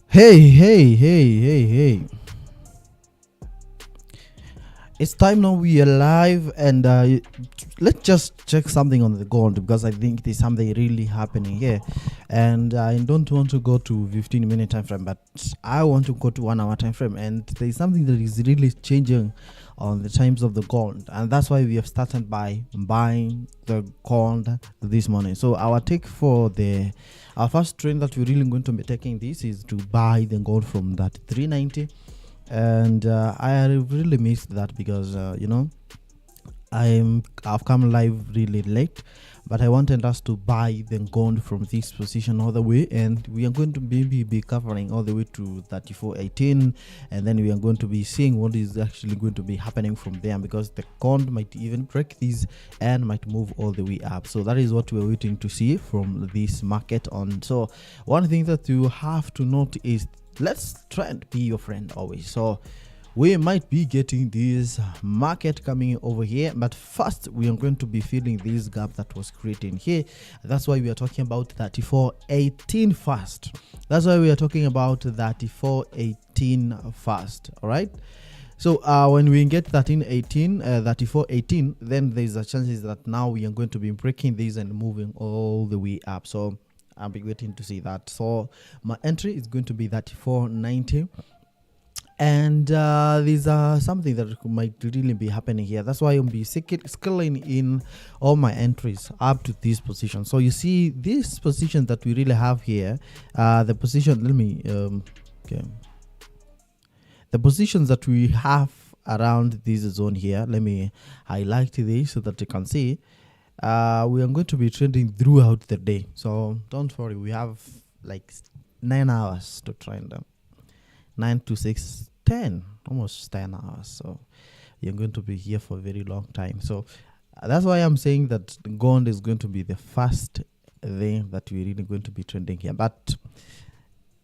Hey. It's time now, we are live, and let's just check something on the gold, because I think there's something really happening here. And I don't want to go to 15-minute time frame, but I want to go to 1 hour time frame, and there's something that is really changing on the times of the gold, and that's why we have started by buying the gold this morning. So our take for our first trend that we're really going to be taking this is to buy the gold from that 390. And I really missed that because I've come live really late, but I wanted us to buy the gold from this position all the way, and we are going to maybe be covering all the way to 34.18, and then we are going to be seeing what is actually going to be happening from there, because the gold might even break these and might move all the way up. So that is what we're waiting to see from this market on. So one thing that you have to note is, let's try and be your friend always. So we might be getting this market coming over here, but first we are going to be filling this gap that was created here. That's why we are talking about 34.18 first. That's why we are talking about 34.18 first. All right. So when we get 34.18, then there's a chances that now we are going to be breaking this and moving all the way up. So I'll be waiting to see that. So my entry is going to be 34.90, and these are something that might really be happening here. That's why I'll be scaling in all my entries up to this position. So you see this position that we really have here, the position, the positions that we have around this zone here, let me highlight this so that you can see. We are going to be trading throughout the day, so don't worry, we have like 9 hours to trade them. 9 to 6, 10, almost 10 hours. So you're going to be here for a very long time. So that's why I'm saying that gold is going to be the first thing that we're really going to be trending here. But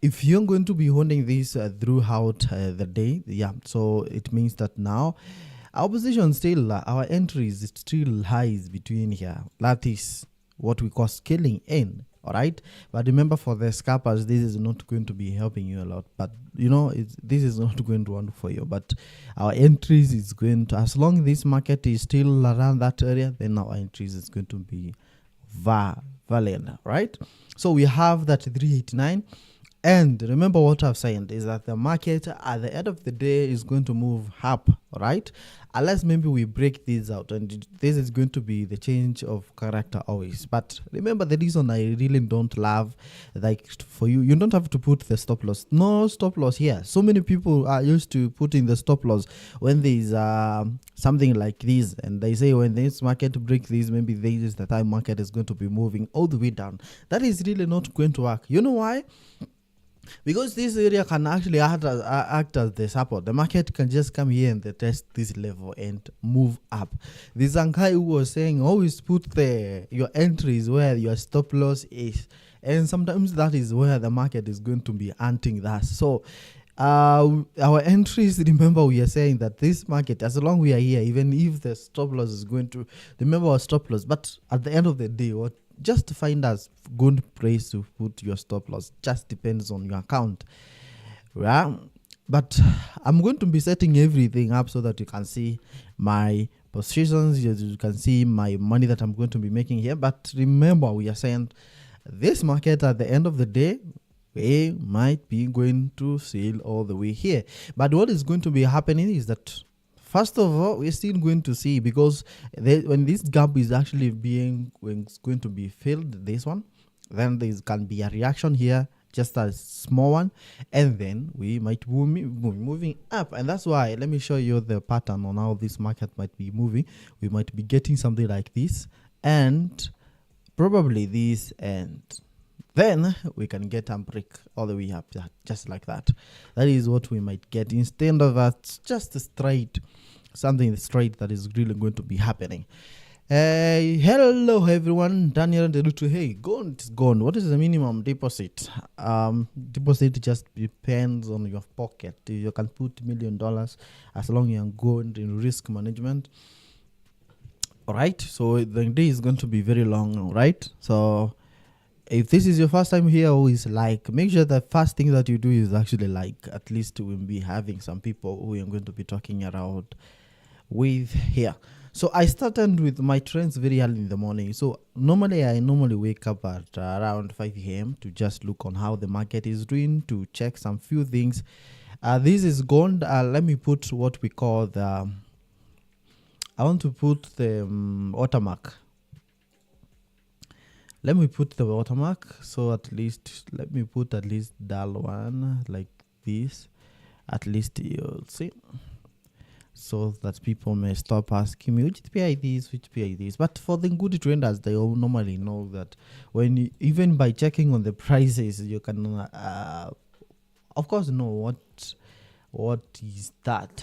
if you're going to be holding this throughout the day, so it means that now our position still, our entries still lies between here. That is what we call scaling in. All right. But remember, for the scalpers, this is not going to be helping you a lot. But this is not going to work for you. But our entries is going to, as long as this market is still around that area, then our entries is going to be valid. Right. So we have that 389. And remember what I've said is that the market at the end of the day is going to move up, right? Unless maybe we break this out, and this is going to be the change of character always. But remember, the reason I really don't love, like, for you don't have to put the stop loss. No stop loss here. So many people are used to putting the stop loss when there's something like this, and they say when this market breaks this, maybe this is the time market is going to be moving all the way down. That is really not going to work. You know why? Because this area can actually act as the support. The market can just come here and test this level and move up. This guy who was saying always put your entries where your stop loss is, and sometimes that is where the market is going to be hunting that. So our entries, remember, we are saying that this market, as long as we are here, even if the stop loss is going to, remember our stop loss, but at the end of the day, just find us good place to put your stop loss. Just depends on your account. Yeah. But I'm going to be setting everything up so that you can see my positions. You can see my money that I'm going to be making here. But remember, we are saying this market at the end of the day, we might be going to sail all the way here. But what is going to be happening is that, first of all, we're still going to see, because when this gap is actually going to be filled, this one, then there can be a reaction here, just a small one, and then we might be moving up. And that's why, let me show you the pattern on how this market might be moving. We might be getting something like this, and probably this, and then we can get a break all the way up, just like that. That is what we might get, instead of just straight, something straight that is really going to be happening. Hey, hello everyone. Daniel Delutu. Hey, gone is gone. What is the minimum deposit? Deposit just depends on your pocket. You can put $1 million as long as you're good in risk management. All right. So the day is going to be very long, right? So if this is your first time here, always like make sure the first thing that you do is actually like at least we'll be having some people who are going to be talking around with here. So I started with my trends very early in the morning. So I normally wake up at around 5 a.m. to just look on how the market is doing, to check some few things. This is gone. Let me put what we call the. I want to put the watermark. Let me put the watermark. So at least let me put at least dull one like this. At least you'll see, so that people may stop asking me which PI this, which PI this. But for the good traders, they all normally know that when you, even by checking on the prices, you can, of course, know what is that.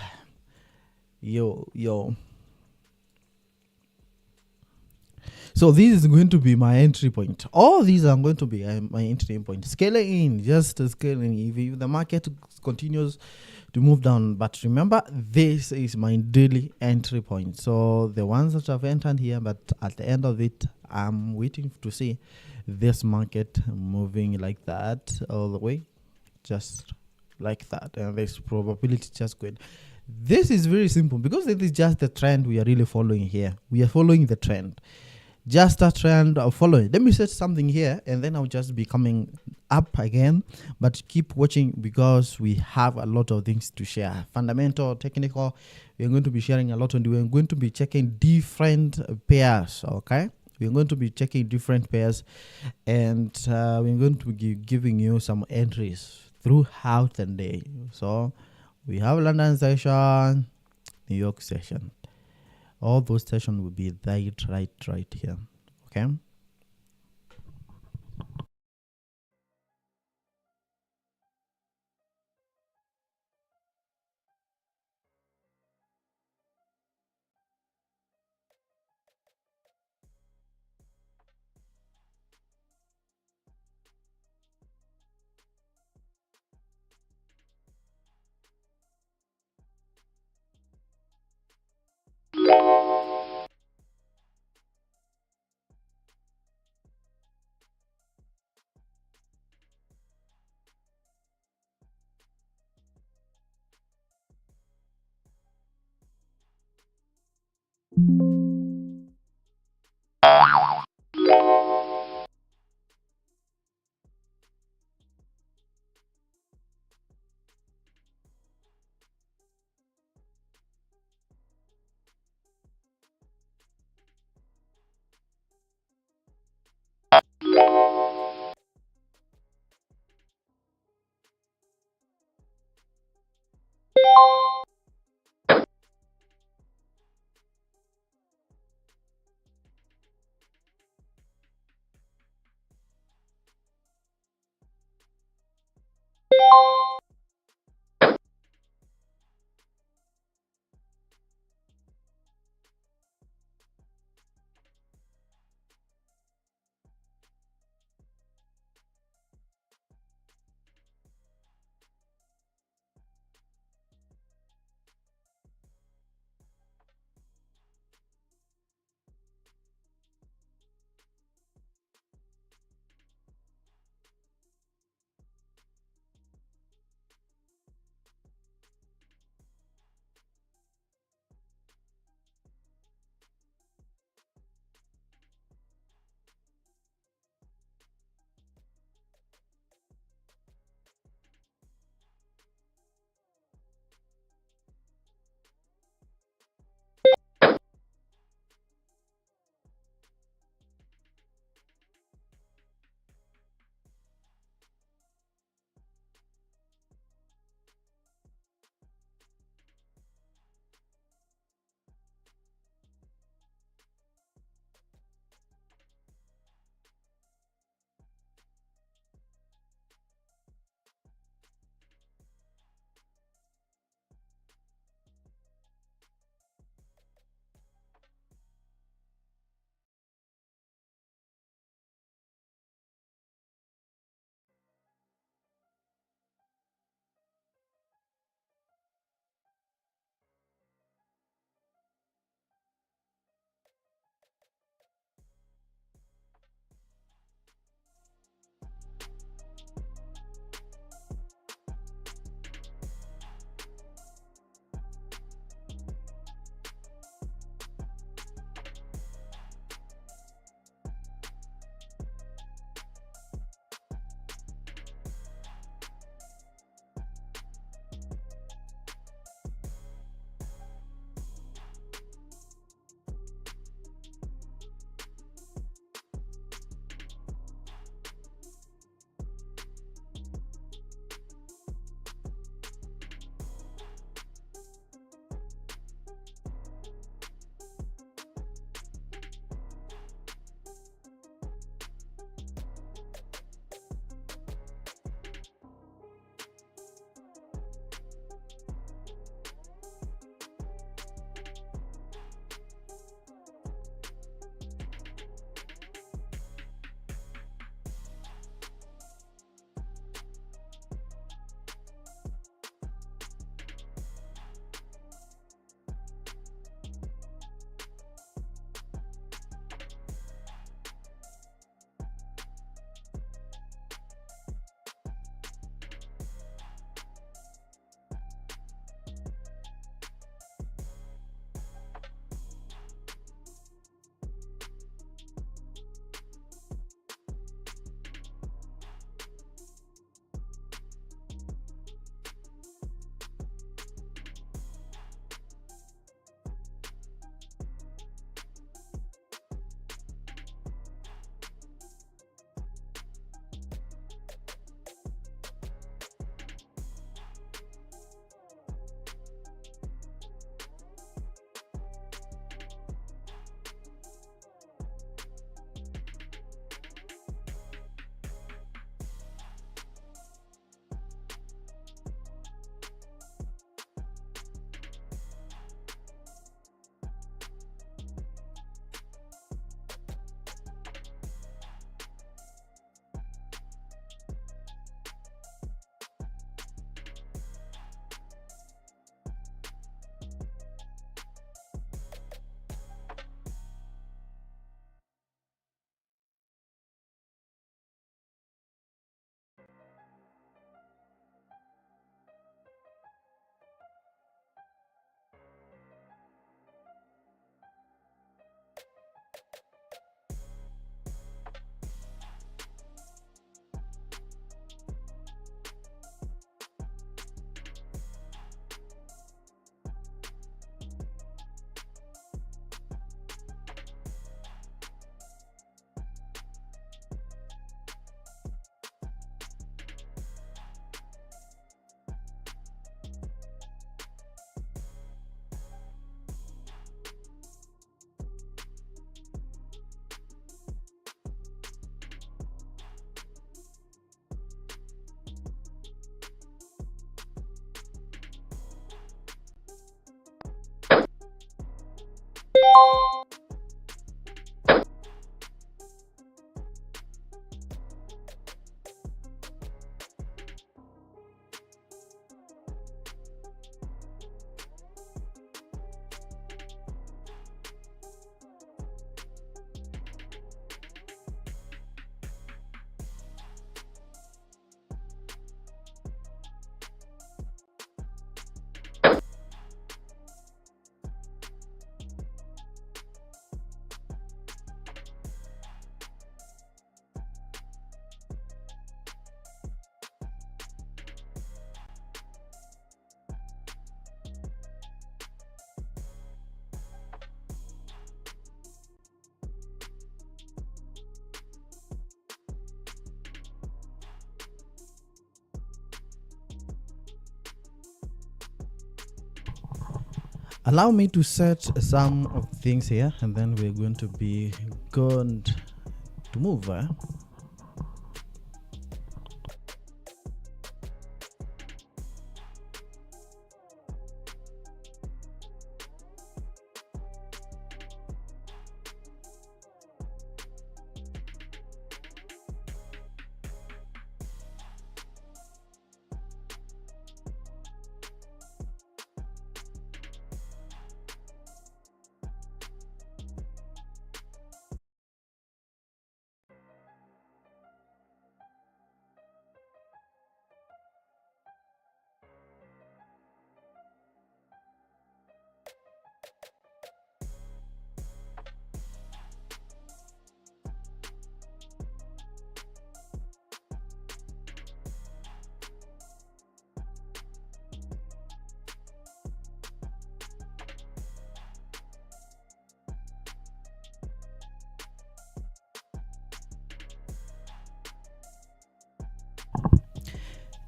Yo. So this is going to be my entry point. All these are going to be my entry point. Scaling, just scaling. If the market continues to move down, but remember, this is my daily entry point. So the ones that have entered here, but at the end of it, I'm waiting to see this market moving like that all the way, just like that, and this probability just going. This is very simple because it is just the trend we are really following here. We are following the trend, just a trend of following. Let me set something here and then I'll just be coming up again, but keep watching because we have a lot of things to share, fundamental, technical. We're going to be sharing a lot, and we're going to be checking different pairs. Okay, we're going to be checking different pairs, and we're going to be giving you some entries throughout the day. So we have London session, New York session. All those sessions will be right here. Okay. Allow me to set some of things here, and then we're going to be going to move.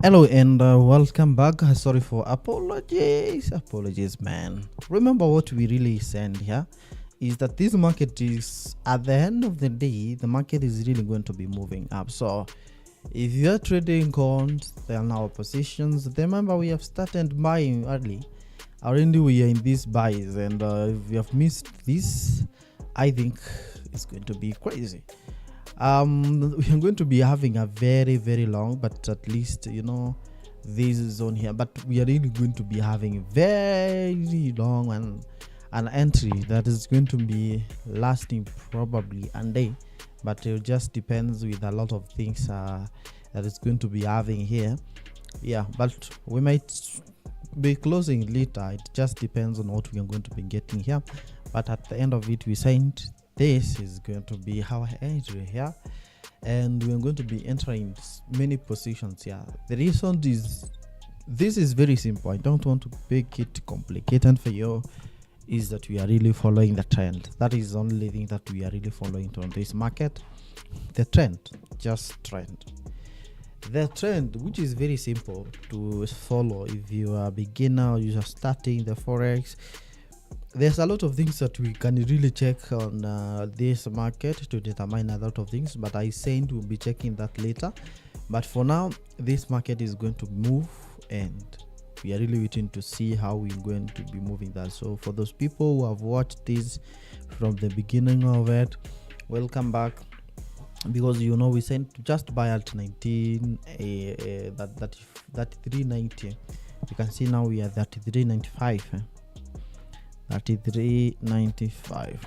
Hello and welcome back. Sorry for apologies, man. Remember what we really said here is that this market is, at the end of the day, the market is really going to be moving up. So if you're trading cons, they are now positions. Remember, we have started buying early. Already we are in these buys, and if you have missed this, I think it's going to be crazy. We are going to be having a very long, but at least this zone here, but we are really going to be having very long and an entry that is going to be lasting probably a day, but it just depends with a lot of things that is going to be having here. Yeah, but we might be closing later. It just depends on what we are going to be getting here, but at the end of it, we signed this is going to be our entry here, and we're going to be entering many positions here. The reason is this is very simple. I don't want to make it complicated for you. Is that we are really following the trend. That is the only thing that we are really following on this market. The trend, just trend. The trend, which is very simple to follow if you are a beginner or you are starting the forex. There's a lot of things that we can really check on this market to determine a lot of things, but I said we'll be checking that later. But for now, this market is going to move, and we are really waiting to see how we're going to be moving that. So for those people who have watched this from the beginning of it, welcome back, because we sent just buy at 19 that 390. You can see now we are at 395. 33.95.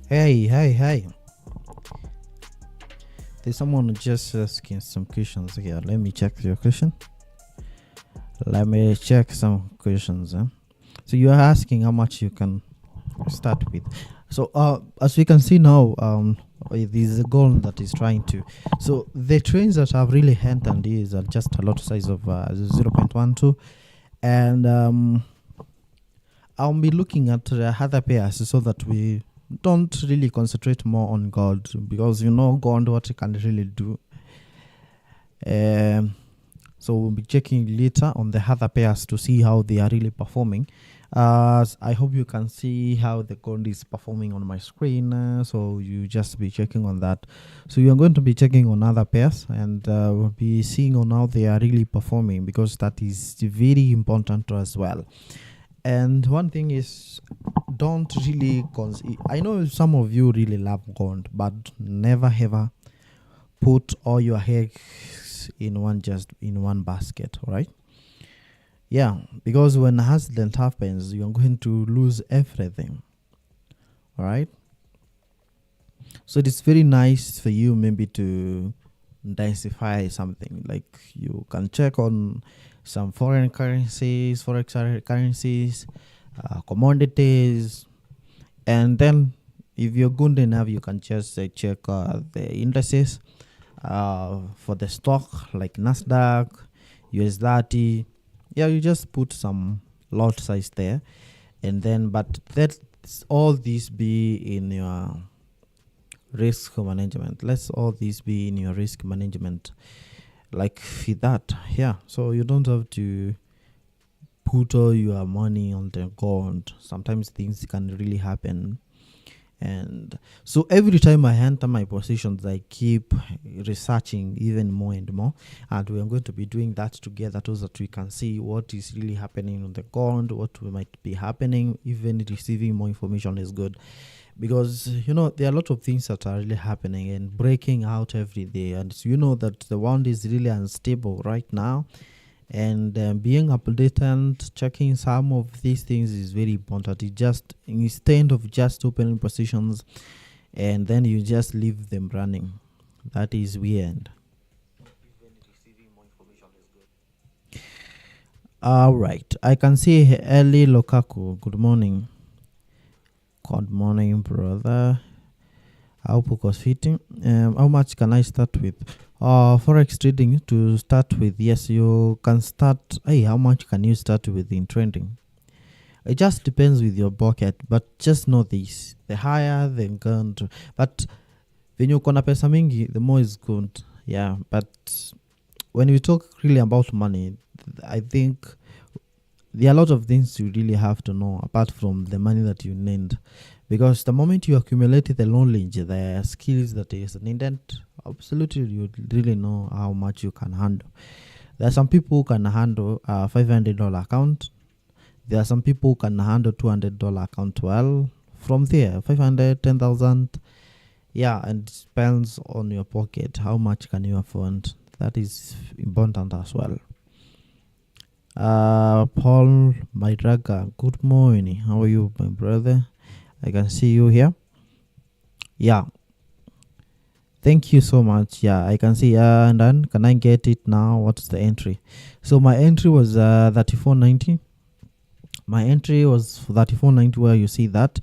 Hey. There's someone just asking some questions here. Let me check your question. Let me check some questions. So you are asking how much you can start with. So as we can see now, this is a goal that is trying to. So the trends that have really entered is just a lot size of 0.12, and I'll be looking at the other pairs so that we don't really concentrate more on gold, because gold what it can really do. So we'll be checking later on the other pairs to see how they are really performing. I hope you can see how the gold is performing on my screen. So you just be checking on that. So you are going to be checking on other pairs, and we'll be seeing on how they are really performing, because that is very important as well. And one thing is, don't really I know some of you really love gold, but never ever put all your eggs in one basket, right? Yeah, because when accident happens, you're going to lose everything. All right. So it's very nice for you maybe to diversify something. Like you can check on some foreign currencies, forex currencies, commodities, and then if you're good enough, you can just check the indices for the stock like Nasdaq, US30. Yeah, you just put some lot size there, and then but let's all these be in your risk management. Let's all these be in your risk management, like that. Yeah, so you don't have to put all your money on the gold. Sometimes things can really happen. And so every time I enter my positions, I keep researching even more and more, and we are going to be doing that together so that we can see what is really happening on the gold, what might be happening. Even receiving more information is good, because there are a lot of things that are really happening and breaking out every day, and that the world is really unstable right now, and being updated and checking some of these things is very important. It just, instead of just opening positions and then you just leave them running, that is weird. All right, I can see Eli Lokaku. Good morning. Good morning, brother. I hope it was fitting. How much can I start with? Forex trading to start with. Yes, you can start. Hey, how much can you start with in trading? It just depends with your bucket, but just know this: the higher the good, but when you kona pesa mingi, the more is good. Yeah, but when we talk really about money, I think there are a lot of things you really have to know apart from the money that you need, because the moment you accumulate the knowledge, the skills that is needed, absolutely you really know how much you can handle. There are some people who can handle a $500 account. There are some people who can handle $200 account well. From there, 500, 10,000. Yeah, and it depends on your pocket. How much can you afford? That is important as well. Paul Mairaga, good morning. How are you, my brother? I can see you here. Yeah. Thank you so much. Yeah, I can see. And then can I get it now? What's the entry? So my entry was 34.90. My entry was 34.90, where you see that,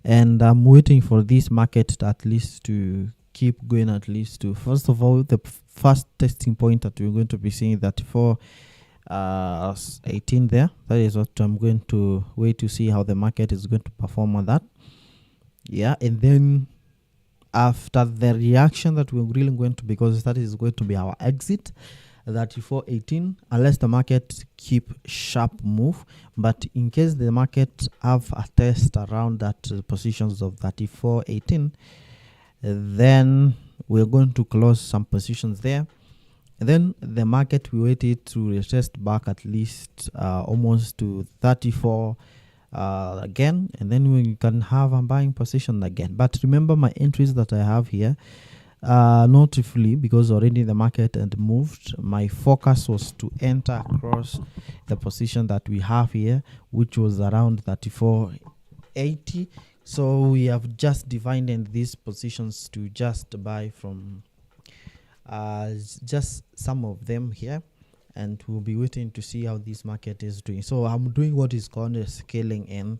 and I'm waiting for this market at least to keep going, at least to, first of all, the first testing point that we're going to be seeing 34.18 there. That is what I'm going to wait to see how the market is going to perform on that. Yeah, and then after the reaction that we're really going to, because that is going to be our exit, 34.18, unless the market keep sharp move. But in case the market have a test around that positions of 34.18, then we're going to close some positions there. And then the market, we waited to retest back at least almost to 34 again, and then we can have a buying position again. But remember, my entries that I have here, not fully, because already the market had moved. My focus was to enter across the position that we have here, which was around 34.80, So we have just divided these positions to just buy from just some of them here, and we'll be waiting to see how this market is doing. So I'm doing what is called a scaling in,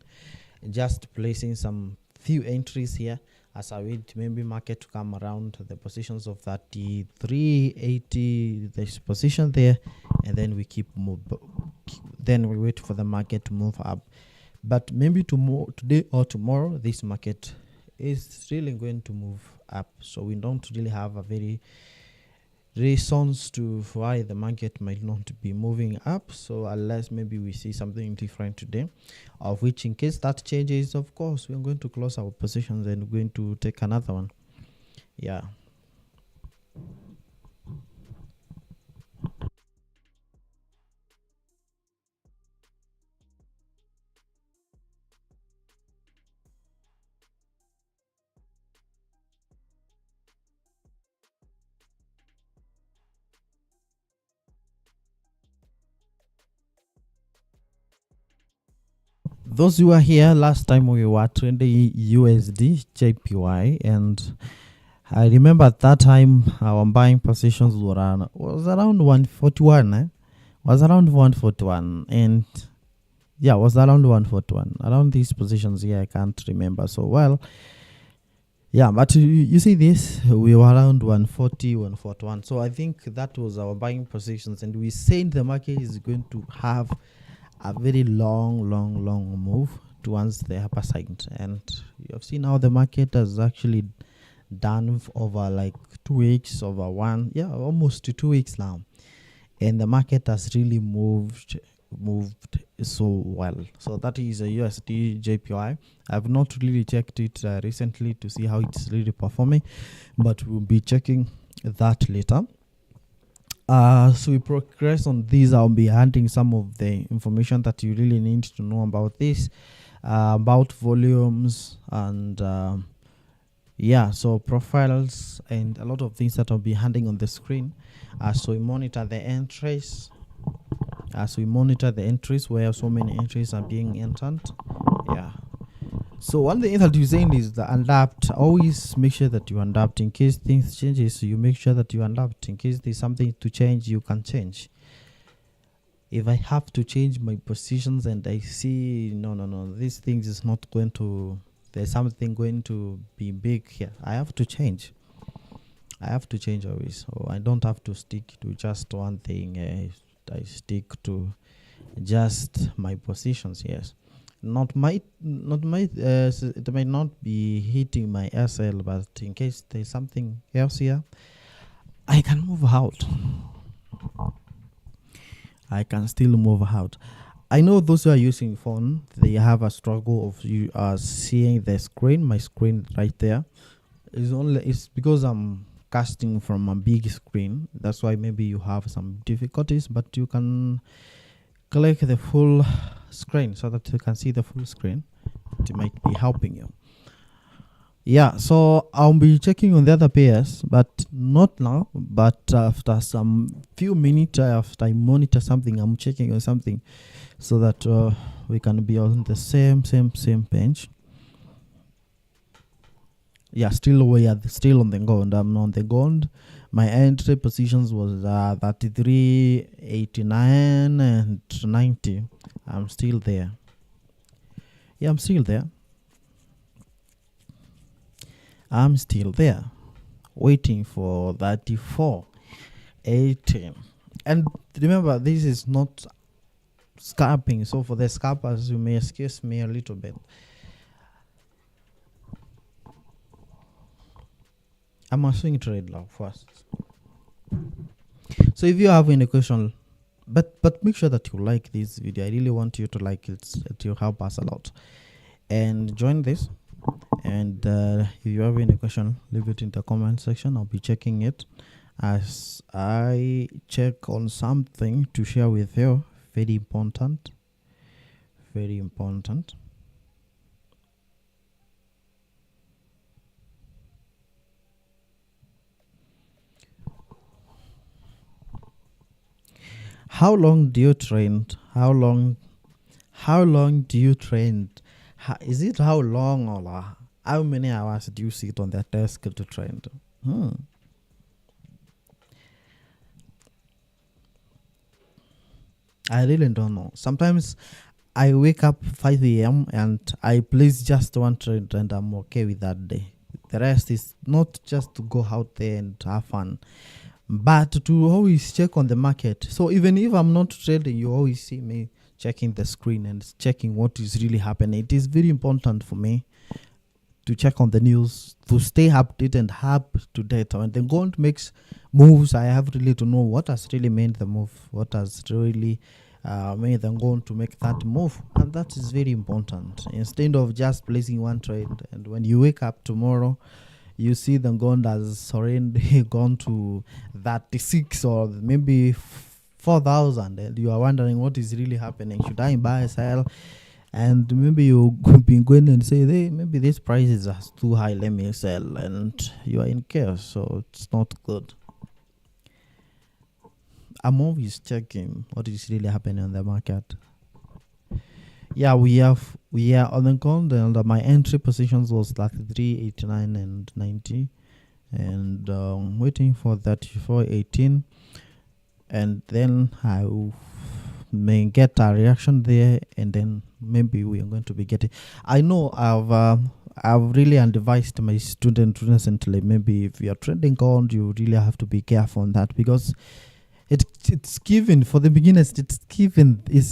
just placing some few entries here as I wait maybe market to come around the positions of 33.80, this position there, and then we keep then we wait for the market to move up. But maybe today or tomorrow, this market is really going to move up. So we don't really have a very reasons to why the market might not be moving up. So unless maybe we see something different today, of which in case that changes, of course, we're going to close our positions and we're going to take another one. Yeah. Those who were here last time, we were trading USD JPY, and I remember at that time our buying positions were was around 141. Was around 141, and yeah, was around 141. Around these positions here, I can't remember so well. Yeah, but you see this, we were around 140, 141. So I think that was our buying positions, and we said the market is going to have a very long move towards the upper side. And you have seen how the market has actually done over like 2 weeks, over almost 2 weeks now. And the market has really moved so well. So that is a USD JPY. I've not really checked it recently to see how it's really performing, but we'll be checking that later. So we progress on these. I'll be handing some of the information that you really need to know about this, about volumes and so profiles and a lot of things that I'll be handing on the screen as we monitor the entries. Where so many entries are being entered. Yeah. So one thing that you're saying is the adapt. Always make sure that you adapt in case things changes. So you make sure that you adapt in case there's something to change. You can change. If I have to change my positions and I see no, this thing is not going to. There's something going to be big here. I have to change. Always. So I don't have to stick to just one thing. I stick to just my positions. Yes. It might not be hitting my SL, but in case there's something else here, I can move out. I can still move out. I know those who are using phone, they have a struggle of you seeing the screen, my screen right there. It's because I'm casting from a big screen. That's why maybe you have some difficulties, but you can click the full screen so that you can see the full screen. It might be helping you. Yeah, so I'll be checking on the other pairs, but not now. But after some few minutes, after I monitor something, I'm checking on something so that we can be on the same page. Yeah, still on the gold. I'm on the gold. My entry positions was 33.89 and 90. I'm still there. Yeah, I'm still there. Waiting for 34.18. And remember, this is not scalping. So for the scalpers, you may excuse me a little bit. I'm a swing trade now first. So if you have any question, but make sure that you like this video. I really want you to like it. It will help us a lot. And join this. And if you have any question, leave it in the comment section. I'll be checking it as I check on something to share with you. Very important. How long do you trend? How long do you trend? Is it how long or how many hours do you sit on that desk to trade? Hmm. I really don't know. Sometimes I wake up 5 a.m. and I place just one trade and I'm okay with that day. The rest is not just to go out there and have fun, but to always check on the market. So even if I'm not trading, you always see me checking the screen and checking what is really happening. It is very important for me to check on the news, to stay updated and up to date. When the gold makes moves, I have really to know what has really made the move, what has really made them going to make that move, and that is very important. Instead of just placing one trade, and when you wake up tomorrow, you see the gold has already gone to 36 or maybe 4,000, and you are wondering what is really happening. Should I buy, sell? And maybe you could be going and say, hey, maybe this price is too high, let me sell, and you are in chaos, so it's not good. I'm always checking what is really happening on the market. Yeah, we are on the gold, and my entry positions was like 389 and 90, and waiting for that 418, and then I may get a reaction there, and then maybe we are going to be getting. I know I've really advised my students recently. Maybe if you are trading gold, you really have to be careful on that, because it's given for the beginners. It's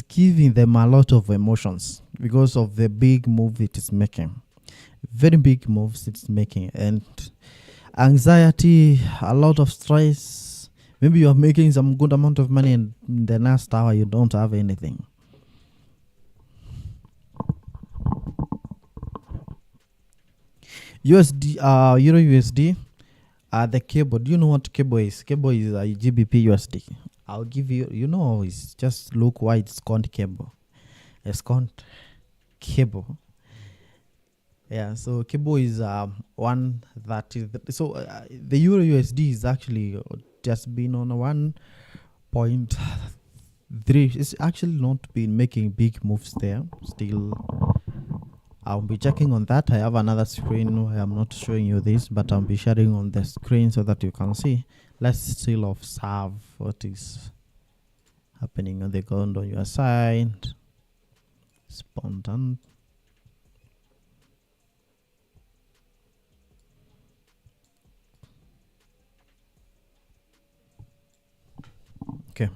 giving them a lot of emotions because of the big move it is making, very big moves it's making, and anxiety, a lot of stress. Maybe you are making some good amount of money, and in the next hour you don't have anything. USD, Euro USD, the cable. Do you know what cable is? Cable is GBP USD. I'll give you. It's just look why it's called cable. It's called cable. Yeah. So cable is one that is the Euro USD is actually just been on 1.3. It's actually not been making big moves there. Still, I'll be checking on that. I have another screen where I'm not showing you this, but I'll be sharing on the screen so that you can see. Let's still observe what is happening on the ground on your side. Spontan. Okay.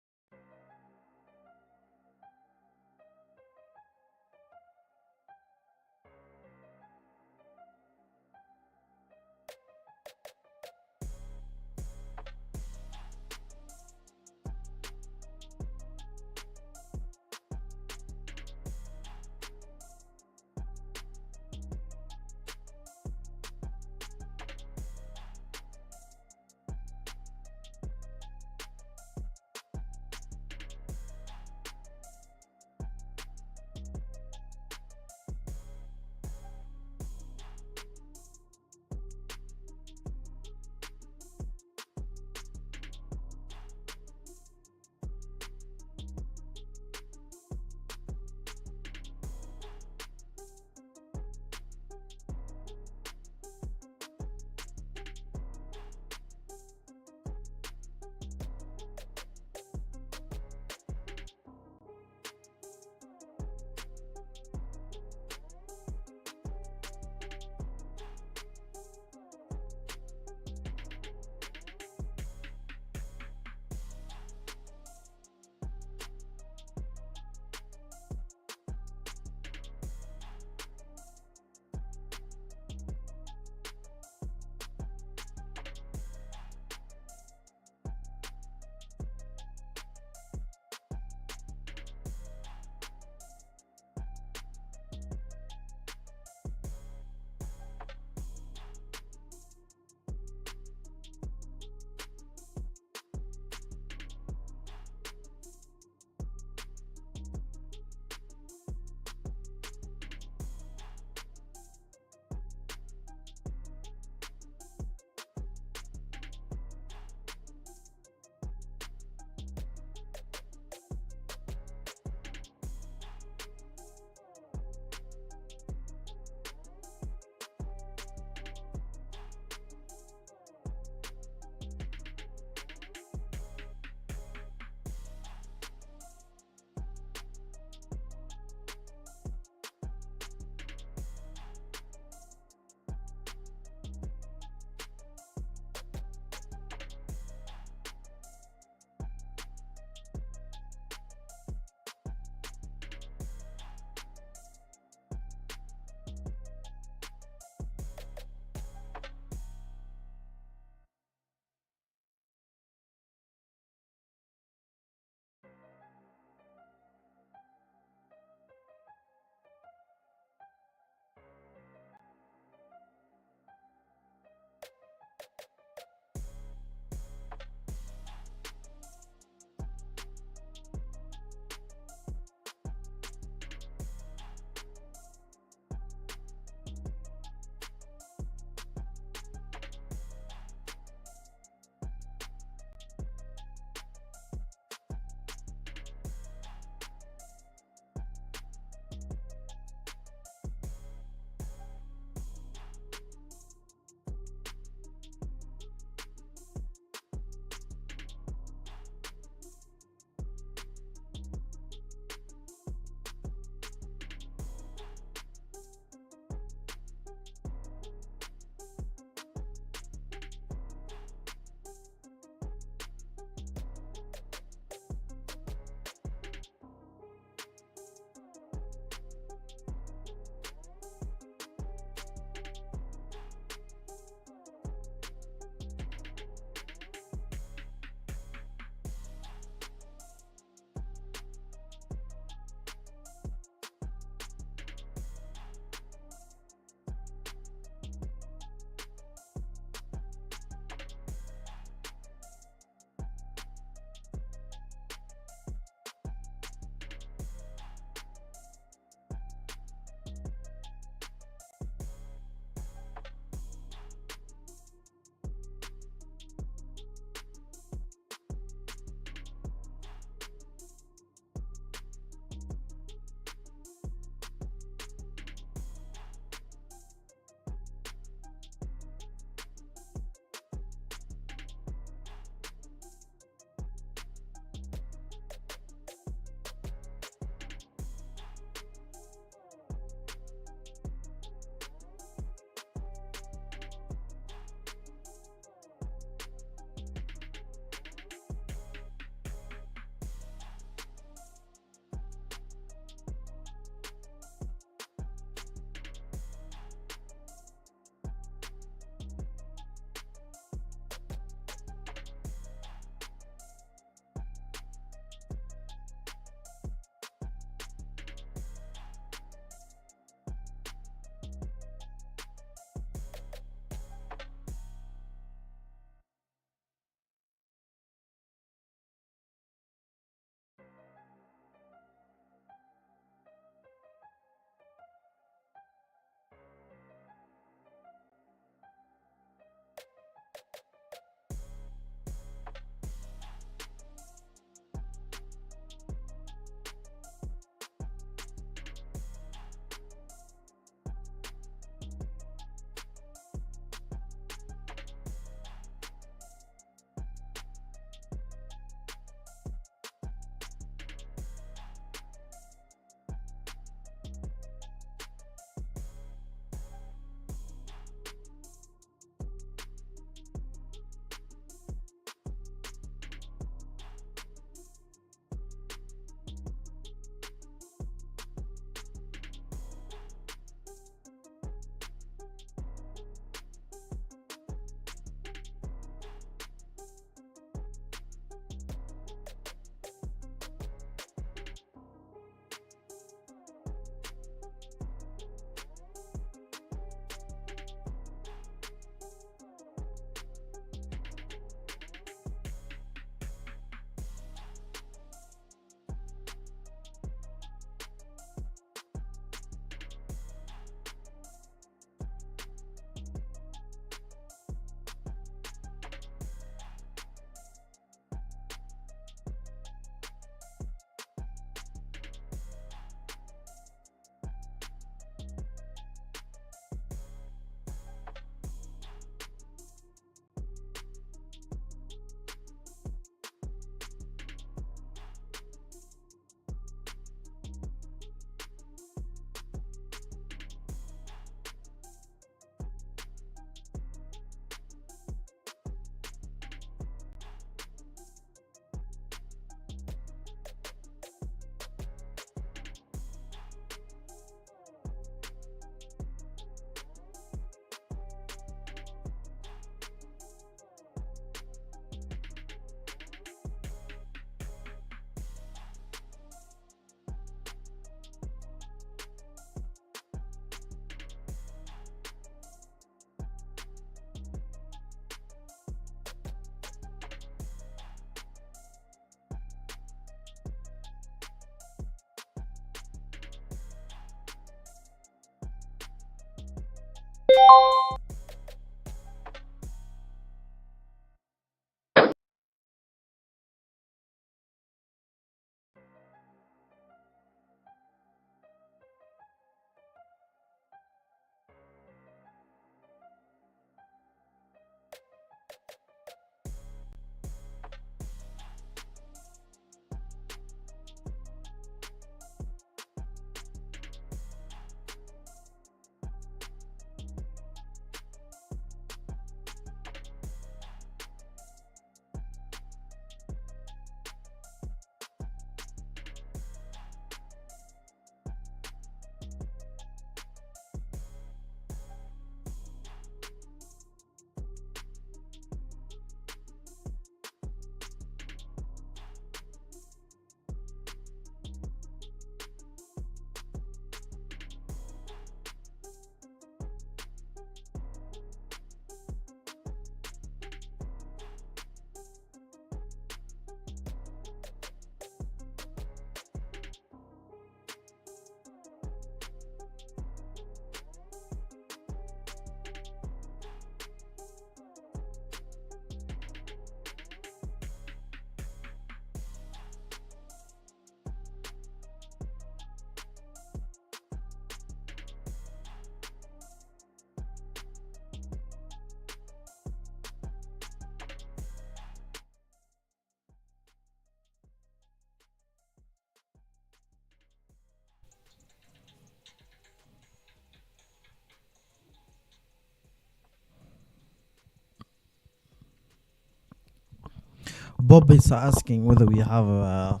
Bob is asking whether we have a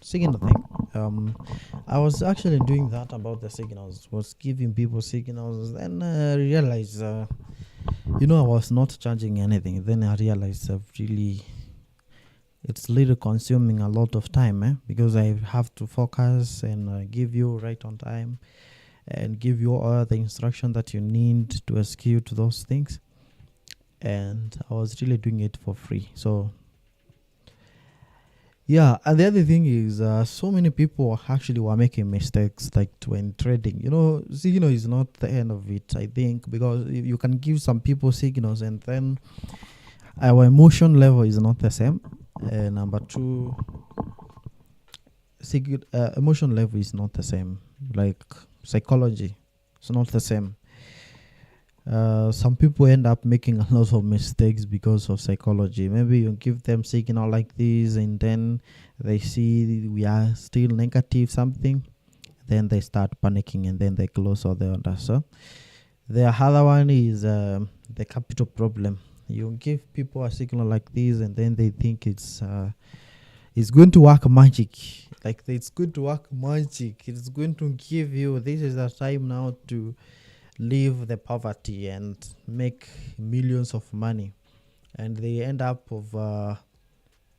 signal thing. I was actually doing that about the signals, was giving people signals. Then I realized, I was not charging anything. Then I realized it's really consuming a lot of time, because I have to focus and give you right on time and give you all the instruction that you need to execute those things. And I was really doing it for free. So yeah, and the other thing is, so many people actually were making mistakes, like when trading. Signal is not the end of it, I think, because you can give some people signals, and then our emotion level is not the same. Number two, emotion level is not the same. Like psychology, it's not the same. Some people end up making a lot of mistakes because of psychology. Maybe you give them signal like this, and then they see we are still negative something, then they start panicking, and then they close all the orders. So the other one is the capital problem. You give people a signal like this, and then they think it's going to work magic. Like it's going to work magic. It's going to give you, this is the time now to leave the poverty and make millions of money. And they end up of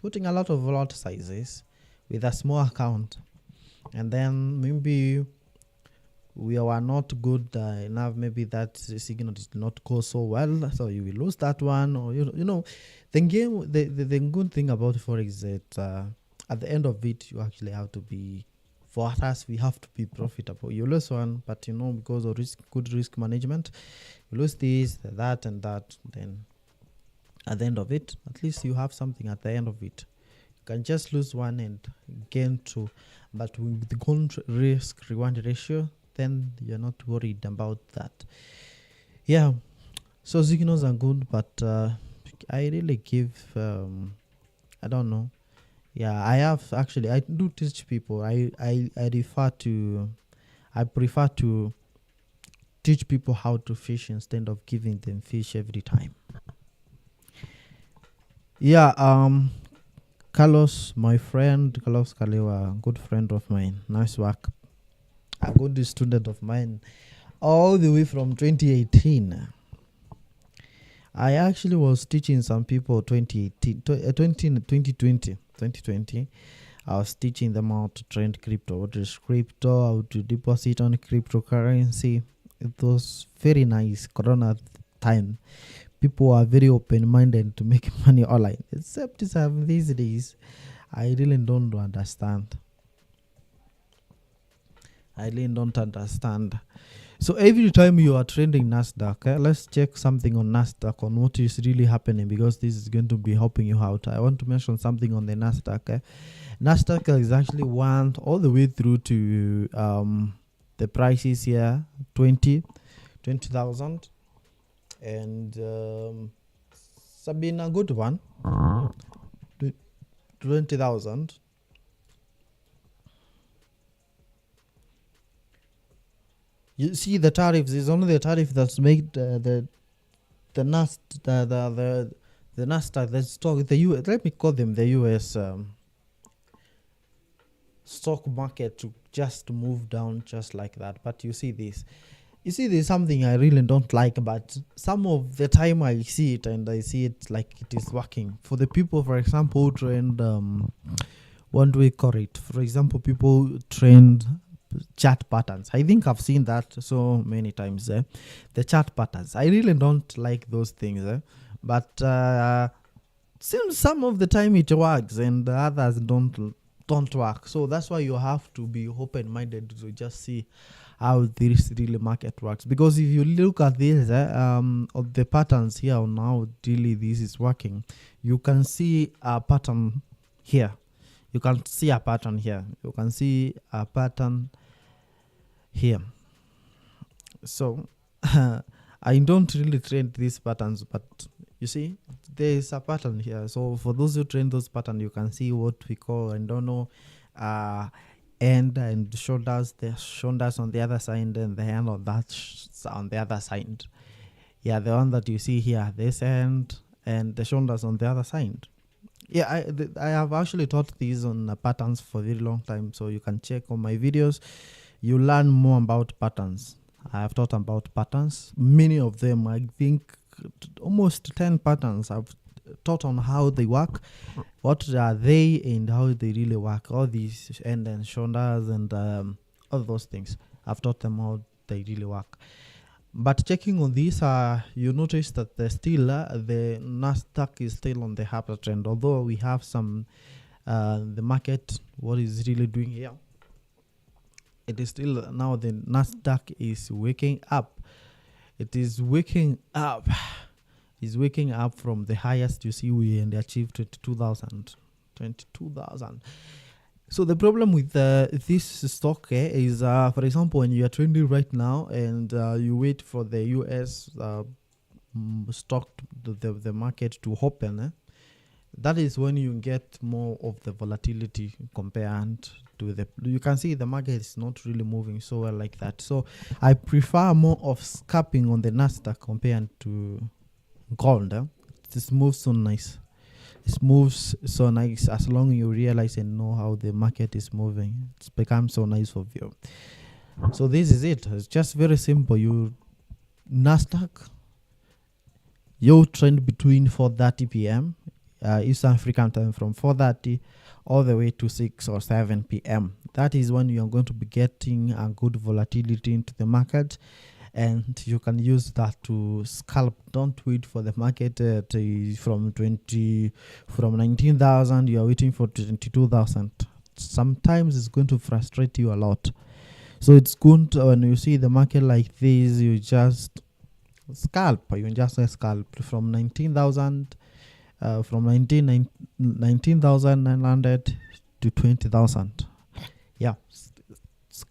putting a lot of lot sizes with a small account. And then maybe we are not good enough. Maybe that signal did not go so well, so you will lose that one. Or the game. The good thing about Forex is that at the end of it, you actually have to be. For us, we have to be profitable. You lose one, but because of good risk management, you lose this, that, and that. Then at the end of it, at least you have something at the end of it. You can just lose one and gain two, but with the good risk reward ratio, then you're not worried about that. Yeah, so signals are good, but I really give I don't know. Yeah, I do teach people. I prefer to teach people how to fish instead of giving them fish every time. Yeah, Carlos, my friend, Carlos Kalewa, good friend of mine. Nice work. A good student of mine all the way from 2018. I actually was teaching some people 2020. I was teaching them how to trade crypto, what is crypto, how to deposit on cryptocurrency. It was very nice Corona time. People are very open-minded to make money online. Except these days, I really don't understand. So every time you are trading Nasdaq, let's check something on Nasdaq on what is really happening, because this is going to be helping you out. I want to mention something on the Nasdaq. Nasdaq is actually went all the way through to the prices here, 20,000, and it's been a good one, 20,000. You see, the tariffs is only the tariff that's made the Nasdaq, the stock, the US. Let me call them the US stock market to just move down just like that. But you see this. There's something I really don't like, but some of the time I see it, and I see it like it is working for the people. For example, who trend what do we call it? For example, people trend chart patterns. I think I've seen that so many times. The chart patterns, I really don't like those things, but seems some of the time it works and others don't work. So that's why you have to be open-minded to just see how this really market works. Because if you look at this of the patterns here on how really this is working, you can see a pattern here. You can see a pattern here. You can see a pattern here. So I don't really trade these patterns, but you see, there is a pattern here. So for those who train those patterns, you can see what we call, I don't know, end and shoulders. The shoulders on the other side, and the end on that on the other side. Yeah, the one that you see here, this end and the shoulders on the other side. Yeah, I have actually taught these on patterns for a very long time, so you can check on my videos. You learn more about patterns. I have taught about patterns. Many of them, I think, almost 10 patterns. I've taught on how they work, what are they, and how they really work. All these end and shoulders and all those things. I've taught them how they really work. But checking on this, you notice that the Nasdaq is still on the upper trend. Although we have some, the market, what is really doing here? It is still now the Nasdaq is waking up. It is waking up. Is waking up from the highest you see we and achieved 22,000. So the problem with this stock is, for example, when you are trading right now and you wait for the US stock, the market to open, that is when you get more of the volatility compared to the, you can see the market is not really moving so well like that. So I prefer more of scalping on the Nasdaq compared to gold. This moves so nice. It moves so nice as long as you realize and know how the market is moving. It's become so nice for you. So this is it. It's just very simple. You Nasdaq, you trend between 4:30 p.m. East African time, from 4:30 all the way to 6 or 7 p.m. That is when you are going to be getting a good volatility into the market, and you can use that to scalp. Don't wait for the market from 19,000. You are waiting for 22,000. Sometimes it's going to frustrate you a lot. So it's good when you see the market like this, you just scalp. You just scalp from 19,000, from 19,900 to 20,000. Yeah,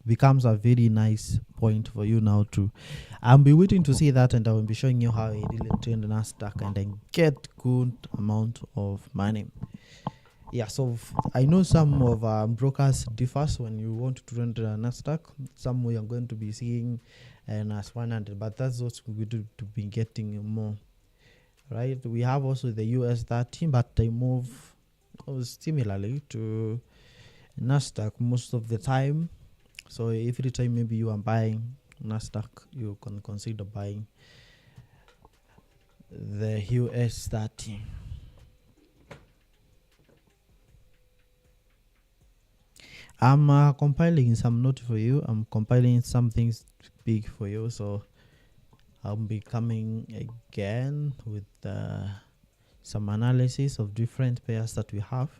becomes a very nice point for you now to. I'll be waiting to see that, and I will be showing you how I really trade the Nasdaq and then get good amount of money. Yeah, so I know some of brokers differs when you want to trade Nasdaq. Some we are going to be seeing and as 100, but that's what we're going to be getting more. Right, we have also the US 30, but they move similarly to Nasdaq most of the time. So every time maybe you are buying Nasdaq, you can consider buying the US 30. I'm compiling some note for you. I'm compiling some things big for you. So I'll be coming again with some analysis of different pairs that we have.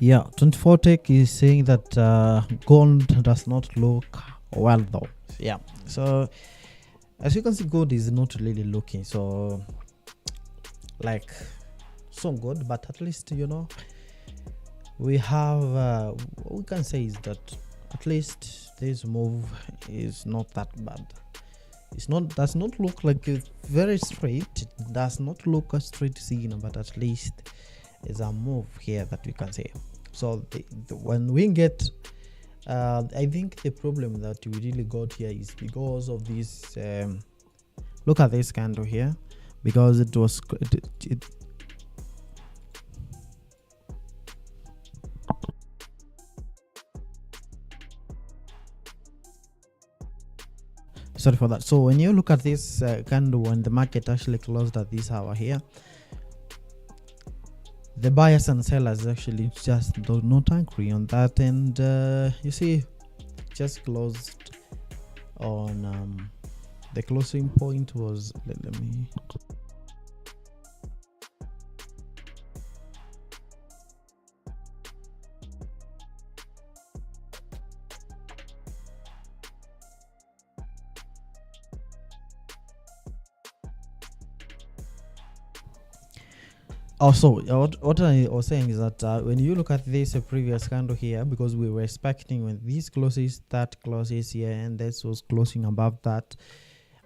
Yeah, 24 Tech is saying that gold does not look well though. Yeah, so as you can see, gold is not really looking so like so good, but at least we have what we can say is that at least this move is not that bad. It's not does not look like a very straight. It does not look a straight signal, but at least is a move here that we can say. So when we get I think the problem that we really got here is because of this look at this candle here, because it was sorry for that. So when you look at this candle, when the market actually closed at this hour here, the buyers and sellers actually just not angry on that, and you see just closed on the closing point was let me also what I was saying is that when you look at this previous candle here, because we were expecting when this closes, that closes here, and this was closing above that,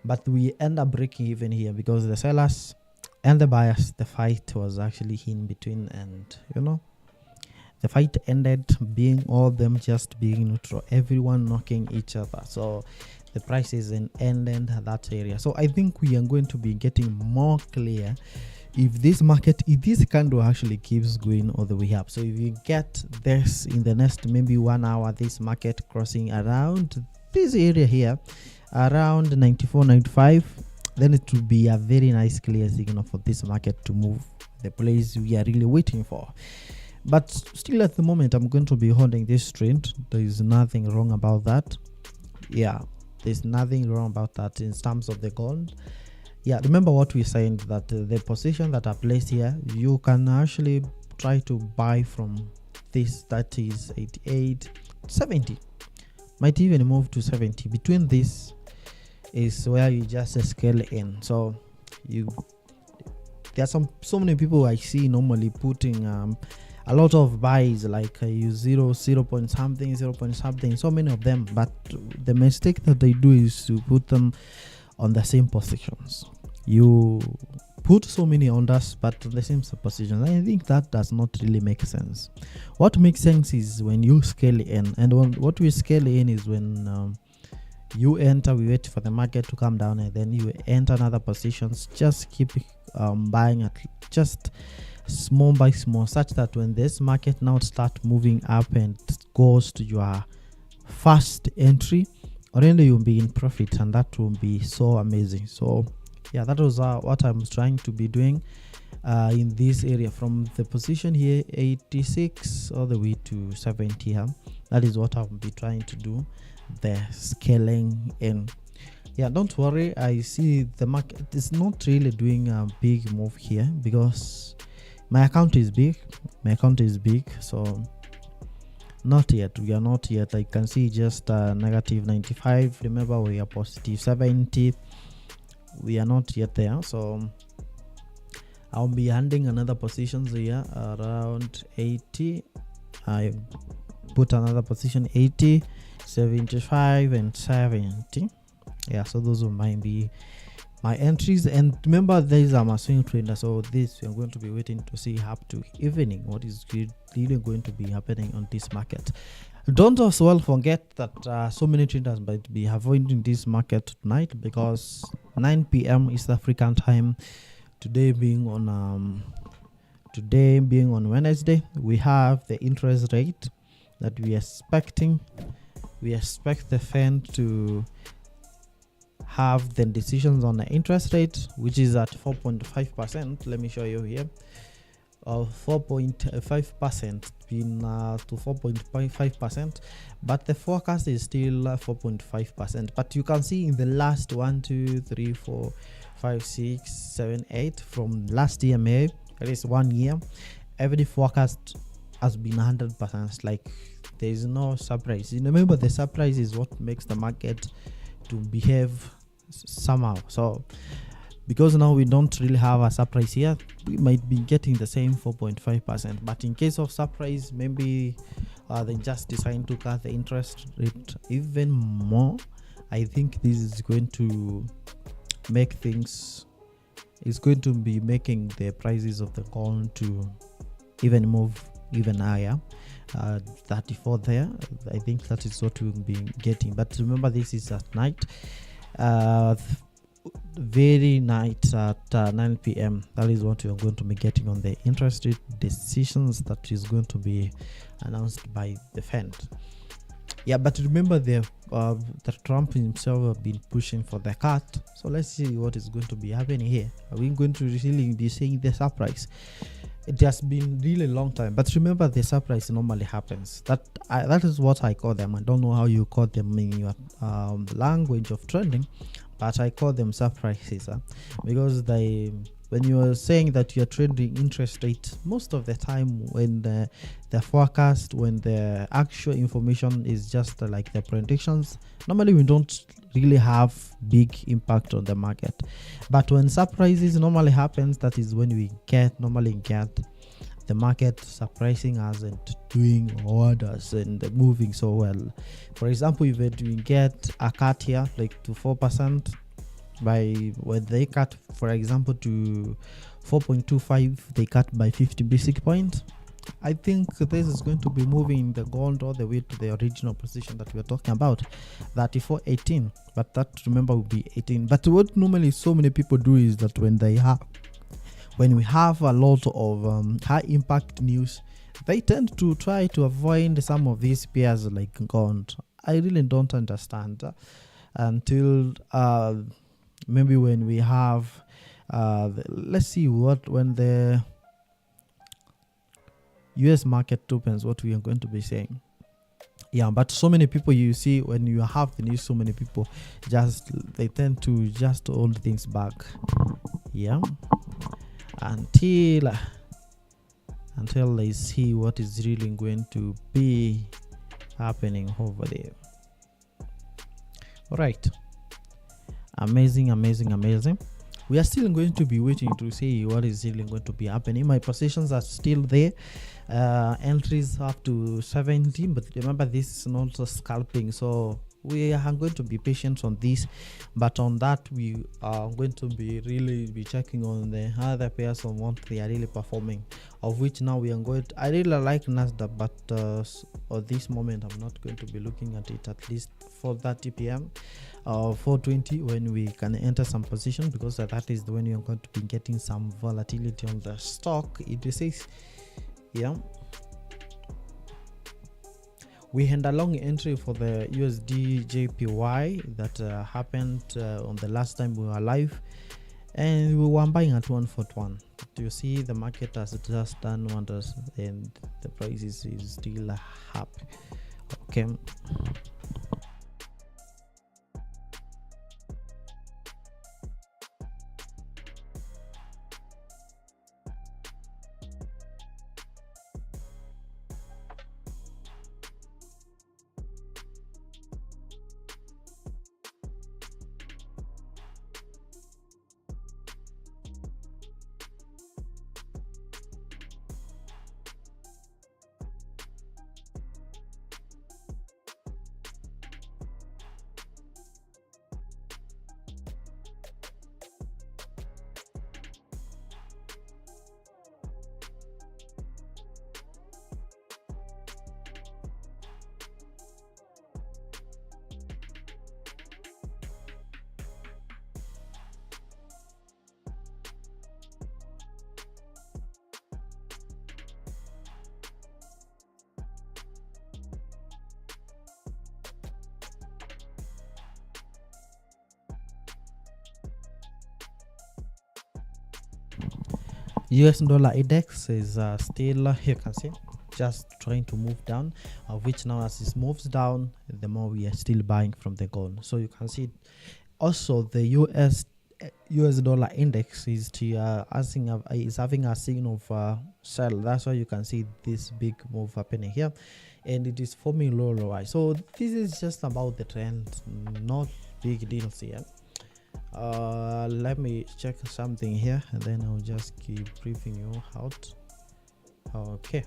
but we end up breaking even here because the sellers and the buyers, the fight was actually in between, and the fight ended being all them just being neutral, everyone knocking each other. So the prices ended at that area. So I think we are going to be getting more clear if this candle actually keeps going all the way up. So if you get this in the next maybe 1 hour, this market crossing around this area here around 94.95, then it will be a very nice clear signal for this market to move the place we are really waiting for. But still at the moment I'm going to be holding this trend. There is nothing wrong about that. Yeah, there's nothing wrong about that in terms of the gold. Yeah, remember what we said, that the position that are placed here, you can actually try to buy from this, that is 88, 70, might even move to 70. Between this is where you just scale in. So there are so many people I see normally putting a lot of buys, like you 0 point something, 0 point something, so many of them, but the mistake that they do is to put them on the same positions. You put so many orders but on the same position. I think that does not really make sense. What makes sense is when you scale in, and what we scale in is when you enter, we wait for the market to come down, and then you enter another positions. Just keep buying at just small by small, such that when this market now start moving up and goes to your first entry, already you'll be in profit, and that will be so amazing. So yeah, that was what I'm trying to be doing in this area, from the position here 86 all the way to 70 here. That is what I'll be trying to do, the scaling in. Yeah, don't worry, I see the market is not really doing a big move here because my account is big, so not yet, we are not yet. I can see just negative 95. Remember, we are positive 70, we are not yet there. So I'll be handing another positions here around 80. I put another position 80, 75 and 70. Yeah, so those will might be my entries. And remember, these are my swing trader, so this we are going to be waiting to see up to evening what is really going to be happening on this market. Don't as well forget that so many traders might be avoiding this market tonight because 9 p.m. is the African time. Today being on Wednesday, we have the interest rate that we are expecting. We expect the Fed to have the decisions on the interest rate, which is at 4.5%. Let me show you here. 4.5% been to 4.5%, but the forecast is still 4.5%. But you can see in the last 1, 2, 3, 4, 5, 6, 7, 8 from last year May, that is 1 year, every forecast has been 100%. Like there is no surprise. You remember, the surprise is what makes the market to behave somehow. So because now we don't really have a surprise here, we might be getting the same 4.5%. But in case of surprise, maybe they just decide to cut the interest rate even more. I think this is going to make things, it's going to be making the prices of the corn to even move even higher. 34 there, I think that is what we'll be getting. But remember, this is at night, very night at 9 p.m. That is what we are going to be getting on the interest rate decisions that is going to be announced by the Fed. Yeah, but remember, the Trump himself have been pushing for the cut. So let's see what is going to be happening here. Are we going to really be seeing the surprise? It has been really long time, but remember, the surprise normally happens. That is what I call them. I don't know how you call them in your language of trading, but I call them surprises, because when you are saying that you are trading interest rate, most of the time when the forecast, when the actual information is just like the predictions, normally we don't really have big impact on the market. But when surprises normally happens, that is when we normally get the market surprising us and doing orders and moving so well. For example, if we get a cut here like to 4%, by when they cut, for example, to 4.25, they cut by 50 basic points. I think this is going to be moving the gold all the way to the original position that we are talking about, 34.18. But that, remember, will be 18. But what normally so many people do is that when we have a lot of high impact news, they tend to try to avoid some of these pairs like gold. I really don't understand until maybe when we have let's see when the US market opens, what we are going to be saying. Yeah, but so many people, you see, when you have the news, so many people they tend to just hold things back. Yeah, until they see what is really going to be happening over there. All right. Amazing. We are still going to be waiting to see what is really going to be happening. My positions are still there, entries up to 17, but remember, this is not scalping, so we are going to be patient on this. But on that, we are going to be checking on the other pairs on what they are really performing, of which now we are going to, I really like Nasdaq, but at this moment I'm not going to be looking at it at least 4:30 p.m. 4:20 when we can enter some position, because that is when you're going to be getting some volatility on the stock. It says, yeah, we had a long entry for the USD JPY that happened on the last time we were live, and we were buying at 141. You see, the market has just done wonders, and the price is still happy. Okay. US dollar index is still, you can see, just trying to move down, of which now as it moves down, the more we are still buying from the gold. So you can see also the US US dollar index is is having a signal of sell. That's why you can see this big move happening here, and it is forming low high. So this is just about the trend, not big deals here. Let me check something here, and then I'll just keep briefing you out. Okay.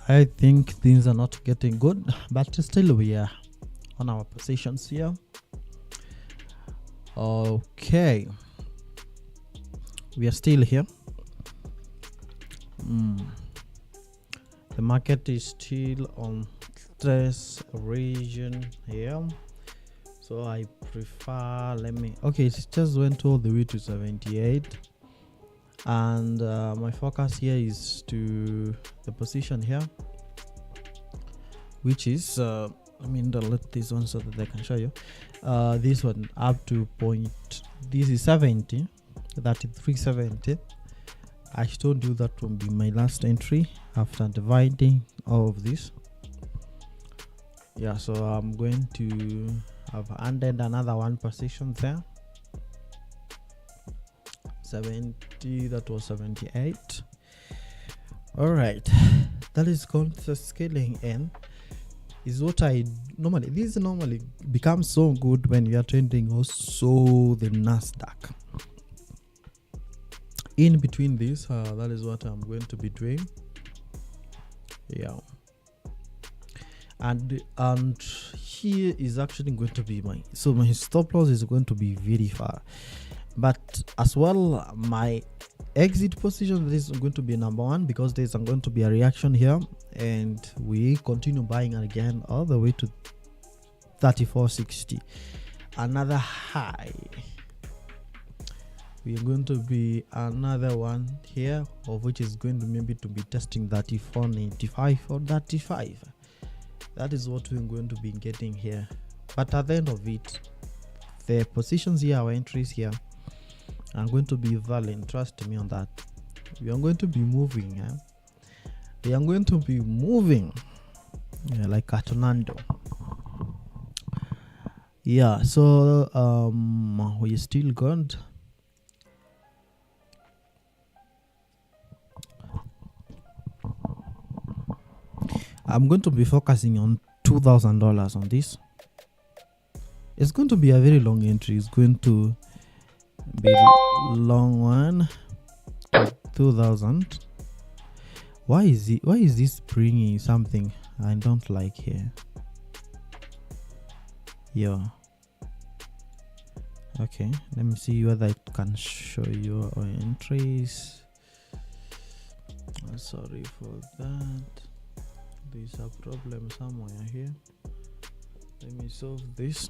I think things are not getting good, but still we are on our positions here. Okay, we are still here. The market is still on stress region here, so I prefer, okay, it just went all the way to 78, and my focus here is to the position here, which is delete this one so that I can show you this one up to point, this is 70, 3370. I told you that will be my last entry after dividing all of this. Yeah, so I'm going to have ended another one position there. 70, that was 78. All right, that is called the scaling in. Is what I normally, this normally becomes so good when you are trading also the Nasdaq. In between this, that is what I'm going to be doing. Yeah, and here is actually going to be my, so my stop loss is going to be very far, but as well my exit position, this is going to be number one, because there's going to be a reaction here and we continue buying again all the way to 3460, another high. We are going to be another one here, of which is going to maybe to be testing 34.95 or 35. That is what we're going to be getting here, but at the end of it, the positions here, our entries here, are going to be valid. Trust me on that. We are going to be moving. We are going to be moving like a tornado. Yeah, so we still good. I'm going to be focusing on $2,000 on this. It's going to be a very long entry. It's going to be long one. 2,000. Why is this bringing something I don't like here? Yeah. Okay, let me see whether it can show you our entries. Sorry for that. There's a problem somewhere here. Let me solve this.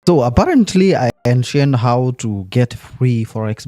So apparently I mentioned how to get free Forex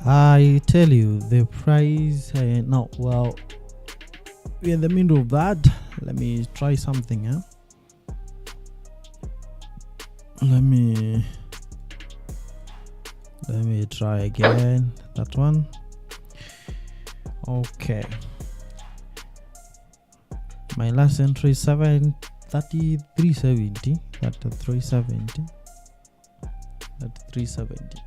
I tell you, the price no, well, we're in the middle of that. Let me try something. Let me try again that one. Okay, my last entry is 370. That 370. That 370.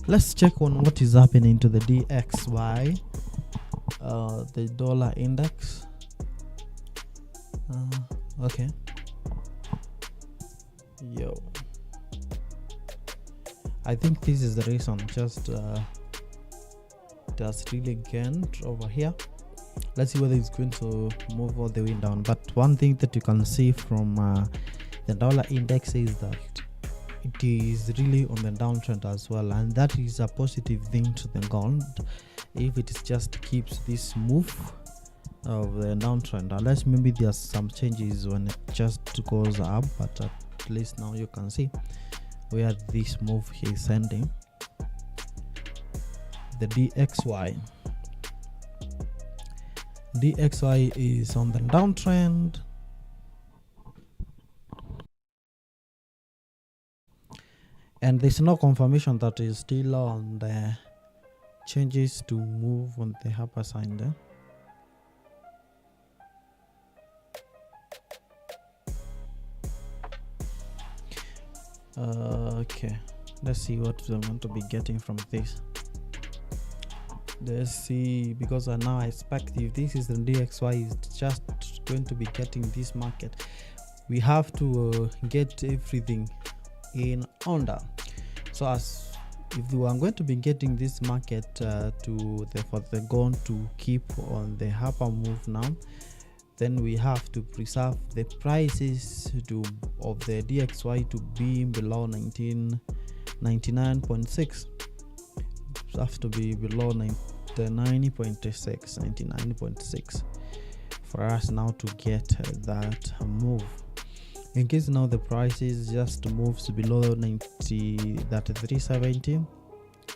Let's check on what is happening to the DXY, the dollar index. Okay. Yo, I think this is the reason. Just does really gained over here. Let's see whether it's going to move all the way down. But one thing that you can see from the dollar index is that it is really on the downtrend as well, and that is a positive thing to the gold if it is just keeps this move of the downtrend, unless maybe there's some changes when it just goes up. But at least now you can see where this move is sending the DXY is on the downtrend, and there's no confirmation that is still on the changes to move on the upper side there. Okay, let's see what we want to be getting from this. Let's see, because now I expect if this is the DXY is just going to be getting this market, we have to get everything in order. So as if we are going to be getting this market for the gold to keep on the upper move now, then we have to preserve the prices of the DXY to be below 99.6. Have to be below 99.6 for us now to get that move. In case now the prices just moves below 370,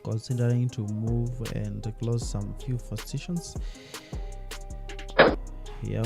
considering to move and close some few positions here.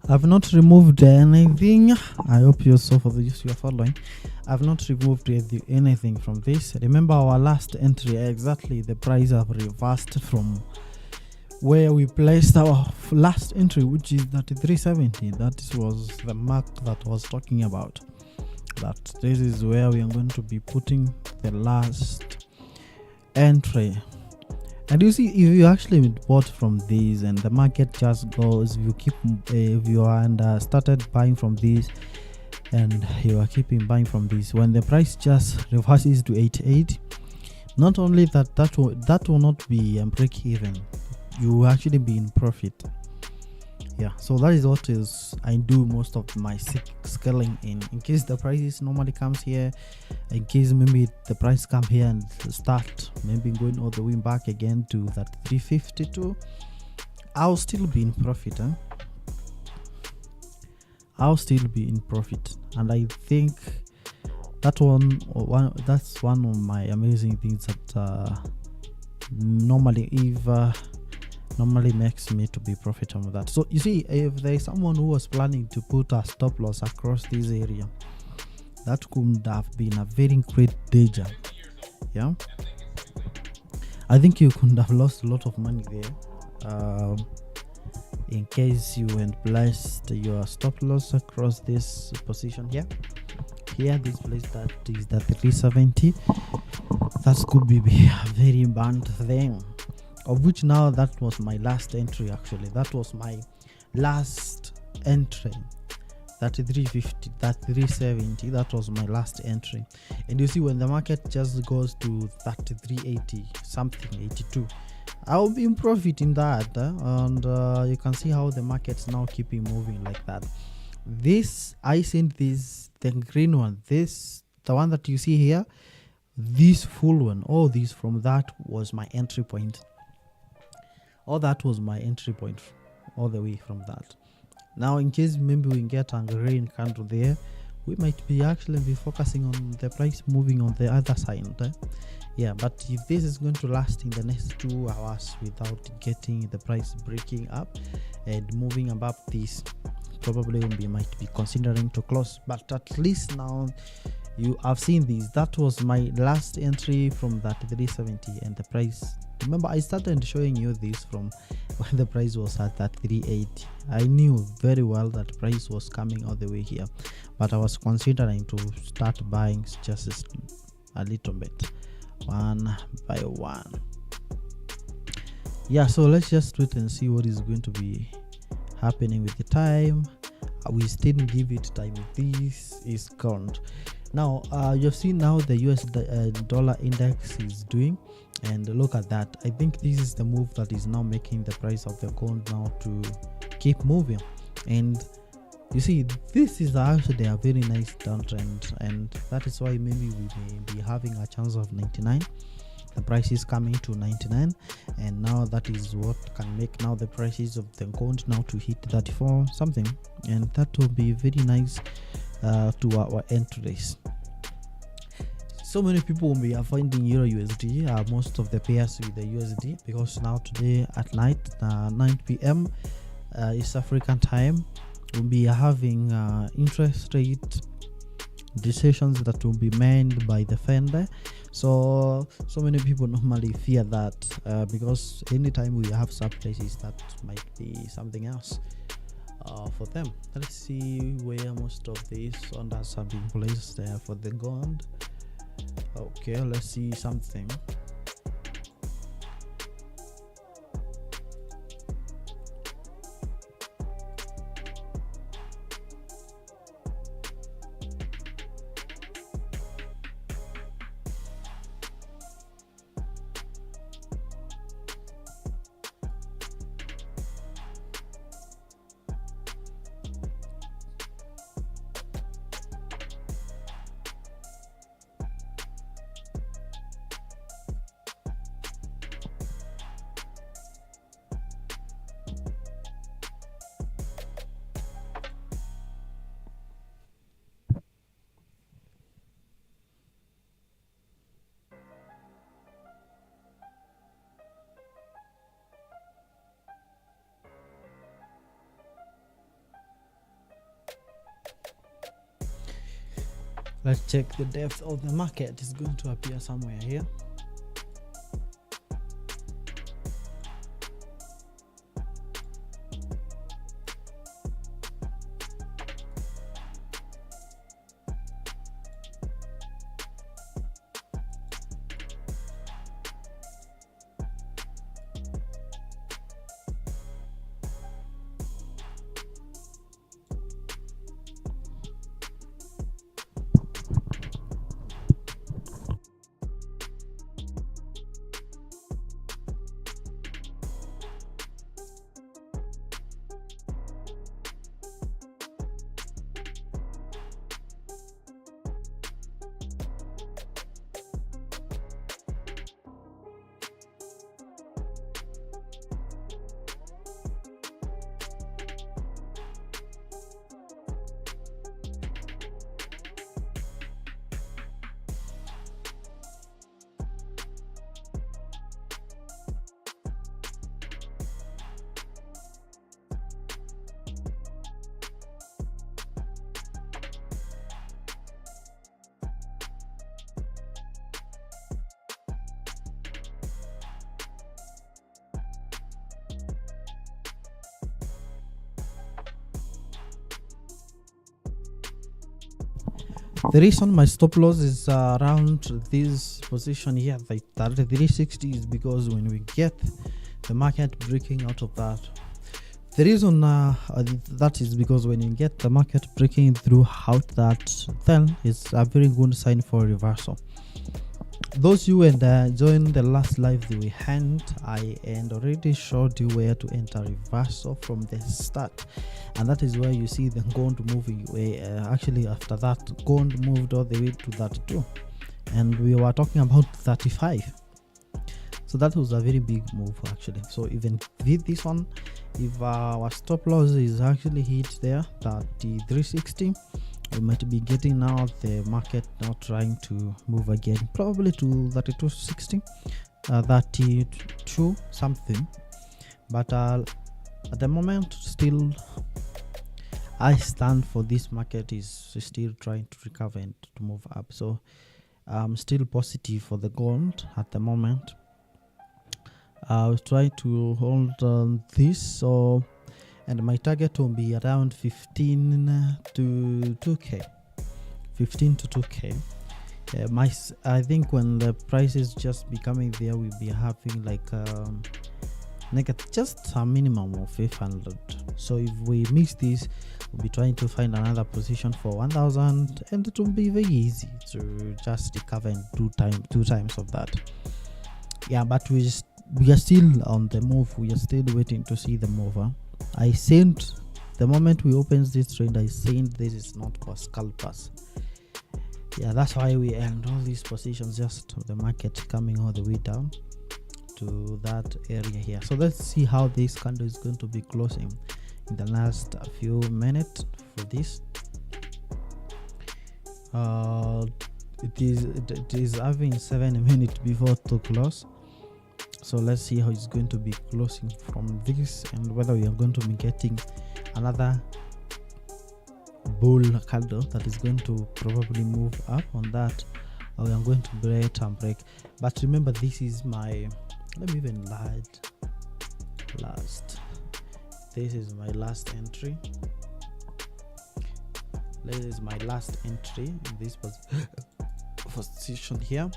I've not removed anything. I hope you saw for this you are following. I've not removed anything from this. Remember our last entry, exactly the price have reversed from where we placed our last entry, which is that 370. That was the mark that I was talking about. That this is where we are going to be putting the last entry. And you see, if you actually bought from these and the market just goes, if you started buying from these and you are keeping buying from these, when the price just reverses to 88, not only that will not be a break even, you will actually be in profit. Yeah, so that is what I do most of my scaling in case the prices normally comes here, in case maybe the price come here and start maybe going all the way back again to that 352, I'll still be in profit. I'll still be in profit, and I think that's one of my amazing things that normally makes me to be profitable. That so you see, if there is someone who was planning to put a stop loss across this area, that could have been a very great danger. Yeah, I think you could have lost a lot of money there in case you went placed your stop loss across this position here, this place that is the 370. That could be a very bad thing, of which now that was my last entry. Actually, that was my last entry. That 350, that 370, that was my last entry. And you see, when the market just goes to that 380 something, 82, I'll be in profit in that. And you can see how the market's now keeping moving like that. This, I sent this, the green one, the one that you see here, this full one, all this from that was my entry point. All that was my entry point, all the way from that. Now, in case maybe we get a green candle there, we might be actually focusing on the price moving on the other side. Yeah, but if this is going to last in the next 2 hours without getting the price breaking up and moving above this, probably we might be considering to close. But at least now you have seen this. That was my last entry from that 370, and the price, remember I started showing you this from when the price was at that 380. I knew very well that price was coming all the way here, but I was considering to start buying just a little bit, one by one. Yeah, so let's just wait and see what is going to be happening with the time. We still give it time. This is count. Now you've seen now the US dollar index is doing, and look at that. I think this is the move that is now making the price of the gold now to keep moving. And you see, this is actually a very nice downtrend, and that is why maybe we may be having a chance of 99. The price is coming to 99, and now that is what can make now the prices of the gold now to hit 34 something, and that will be very nice to our entries. So many people will be finding Euro USD, most of the pairs with the USD, because now today at night, 9 p.m. East African time, we'll be having interest rate decisions that will be made by the Fed. So many people normally fear that because anytime we have surprises, that might be something else for them. Let's see where most of these orders have been placed there for the gold. Okay, let's see something. Let's check the depth of the market. It's going to appear somewhere here. The reason my stop loss is around this position here, the 360, is because when we get the market breaking out of that, the reason that is because when you get the market breaking throughout that, then it's a very good sign for reversal. Those you and join the last live that we had, I already showed you where to enter reversal from the start, and that is where you see the gold moving away. Actually, after that, gold moved all the way to 32, and we were talking about 35. So that was a very big move actually. So even with this one, if our stop loss is actually hit there, 360, we might be getting now the market now trying to move again, probably to 32.60, 32 something. But at the moment, still I stand for this market is still trying to recover and to move up. So I'm still positive for the gold at the moment. I'll try to hold on this, so and my target will be around 15 to 2k. 15 to 2k. I think when the price is just becoming there, we'll be having like just a minimum of 500. So if we miss this, we'll be trying to find another position for 1000, and it will be very easy to just recover and do two times of that. Yeah, but we are still on the move. We are still waiting to see the mover. I said the moment we open this trade, I said this is not for scalpers. Yeah, that's why we end all these positions, just the market coming all the way down to that area here. So let's see how this candle is going to be closing in the last few minutes for this. It is having 7 minutes before to close. So let's see how it's going to be closing from this, and whether we are going to be getting another bull candle that is going to probably move up on that, or we are going to break and break. But remember, this is my, let me even this is my last entry. This is my last entry in this position here.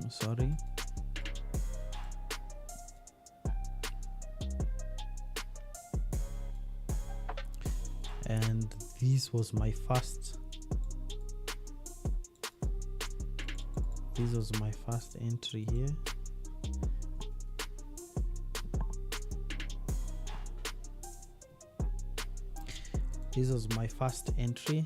Sorry. And this was my first entry here. This was my first entry.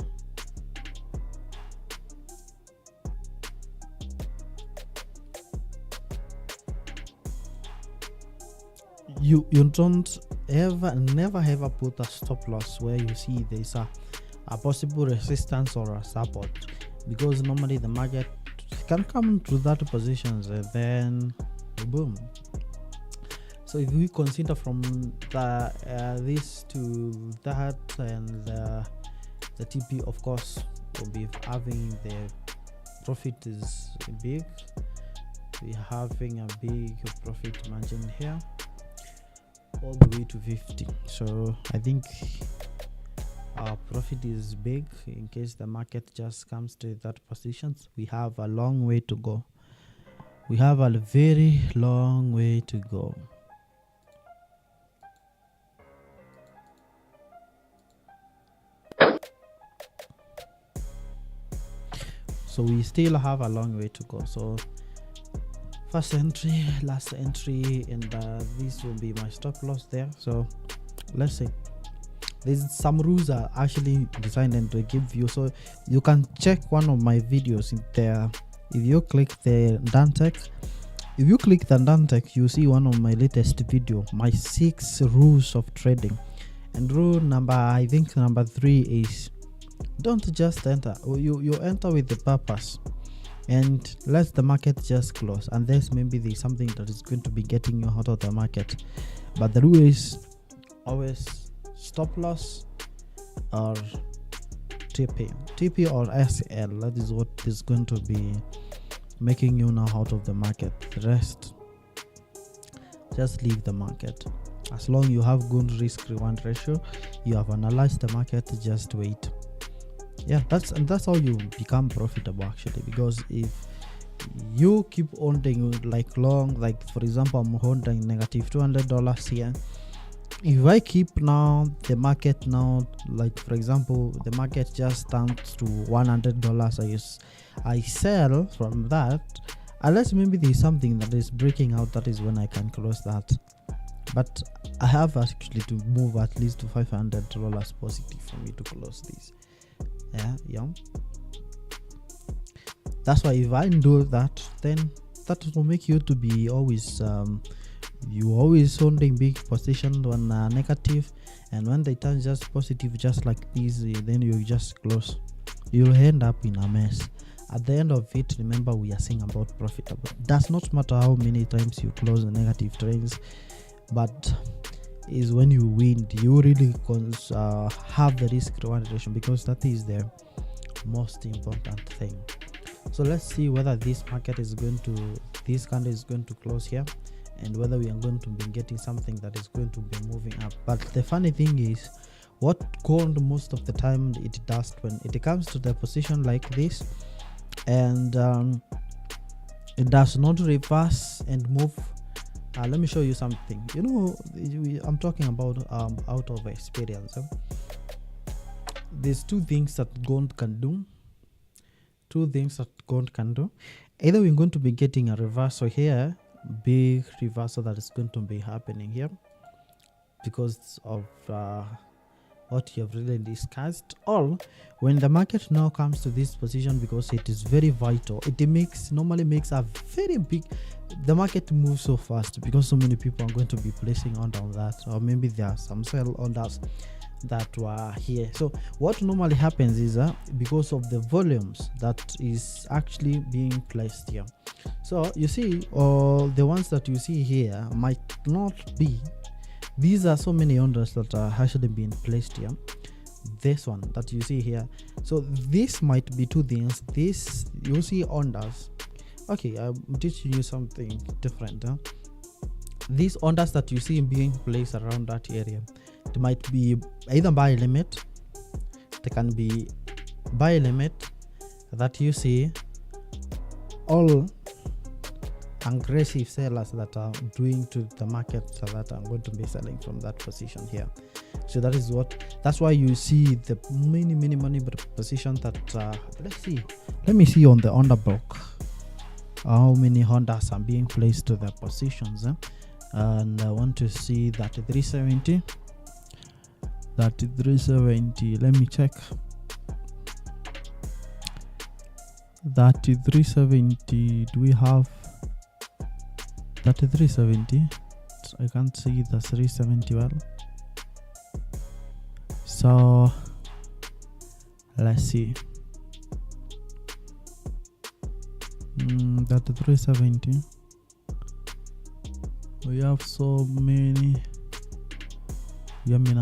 You don't never ever put a stop loss where you see there's a possible resistance or a support, because normally the market can come to that positions and then boom. So if we consider from this to that, and the TP, of course, will be having the profit is big. We're having a big profit margin here all the way to 50. So I think our profit is big. In case the market just comes to that positions, we have a long way to go. We have a very long way to go. So we still have a long way to go. So first entry, last entry, and this will be my stop loss there. So let's see. There's some rules are actually designed to give you, so you can check one of my videos in there. If you click the Dantec, you see one of my latest video, my 6 rules of trading. And rule number, I think number 3 is don't just enter. You enter with the purpose and let the market just close, and maybe there's something that is going to be getting you out of the market. But the rule is always stop loss or TP or SL. That is what is going to be making you now out of the market. The rest, just leave the market. As long you have good risk reward ratio, you have analyzed the market, just wait. Yeah, that's how you become profitable actually, because if you keep holding like long, like for example I'm holding negative $200 here. If I keep now the market now, like for example the market just turns to $100, I sell from that, unless maybe there's something that is breaking out, that is when I can close that. But I have actually to move at least to $500 positive for me to close this. Yeah, that's why if I do that, then that will make you to be always you always holding big position on negative, and when they turn just positive just like this, then you just close. You'll end up in a mess. At the end of it, remember we are saying about profitable. Does not matter how many times you close the negative trades, but is when you win, you really have the risk reward ratio, because that is the most important thing. So let's see whether this market is going to, this candle is going to close here, and whether we are going to be getting something that is going to be moving up. But the funny thing is, what gold most of the time it does when it comes to the position like this, and it does not reverse and move. Let me show you something. You know, I'm talking about out of experience. There's two things that gold can do. Either we're going to be getting a reversal here, big reversal that is going to be happening here because of what you have really discussed, or when the market now comes to this position, because it is very vital, it normally makes a very big, the market moves so fast because so many people are going to be placing order on that, or maybe there are some sell orders that were here. So what normally happens is because of the volumes that is actually being placed here, so you see all the ones that you see here might not be, these are so many orders that are actually being placed here. This one that you see here, so this might be two things. This, you see orders. Okay, I'm teaching you something different. These orders that you see being placed around that area, it might be either buy limit. They can be buy limit that you see all aggressive sellers that are doing to the market, so that I'm going to be selling from that position here. So that's why you see the many positions that let me see on the order book how many orders are being placed to the positions, and I want to see that 370, let me check. That 370, do we have that 370? I can't see the 370 well, so let's see. That 370, we have so many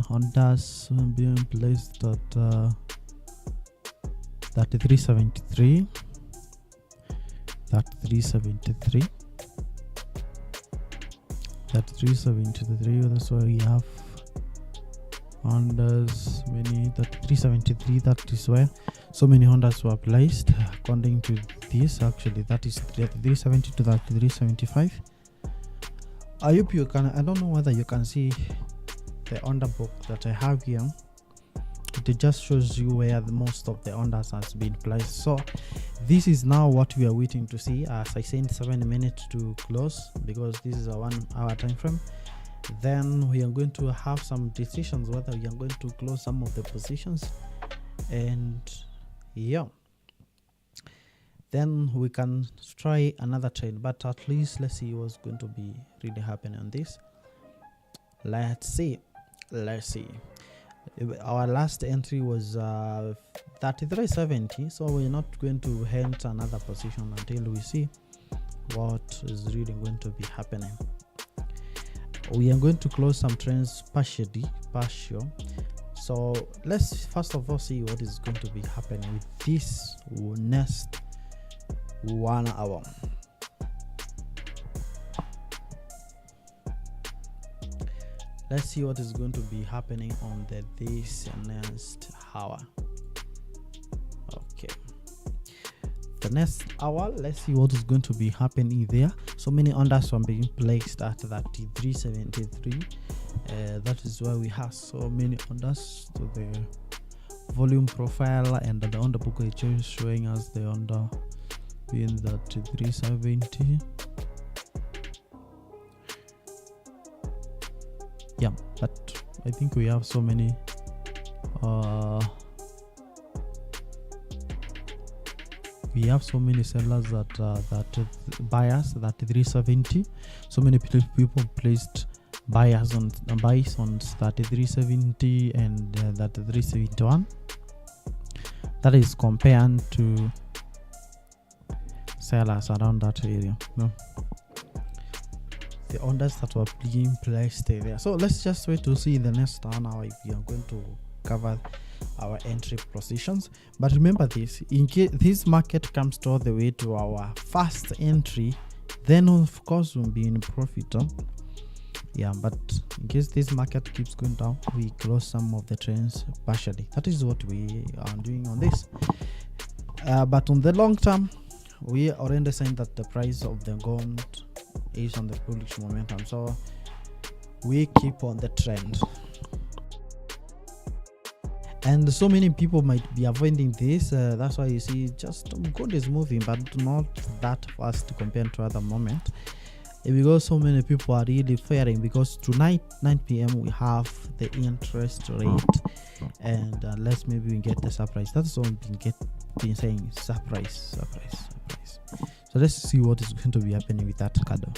orders being placed that 3373, 3373, 3373. That's why we have Hondas many 3373. That is where so many Hondas were placed according to this. Actually, that is 3370 to 3375. I hope you can. I don't know whether you can see the Honda book that I have here. It just shows you where the most of the Hondas has been placed. So this is now what we are waiting to see. As I said, 7 minutes to close, because this is a 1 hour time frame. Then we are going to have some decisions whether we are going to close some of the positions, and yeah, then we can try another trade. But at least let's see what's going to be really happening on this. Let's see. Our last entry was 3370, so we're not going to enter another position until we see what is really going to be happening. We are going to close some trends partial. So let's first of all see what is going to be happening with this next 1 hour. Let's see what is going to be happening on this next hour. Okay, the next hour, let's see what is going to be happening there. So many orders are being placed at 3373. That is why we have so many orders to the volume profile, and the order book is showing us the order being 3370. Yeah, but I think we have so many sellers that buyers that 370. So many people placed buys on 3370 and that 371. That is compared to sellers around that area. No, the orders that were being placed there. So let's just wait to see in the next 1 hour if we are going to cover our entry positions. But remember this, in case this market comes to all the way to our first entry, then of course we'll be in profit. Yeah, but in case this market keeps going down, we close some of the trends partially. That is what we are doing on this. But on the long term, we already saying that the price of the gold is on the bullish momentum, so we keep on the trend. And so many people might be avoiding this. That's why you see just gold is moving, but not that fast compared to other moments, because so many people are really fearing, because tonight 9 p.m. we have the interest rate, and unless maybe we get the surprise. That's all been saying, surprise. So let's see what is going to be happening with that candle.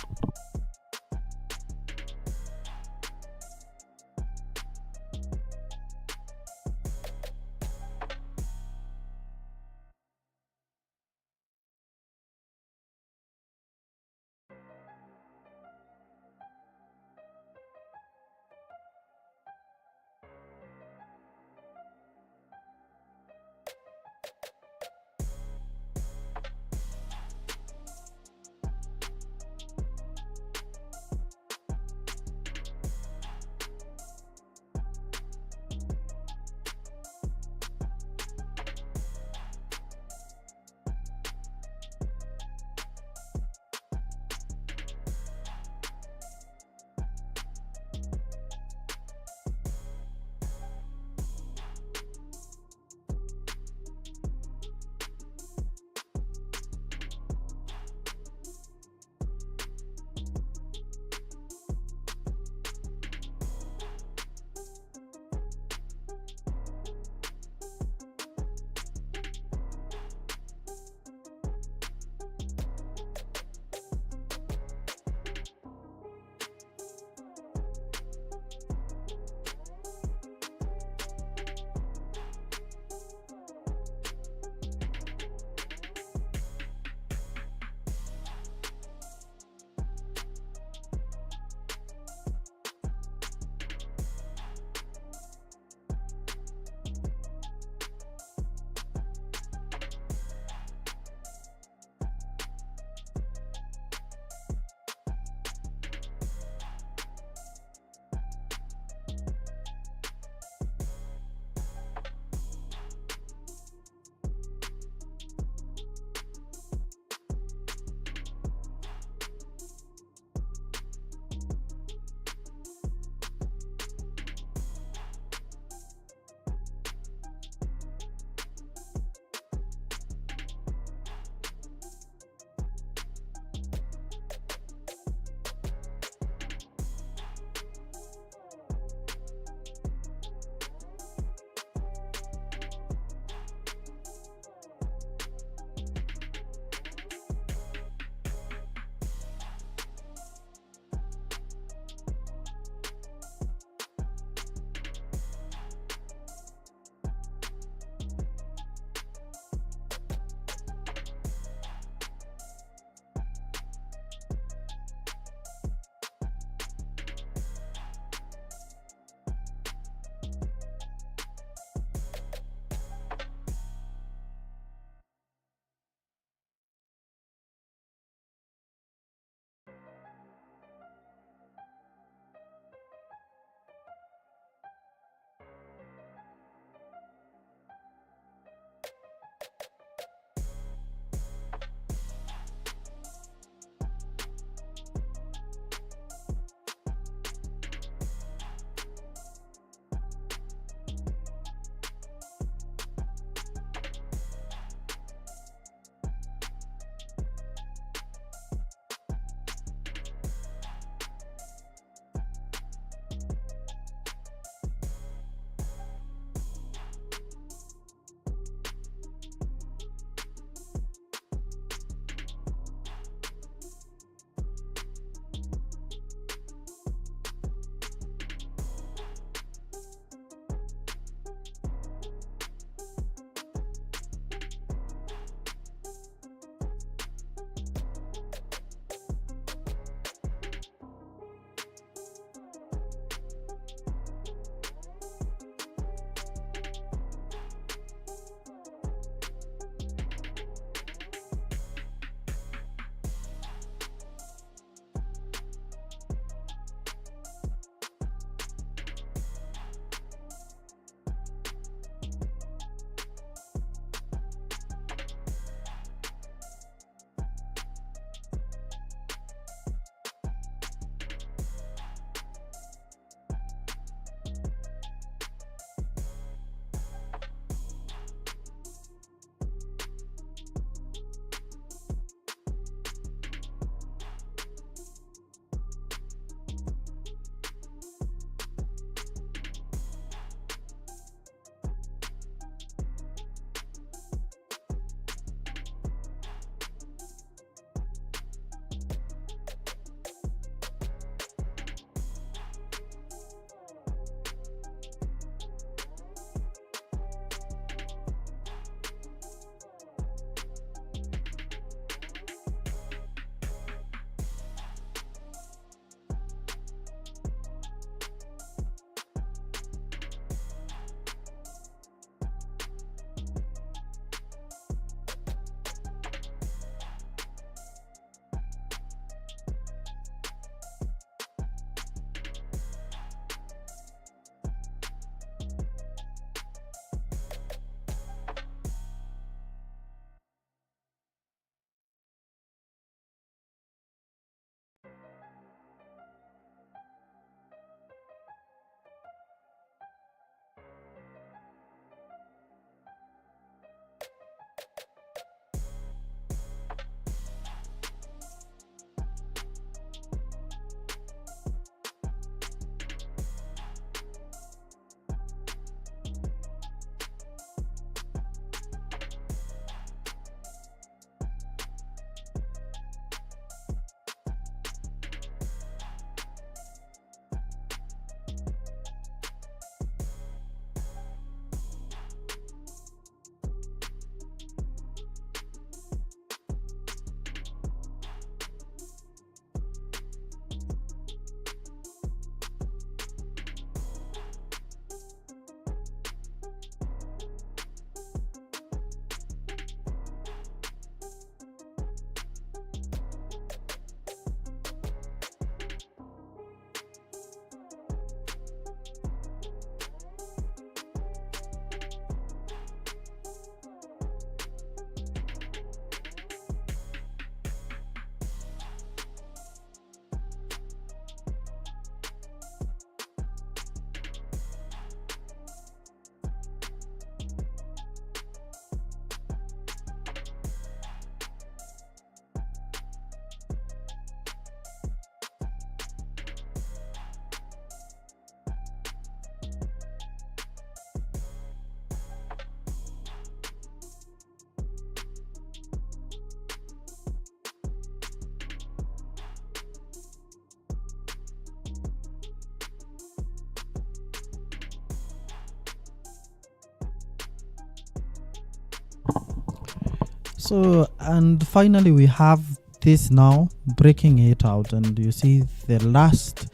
So, and finally we have this now breaking it out, and you see the last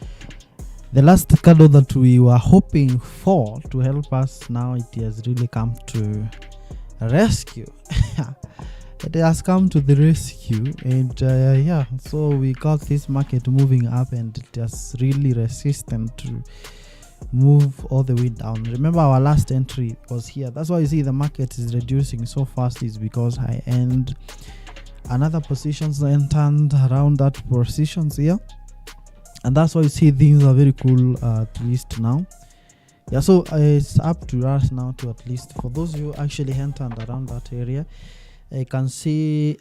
candle that we were hoping for to help us, now it has really come to rescue. It has come to the rescue, and yeah, so we got this market moving up, and it has really resistant to move all the way down. Remember, our last entry was here. That's why you see the market is reducing so fast, is because I end another positions entered around that positions here, and that's why you see things are very cool, at least now. Yeah, so it's up to us now to, at least for those who actually entered around that area, I can see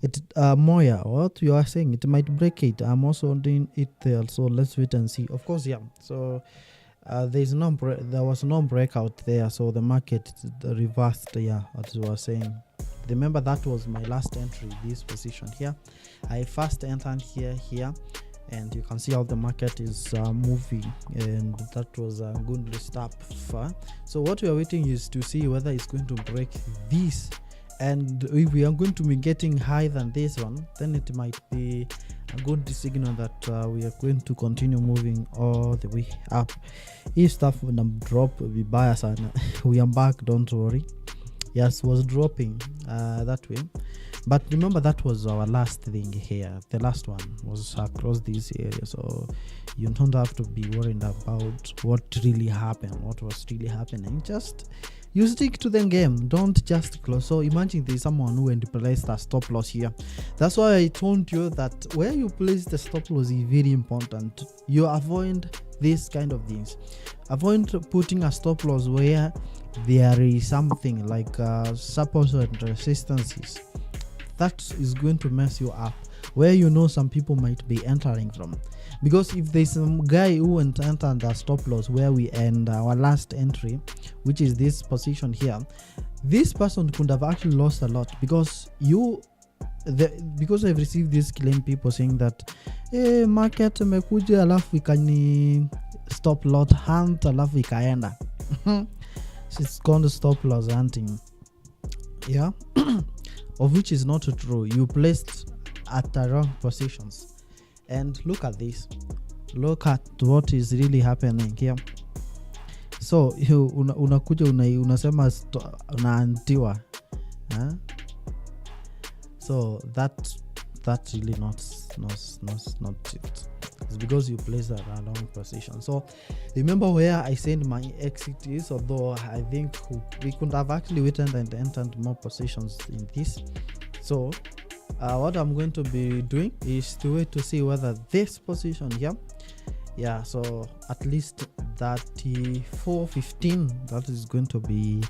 it Moya, what you are saying, it might break it. I'm also doing it there, so let's wait and see. Of course, yeah, so there was no breakout there, so the market reversed, yeah, as you were saying. Remember, that was my last entry, this position here. I first entered here, and you can see how the market is moving, and that was a good stop. So what we are waiting is to see whether it's going to break this, and if we are going to be getting higher than this one, then it might be a good signal that we are going to continue moving all the way up. If stuff will drop, we buy us, and we are back, don't worry. Yes, was dropping that way, but remember, that was our last thing here. The last one was across this area, so you don't have to be worried about what really happened, what was really happening. Just you stick to the game, don't just close. So imagine there's someone who had placed a stop loss here. That's why I told you that where you place the stop loss is very important. You avoid these kind of things. Avoid putting a stop loss where there is something like support and resistances. That is going to mess you up, where you know some people might be entering from. Because if there's some guy who entered the stop loss where we end our last entry, which is this position here, this person could have actually lost a lot, because because I've received this claim, people saying that market mekuja alafu ikani stop lot hunt alafu ikaenda. So it's called stop loss hunting, yeah. Of which is not true. You placed at the wrong positions. And look at this, look at what is really happening here. So unakuja unasema unaantiwa, so that's really not it. It's because you place at a wrong position. So remember where I said my exit is, although I think we could have actually waited and entered more positions in this. So what I'm going to be doing is to wait to see whether this position here, yeah, so at least 34.15, that is going to be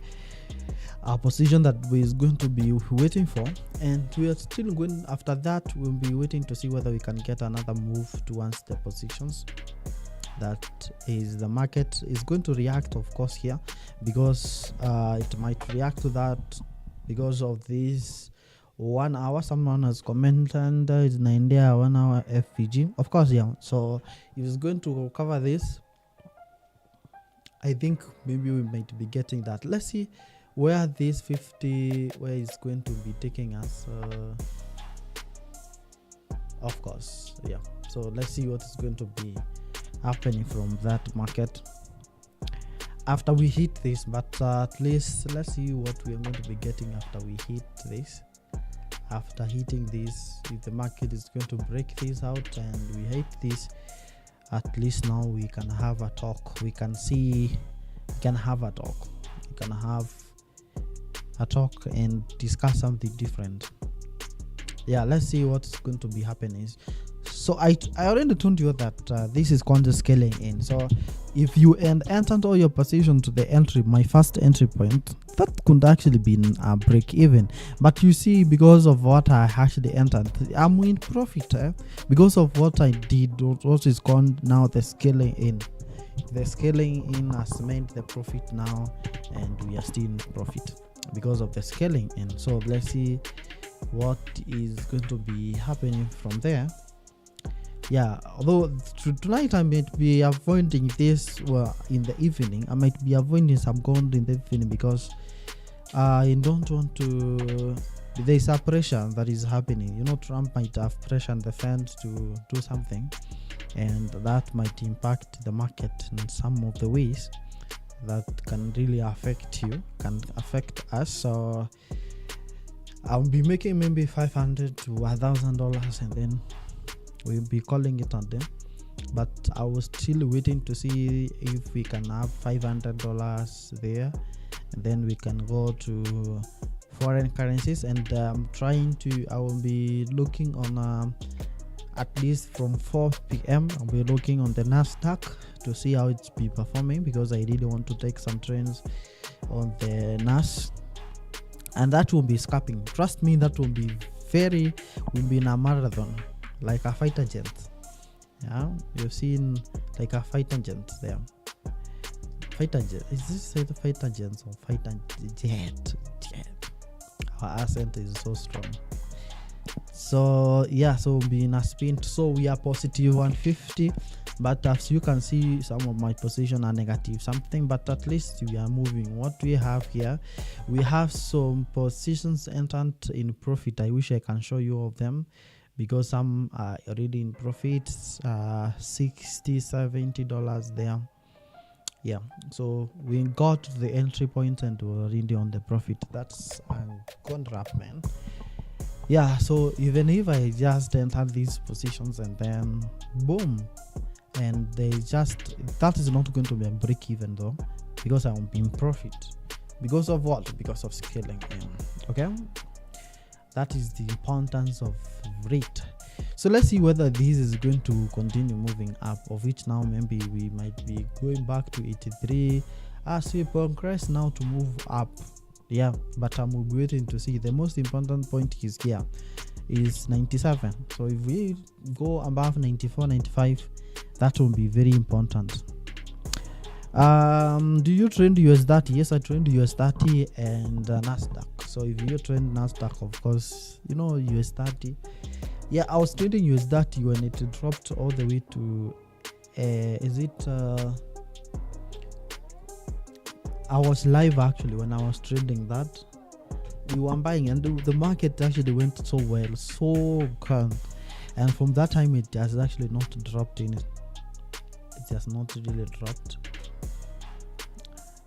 a position that we is going to be waiting for, and we are still going. After that, we'll be waiting to see whether we can get another move towards the positions. That is, the market is going to react, of course, here, because it might react to that because of this 1 hour. Someone has commented it's in India 1 hour FPG, of course, yeah. So if it's going to cover this, I think maybe we might be getting that. Let's see where this 50, where it's going to be taking us, of course, yeah. So let's see what is going to be happening from that market after we hit this. But at least let's see what we are going to be getting after we hit this. After hitting this, if the market is going to break this out and we hit this, at least now we can have a talk. We can have a talk. We can have a talk and discuss something different. Yeah, let's see what's going to be happening. So I already told you that this is called the scaling in. So if you entered all your position to the entry, my first entry point, that could actually be a break even. But you see, because of what I actually entered, I'm in profit because of what I did, what is called now the scaling in. The scaling in has made the profit now, and we are still in profit because of the scaling in. So let's see what is going to be happening from there. Yeah, although tonight I might be avoiding this in the evening. I might be avoiding some gold in the evening because I don't want to. There's a pressure that is happening. You know, Trump might have pressure on the Fed to do something, and that might impact the market in some of the ways that can really affect you, can affect us. So I'll be making maybe $500 to $1,000, and then we'll be calling it on them. But I was still waiting to see if we can have $500 there, and then we can go to foreign currencies. And I will be looking on at least from 4 p.m. I'll be looking on the Nasdaq to see how it's be performing, because I really want to take some trends on the Nas, and that will be scalping. Trust me, that will be in a marathon, like a fighter jet. Yeah, you've seen like a fighter jet there. Fighter jet. Is this the fighter jet or fighter jet? Our accent is so strong. So yeah, so we'll be in a sprint. So we are positive 150, but as you can see, some of my position are negative something, but at least we are moving. What we have here, we have some positions entered in profit. I wish I can show you all of them, because some are already in profits, $60-$70 there. Yeah, so we got to the entry point and we're already on the profit. That's a contract, man. Yeah, so even if I just enter these positions and then boom, and that is not going to be a break even though, because I will be in profit. Because of what? Because of scaling in. Okay, that is the importance of rate. So let's see whether this is going to continue moving up, of which now maybe we might be going back to 83 as we progress now to move up. Yeah, but I'm waiting to see. The most important point is here is 97. So if we go above 94, 95, that will be very important. Do you trade US30? Yes, I trade US30 and Nasdaq. So if you trade Nasdaq, of course, you know US30. Yeah, I was trading US30 when it dropped all the way to I was live actually when I was trading that. We were buying, and the market actually went so well, so calm, and from that time it has actually not dropped in it. It has not really dropped.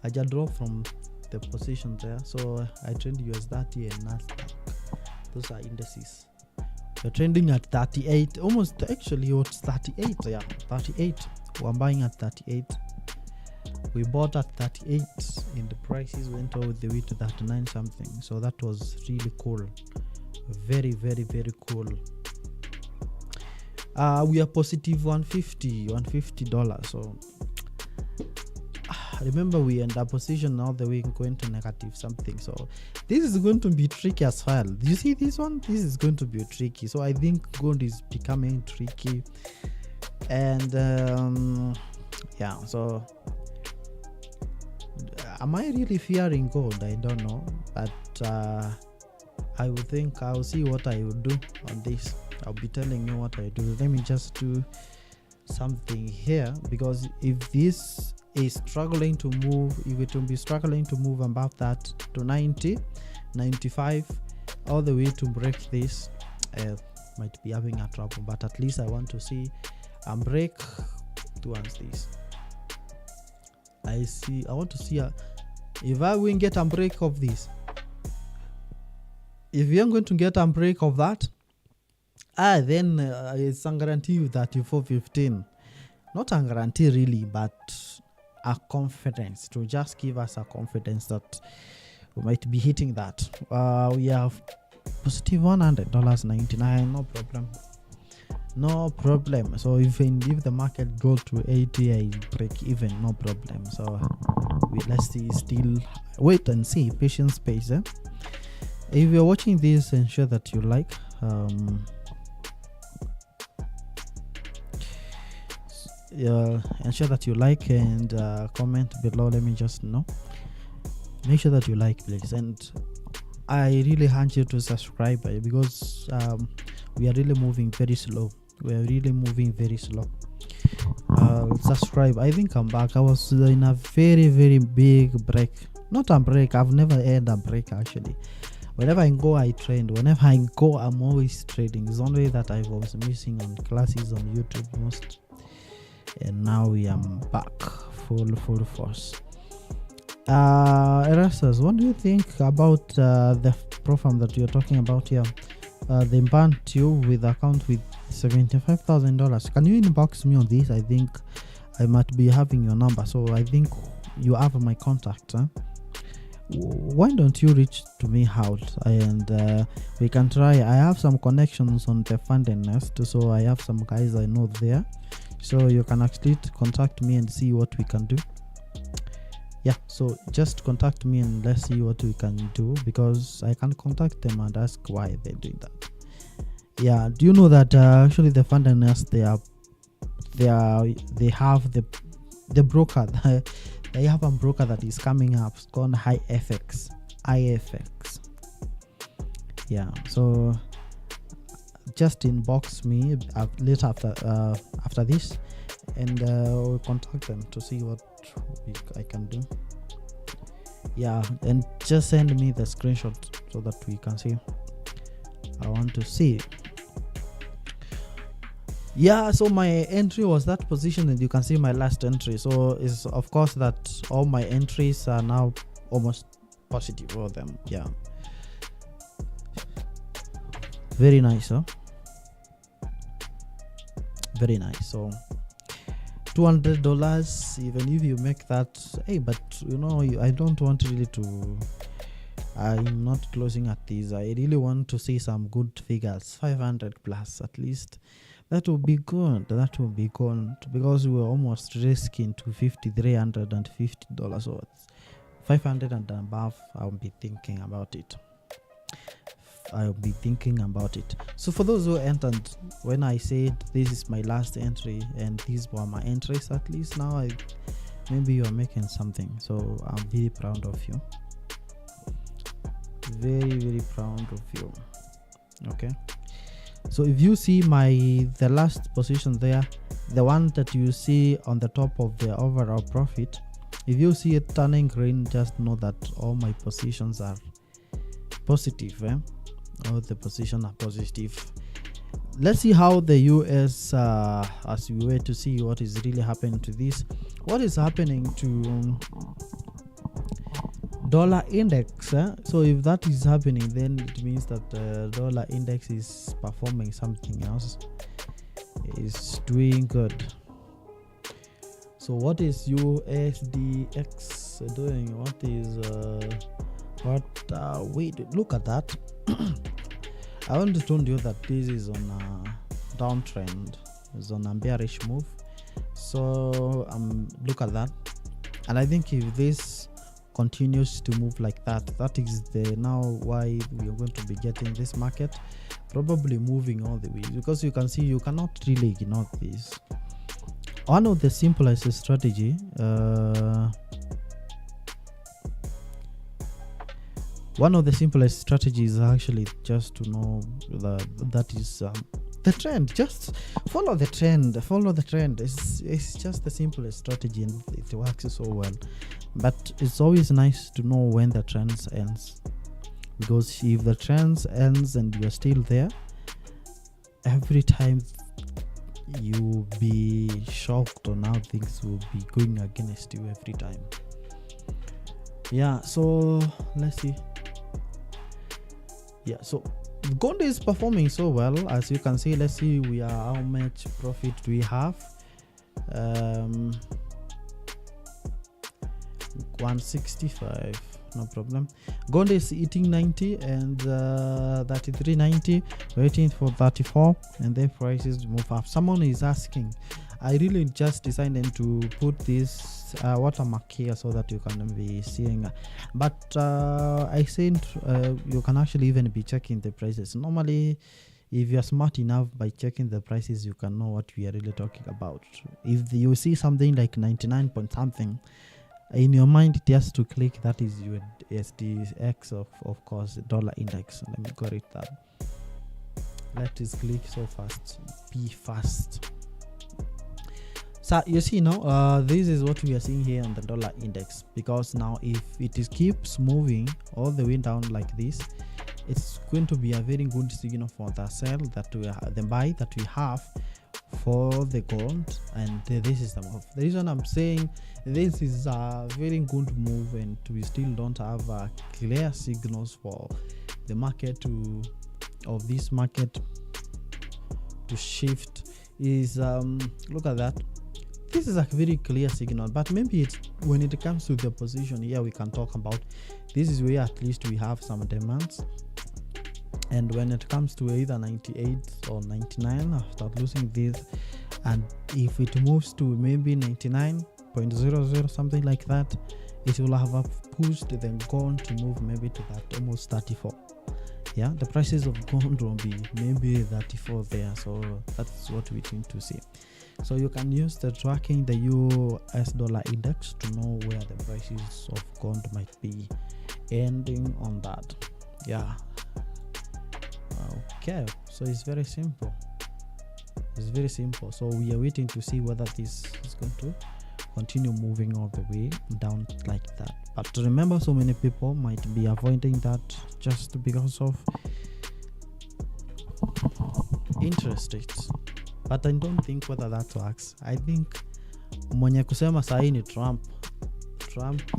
I just dropped from the position there. So I trade US30 and Nasdaq. Those are indices. We're trending at 38, almost actually what's 38. Yeah, 38. We're buying at 38. We bought at 38 and the prices went all the way to 39 something. So that was really cool. Very, very, very cool. We are positive $150. So remember, we end up position all the way going to negative something. So this is going to be tricky as well. Do you see this one? This is going to be tricky. So I think gold is becoming tricky. And yeah, so am I really fearing gold? I don't know, but I would think I'll see what I will do on this. I'll be telling you what I do. Let me just do something here, because if this is struggling to move, if it will be struggling to move above that to 90, 95, all the way to break this, might be having a trouble. But at least I want to see a break towards this. I want to see if I will get a break of this. If you're going to get a break of that, then it's a guarantee you that you 415. Not a guarantee really, but a confidence, to just give us a confidence that we might be hitting that. We have positive $100.99, no problem. So if the market go to 80, I break even, no problem. So let's see, still wait and see, patience pays. If you're watching this, ensure that you like, ensure that you like and comment below. Let me just know. Make sure that you like, please. And I really want you to subscribe, because we are really moving very slow. Subscribe. I think I'm back. I was in a very, very big break. not a break. I've never had a break actually. Whenever I go, I trade. Whenever I go, I'm always trading. It's only that I was missing on classes on YouTube most, and now we am back full force. Erastus, what do you think about the program that you're talking about here? They banned you with account with $75,000. Can you inbox me on this? I think I might be having your number, so I think you have my contact. Why don't you reach to me out and we can try. I have some connections on the funding nest, so I have some guys I know there, so you can actually contact me and see what we can do. Yeah, so just contact me and let's see what we can do, because I can contact them and ask why they're doing that. Yeah, do you know that actually the funding nest, they have the broker. They have a broker that is coming up. It's called IFX. Yeah, so just inbox me later after this, and we'll contact them to see what I can do. Yeah, and just send me the screenshot so that we can see. I want to see. Yeah, so my entry was that position, and you can see my last entry. So it's of course that all my entries are now almost positive for them. Yeah, very nice, huh? Very nice. So $200, even if you make that, hey, but you know, I don't want really to, I'm not closing at these. I really want to see some good figures, 500 plus at least. That would be good. That would be good, because we were almost risking to $350. So 500 and above, I'll be thinking about it. So for those who entered, when I said this is my last entry and these were my entries, at least now maybe you are making something. So I'm very proud of you. Very, very proud of you. Okay. So if you see the last position there, the one that you see on the top of the overall profit, if you see it turning green, just know that all my positions are positive. All the positions are positive. Let's see how the US, as we wait to see what is really happening to this, what is happening to dollar index. So if that is happening, then it means that the dollar index is performing something else, is doing good. So what is USDX doing? Wait, look at that. I want to tell you that this is on a downtrend. It's on a bearish move. So look at that, and I think if this continues to move like that, that is now why we are going to be getting this market probably moving all the way, because you can see you cannot really ignore this. One of the simplest strategy, is actually just to know that is the trend. Just follow the trend. It's just the simplest strategy, and it works so well. But it's always nice to know when the trend ends, because if the trend ends and you're still there, every time you'll be shocked on how things will be going against you every time. Yeah, so let's see. Yeah, so gold is performing so well, as you can see. Let's see how much profit do we have. 165, no problem. Gold is eating 90 and 33.90, waiting for 34, and then prices move up. Someone is asking, I really just decided to put this watermark here so that you can be seeing, but I said you can actually even be checking the prices. Normally, if you're smart enough, by checking the prices, you can know what we are really talking about. If you see something like 99 point something, in your mind it has to click, that is your SDX, of course, dollar index. Let me correct that. Let us click so fast. Be fast. So you see now, this is what we are seeing here on the dollar index, because now if it is keeps moving all the way down like this, it's going to be a very good signal for the sell that we have, the buy that we have for the gold. And this is the move. The reason I'm saying this is a very good move, and we still don't have clear signals for the market to, of this market to shift, is look at that. This is a very clear signal, but maybe it's when it comes to the position here, we can talk about this is where at least we have some demands. And when it comes to either 98 or 99 after losing this, and if it moves to maybe 99.00 something like that, it will have pushed the gold to move maybe to that almost 34. Yeah, the prices of gold will be maybe 34 there. So that's what we need to see. So you can use the tracking the US dollar index to know where the prices of gold might be ending on that. Yeah. Okay, so it's very simple. It's very simple. So we are waiting to see whether this is going to continue moving all the way down like that. But remember, so many people might be avoiding that just because of interest rates. But I don't think whether that works. I think mwenye kusema sahi ni Trump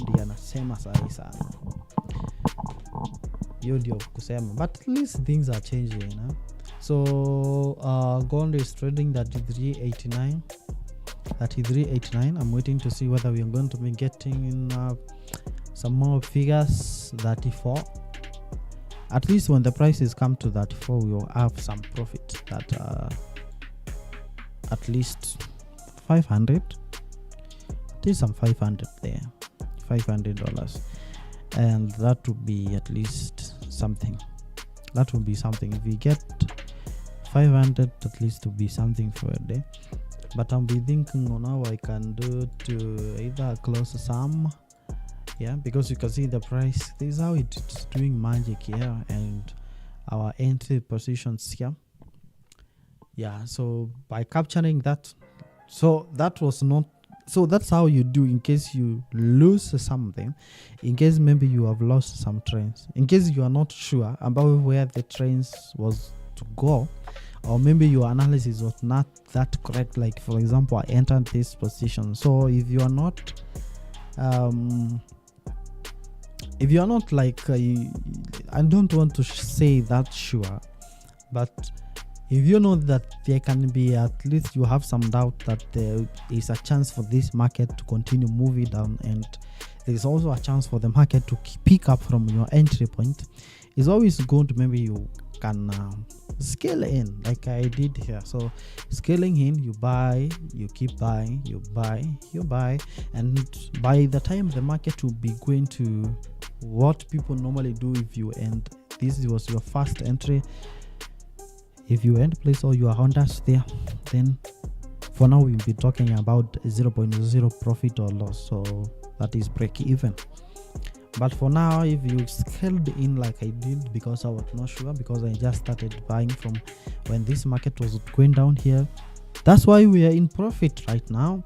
ndiye anasema sahi sana. Hiyo ndio kusema, but at least things are changing, you know? So gold is trading 33.89. I'm waiting to see whether we are going to be getting some more figures. 34. At least when the prices come to 34, we will have some profit. That at least 500. There's some 500 there, $500, and that would be at least something. That would be something. If we get 500, at least to be something for a day. But I'll be thinking on how I can do to either close some, yeah, because you can see the price. This is how it's doing magic here, and our entry positions here. Yeah, so by capturing that, so that was not, so that's how you do in case you lose something, in case maybe you have lost some trends, in case you are not sure about where the trends was to go, or maybe your analysis was not that correct. Like for example, I entered this position. So if you are not like I don't want to say that sure, but if you know that there can be, at least you have some doubt that there is a chance for this market to continue moving down, and there is also a chance for the market to pick up from your entry point, it's always good. Maybe you can scale in like I did here. So scaling in, you buy, you keep buying, you buy, and by the time the market will be going to what people normally do, if you end, this was your first entry, if you end place all your Hondas there, then for now we'll be talking about 0.0 profit or loss, so that is break even. But for now, if you scaled in like I did, because I was not sure, because I just started buying from when this market was going down here, that's why we are in profit right now.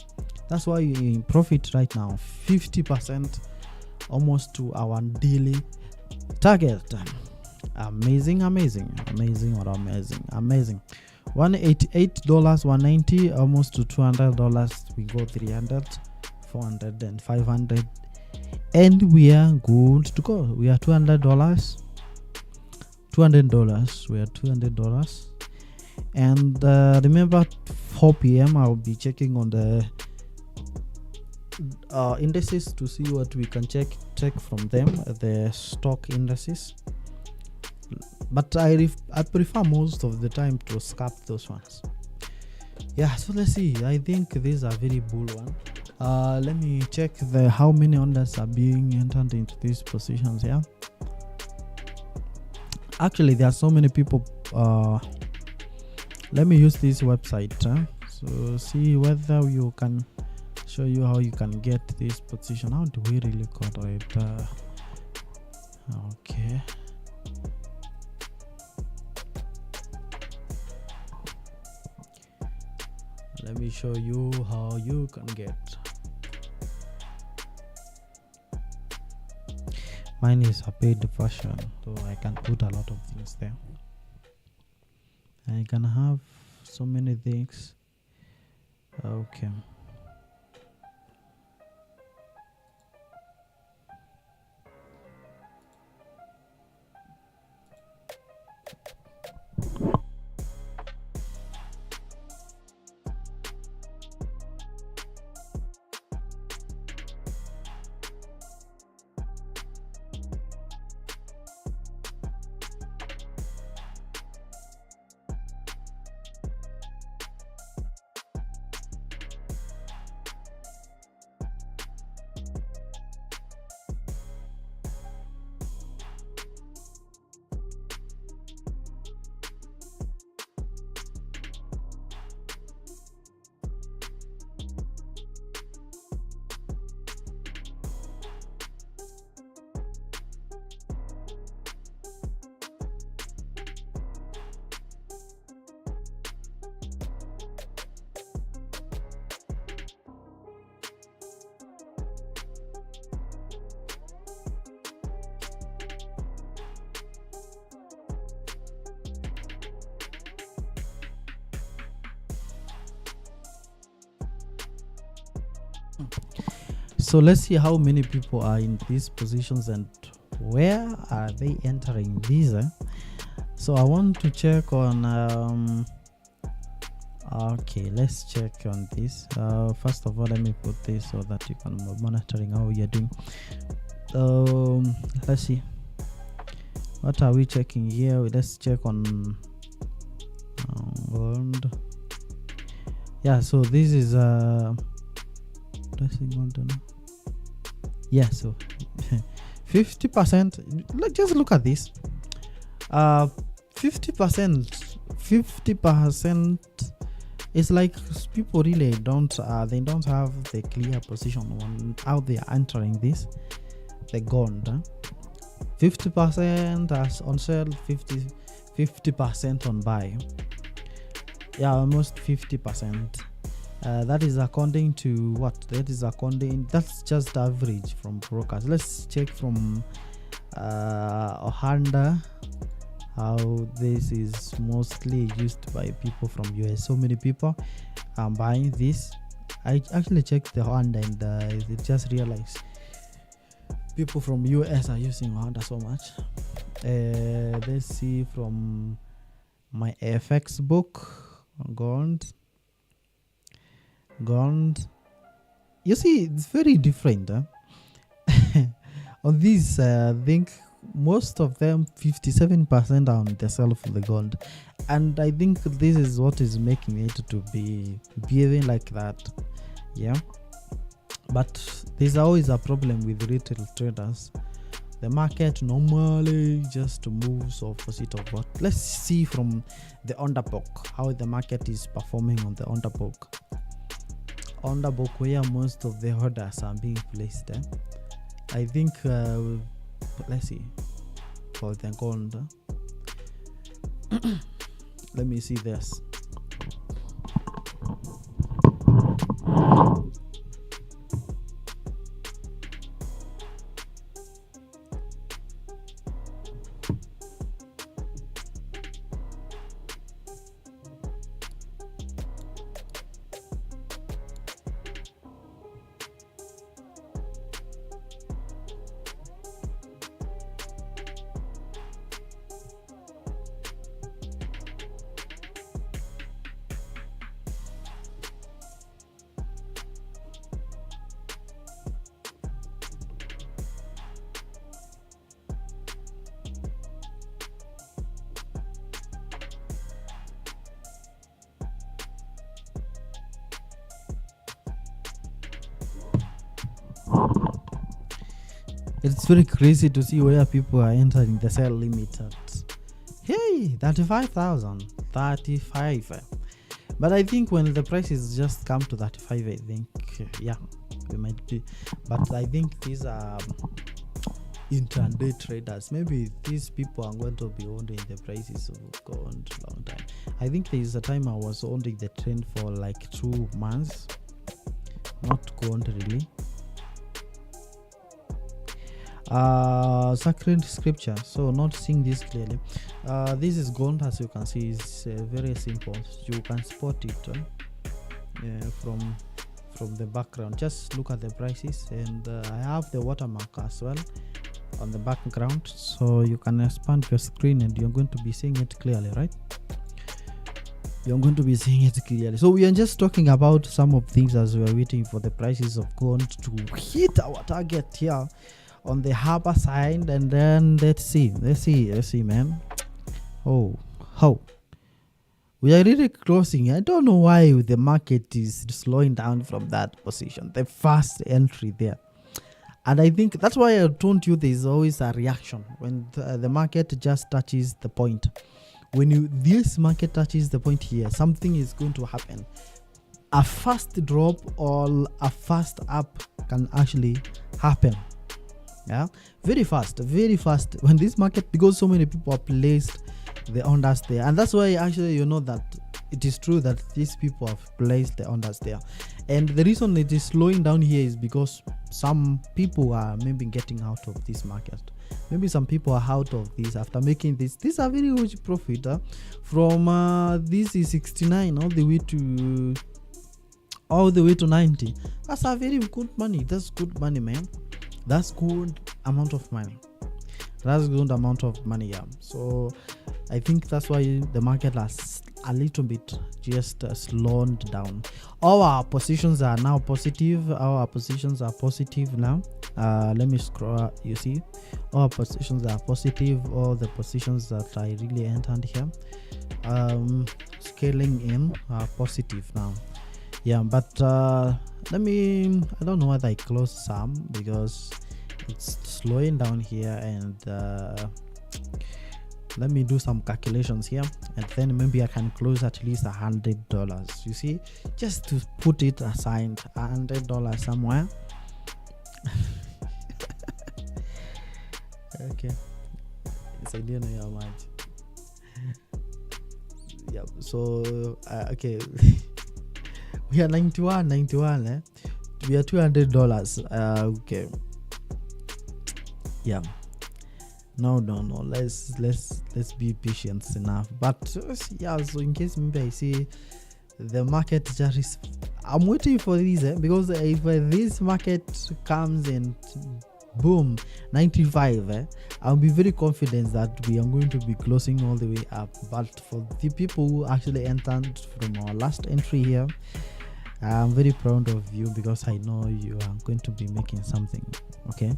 50% almost to our daily target. Amazing. $188, $190, almost to $200. We go 300, 400, and 500, and we are good to go. We are $200. We are $200. And remember, 4 p.m. I'll be checking on the indices to see what we can check from them, the stock indices. But I prefer most of the time to scalp those ones. Yeah, so let's see. I think these are very bull one. Let me check how many orders are being entered into these positions here. Actually, there are so many people. Let me use this website so see whether you can show you how you can get this position. How do we really call it? Okay. let me show you how you can get. Mine is a paid version, so I can put a lot of things there. I can have so many things. Okay. So let's see how many people are in these positions and where are they entering these. So I want to check on okay, let's check on this. First of all, let me put this so that you can monitoring how you're doing. Let's see, what are we checking here? Let's check on gold. Yeah, so this is yeah, so 50%. Just look at this. 50% is like people really don't they don't have the clear position on how they are entering this, the gold. 50% as on sale, 50% on buy. Yeah, almost 50%. That is according to what? That's just average from brokers. Let's check from Honda how this is mostly used by people from US. So many people are buying this. I actually checked the Honda and it just realized people from US are using Honda so much. Let's see from my FX book. Gold. You see, it's very different. On this, I think most of them 57% are on the sell for the gold, and I think this is what is making it to be behaving like that. Yeah, but there's always a problem with retail traders. The market normally just moves opposite of what. Let's see from the underbook how the market is performing on the underbook. Underbook where most of the orders are being placed. I think let's see for the gold. Let me see this. It's very crazy to see where people are entering the sell limit at, hey, 35,000, 35. But I think when the prices just come to 35, I think, yeah, we might be. But I think these are intraday traders. Maybe these people are going to be holding the prices of gold long time. I think there is a time I was holding the trend for like 2 months, not gold really. Sacred scripture, so not seeing this clearly. This is gold, as you can see. It's very simple. You can spot it from the background. Just look at the prices, and I have the watermark as well on the background, so you can expand your screen and you're going to be seeing it clearly, right? You're going to be seeing it clearly. So we are just talking about some of things as we are waiting for the prices of gold to hit our target here on the upper side, and then let's see, man. How we are really closing. I don't know why the market is slowing down from that position, the first entry there. And I think that's why I told you there's always a reaction when the market just touches the point. When this market touches the point here, something is going to happen. A fast drop or a fast up can actually happen. Yeah, very fast when this market, because so many people are placed the orders there, and that's why actually you know that it is true that these people have placed the orders there. And the reason it is slowing down here is because some people are maybe getting out of this market. Maybe some people are out of this after making this a very huge profit from this is 69 all the way to 90. That's a very good money. That's good money, man. That's good amount of money. Yeah. So I think that's why the market has a little bit just slowed down. All our positions are now positive. Our positions are positive now. Let me scroll. You see, all positions are positive. All the positions that I really entered here, scaling in, are positive now. Yeah, but I don't know whether I close some because it's slowing down here, and let me do some calculations here, and then maybe I can close at least $100. You see, just to put it aside, $100 somewhere. Okay, yes, I didn't know how much. Yeah, so okay. We are 91 we are $200. Okay, yeah, no, let's be patient enough. But yeah, so in case maybe I see the market just I'm waiting for this because if this market comes and boom 95, I'll be very confident that we are going to be closing all the way up. But for the people who actually entered from our last entry here, I'm very proud of you because I know you are going to be making something. Okay,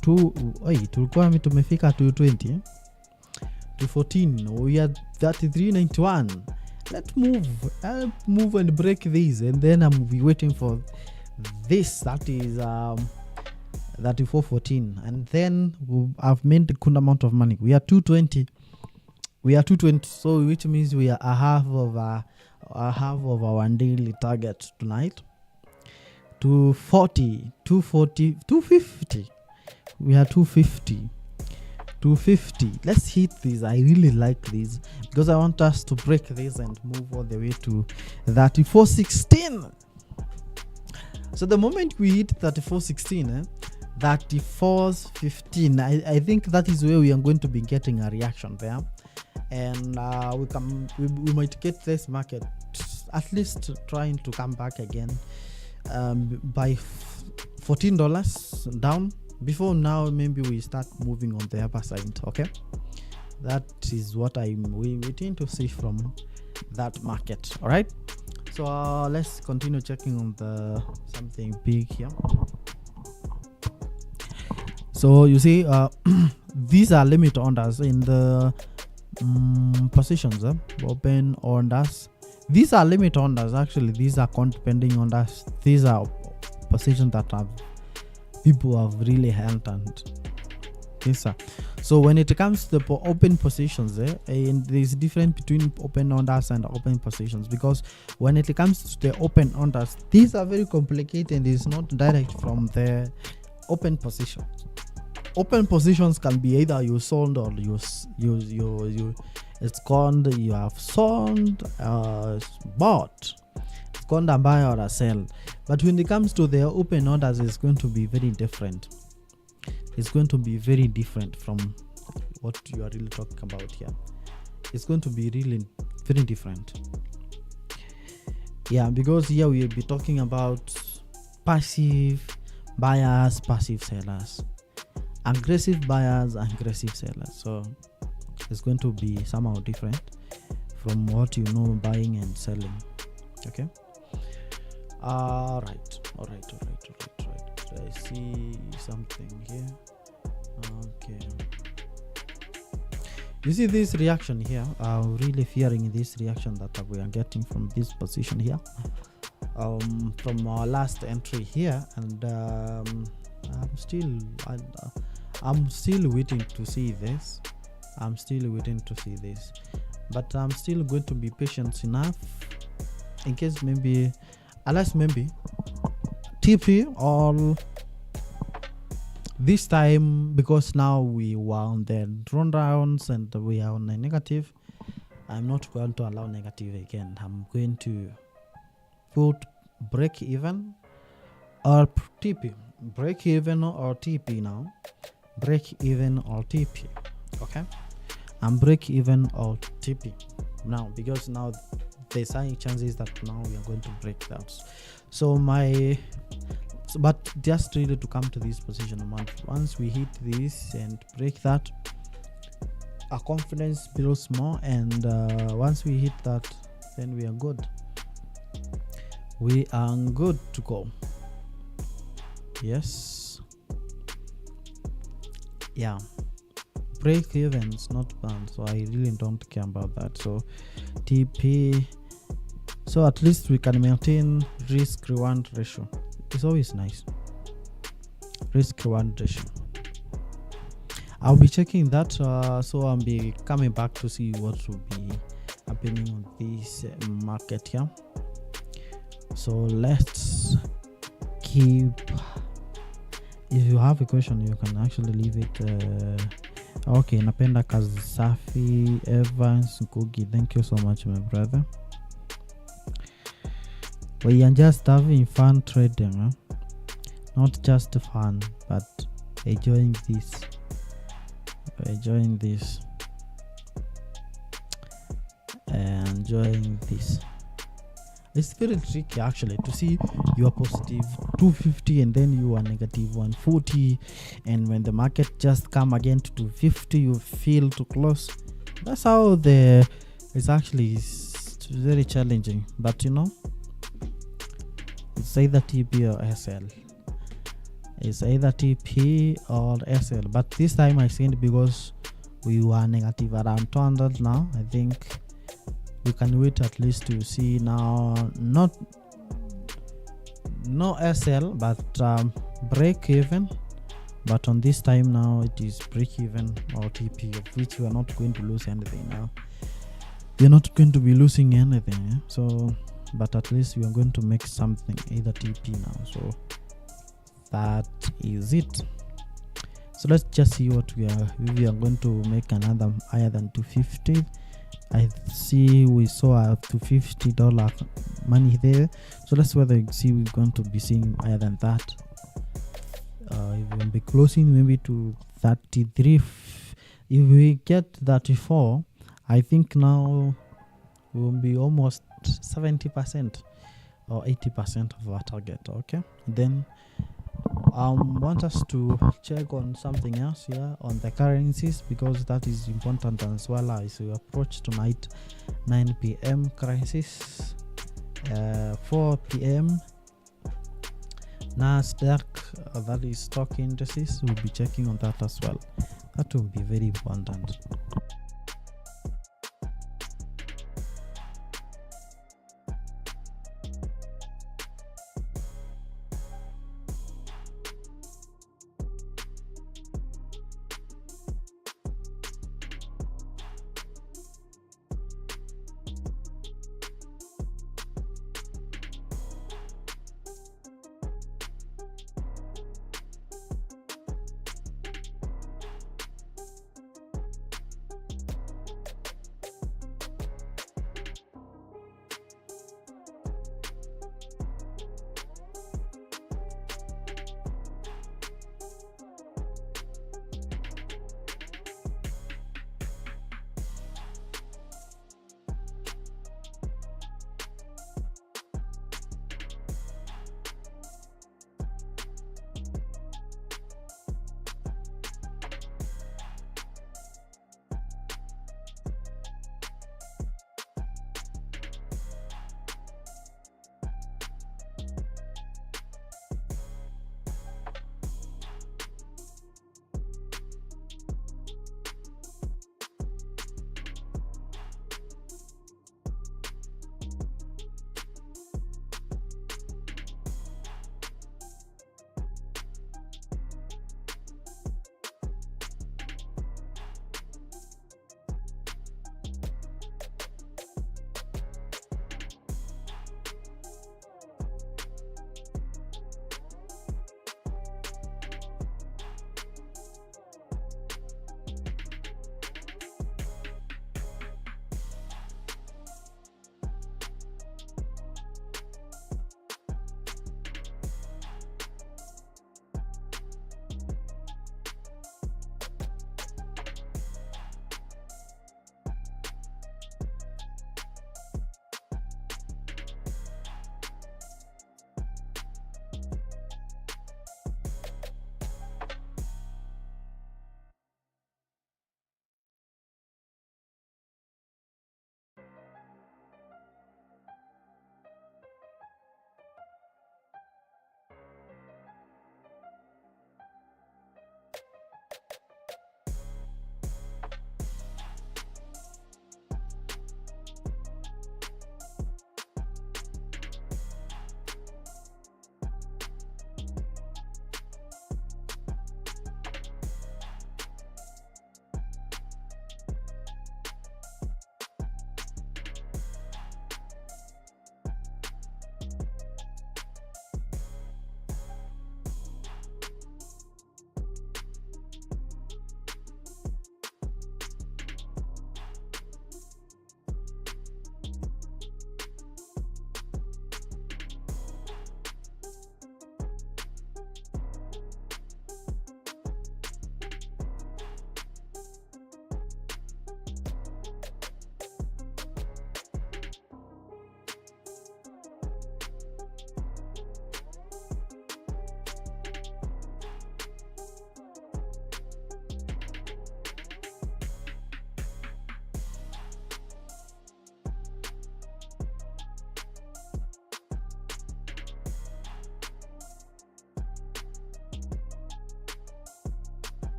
tulikuwa tumefika 220 to 14. We are 33.91. Let's move and break this, and then I'm waiting for this that is 34.14, and then I've made a good amount of money. We are 220, so which means we are a half of our daily target tonight. 240, 250. We are 250. Let's hit this. I really like this because I want us to break this and move all the way to 34.16. So the moment we hit 34.16, 34.15, I think that is where we are going to be getting a reaction there, and we might get this market at least trying to come back again by $14 down. Before now, maybe we start moving on the upper side. Okay, that is what I'm waiting to see from that market. All right, so let's continue checking on the something big here. So you see, these are limit orders in the positions. Open orders. These are limit orders. Actually, these are pending orders. These are positions that have people have really held, and Okay, sir. So when it comes to the open positions, and there's difference between open orders and open positions, because when it comes to the open orders, these are very complicated. It's not direct from the open position. Open positions can be either you sold or you it's called you have sold, bought. It's called a buy or a sell. But when it comes to the open orders, it's going to be very different. It's going to be very different from what you are really talking about here. It's going to be really very different. Yeah, because here we'll be talking about passive buyers, passive sellers, aggressive buyers, aggressive sellers. So it's going to be somehow different from what you know buying and selling. Okay. All right. I see something here. Okay. You see this reaction here? I'm really fearing this reaction that we are getting from this position here, from our last entry here, and I'm still waiting to see this. But I'm still going to be patient enough in case maybe TP or this time, because now we were on the drawdowns and we are on a negative. I'm not going to allow negative again. I'm going to put break even or TP. Break even or TP now. Break even or TP. Okay. And break even or TP now, because now there's high chances that now we are going to break that. But just really to come to this position, once we hit this and break that, our confidence builds more, and once we hit that, then we are good. We are good to go. Yes. Yeah. Break evens not banned, so I really don't care about that. So TP, so at least we can maintain risk reward ratio. It's always nice. Risk reward ratio. I'll be checking that, so I'll be coming back to see what will be happening on this market here. So let's keep. If you have a question, you can actually leave it. Okay, napenda kazi safi. Evans Ngugi, thank you so much, my brother. We are just having fun trading, huh? Not just fun, but enjoying this. Enjoying this. It's very tricky actually to see you are positive 250 and then you are negative 140, and when the market just come again to 250 you feel too close. That's how it's actually very challenging, but you know, it's either TP or SL. It's either TP or SL, but this time I think because we were negative around 200 now, I think we can wait at least to see now, no SL, but break even. But on this time now it is break even or TP, of which we are not going to lose anything now. We are not going to be losing anything, eh? So, but at least we are going to make something, either TP now. So that is it. So let's just see what we are going to make another higher than 250. I see we saw a $250 money there, so let's whether see we're going to be seeing higher than that. If we'll be closing maybe to 33. If we get 34, I think now we'll be almost 70% or 80% of our target. Okay, then want us to check on something else here on the currencies, because that is important as well as we approach tonight 9 p.m. currencies, 4 p.m. Nasdaq, that is stock indices. We'll be checking on that as well. That will be very important.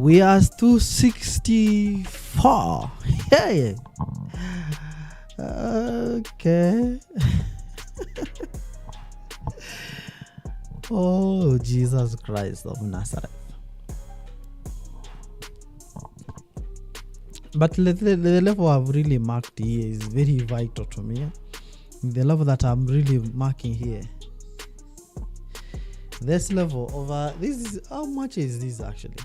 We are 264. Hey. Okay. Oh, Jesus Christ of Nazareth. But the level I've really marked here is very vital to me. The level that I'm really marking here. This level over, this is, how much is this actually?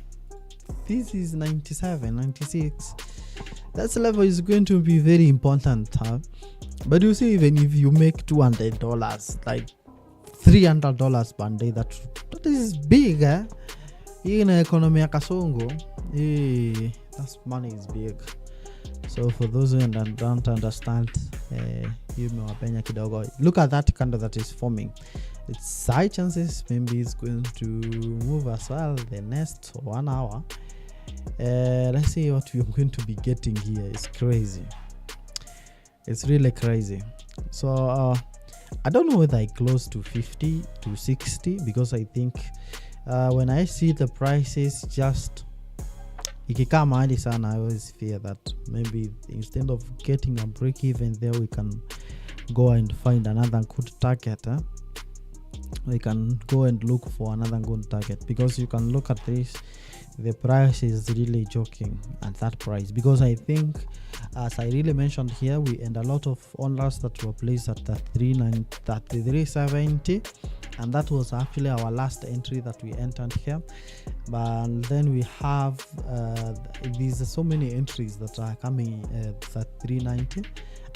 This is 97, 96. That level is going to be very important. But you see, even if you make $200, like $300 per day, that is big. In economy ya kasongo, that money is big. So for those who don't understand, look at that candle that is forming. It's high chances maybe it's going to move as well the next 1 hour. Let's see what we're going to be getting here. It's crazy. It's really crazy. So I don't know whether I close to 50 to 60, because I think when I see the prices just ikikaa mahali sana, I always fear that maybe instead of getting a break even there, we can go and find another good target. We can go and look for another good target, because you can look at this, the price is really joking at that price, because I think, as I really mentioned here, we end a lot of orders that were placed at that 370, and that was actually our last entry that we entered here. But then we have these so many entries that are coming at 390,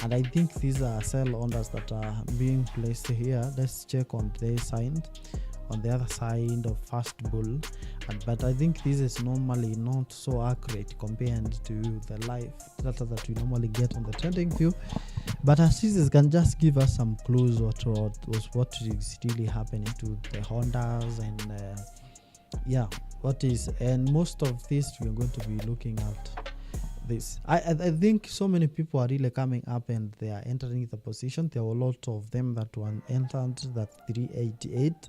and I think these are sell orders that are being placed here. Let's check on this side, on the other side of fast bull, but I think this is normally not so accurate compared to the live data that we normally get on the trading view. But as this can just give us some clues what is really happening to the Hondas, and what is, and most of this we're going to be looking at this. I think so many people are really coming up and they are entering the position. There were a lot of them that were entered that 388.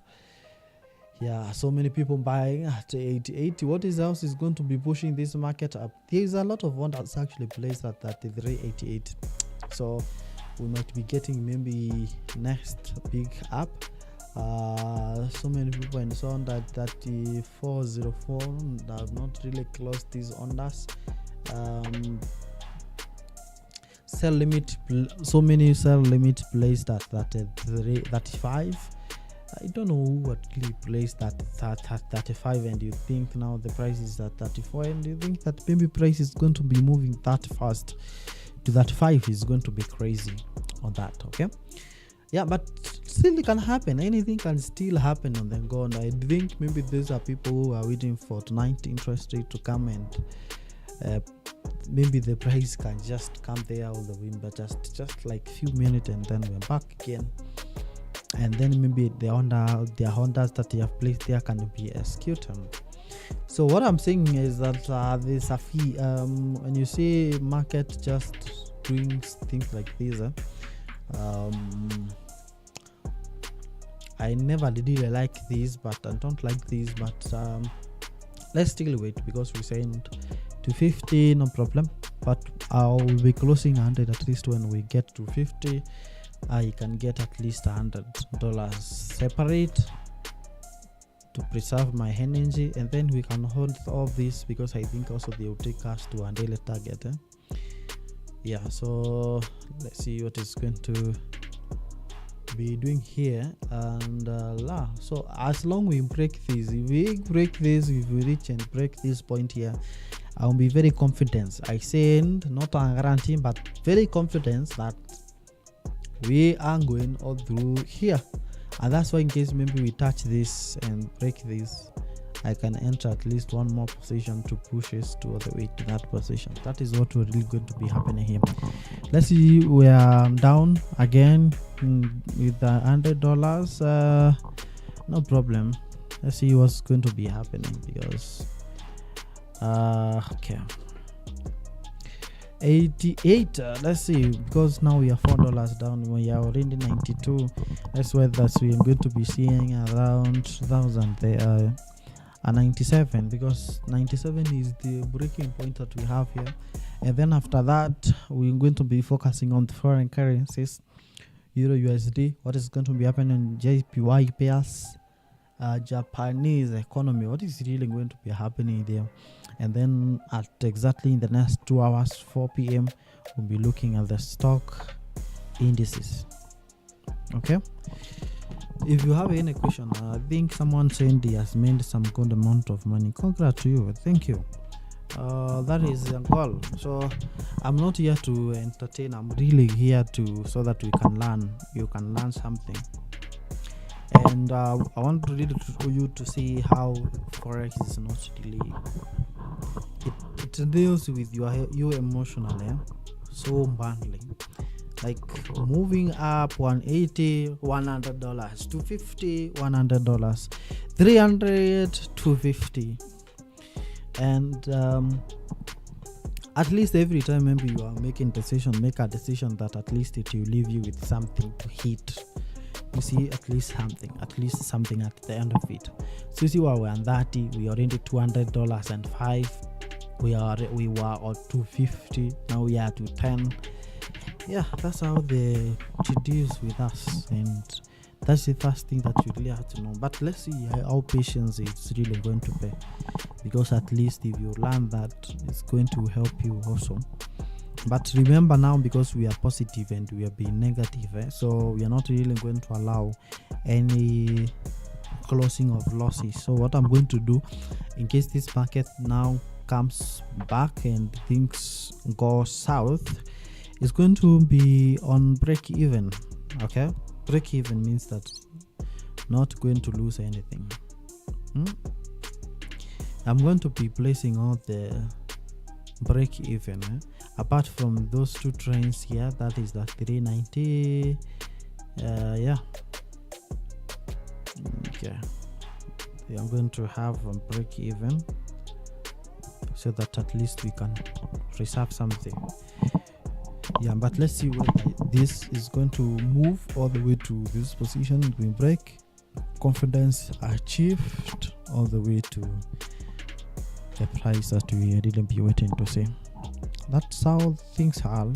So many people buying at 880. What is else is going to be pushing this market up? There is a lot of one that's actually placed at 388. So we might be getting maybe next big up. So many people and so on that 3404 have not really closed these on us. Sell limit, so many sell limit placed at 35. I don't know who actually placed that 35, and you think now the price is at 34, and you think that maybe price is going to be moving that fast to that 5 is going to be crazy on that. Okay, but still it can happen. Anything can still happen on the go. And I think maybe these are people who are waiting for tonight interest rate to come, and maybe the price can just come there all the way, but just like few minutes, and then we're back again. And then maybe the Hondas that you have placed there can be executed. So what I'm saying is that there's a fee when you see market just doing things like this. I never really like this, but I don't like this. But let's still wait, because we signed to 50, no problem. But I'll be closing 100 at least when we get to 50. You can get at least $100 separate to preserve my energy, and then we can hold all this, because I think also they will take us to a daily target. So let's see what is going to be doing here. And so as long we break this, if we reach and break this point here, I'll be very confident. I say not a guarantee, but very confident that we are going all through here. And that's why, in case maybe we touch this and break this, I can enter at least one more position to push us to the way to that position. That is what we're really going to be happening here. Let's see, we are down again with the $100. No problem. Let's see what's going to be happening, because okay, 88. Let's see, because now we are $4 down. We are already 92. That's why we're going to be seeing around 1,000 there. a 97, because 97 is the breaking point that we have here. And then after that, we're going to be focusing on the foreign currencies. Euro USD, what is going to be happening in JPY pairs, Japanese economy, what is really going to be happening there. And then at exactly in the next 2 hours, 4 p.m, we'll be looking at the stock indices. Okay, if you have any question, I think someone saying he has made some good amount of money. Congrats to you, thank you. That is a goal. So I'm not here to entertain, I'm really here to so that we can learn, you can learn something. And I want to really for you to see how forex is not really, it deals with you emotionally, so badly, like moving up 180, $100, $250, $100, 300, 250. And at least every time maybe you are making decision, make a decision that at least it will leave you with something to hit. You see, at least something at the end of it. So you see, while we're on 30, we already $200 and 5. We were on 250, now we are to 10. Yeah, that's how it deals with us, and that's the first thing that you really have to know. But let's see how patience is really going to pay, because at least if you learn that, it's going to help you also. But remember now, because we are positive and we are being negative, so we are not really going to allow any closing of losses. So what I'm going to do, in case this market now comes back and things go south, is going to be on break even. Okay, break even means that not going to lose anything. I'm going to be placing all the break even, apart from those two trains here, that is the 390. Yeah, okay, I'm going to have a break even so that at least we can reserve something. Yeah, but let's see whether this is going to move all the way to this position. We break, confidence achieved, all the way to the price that we really be waiting to see. That's how things are.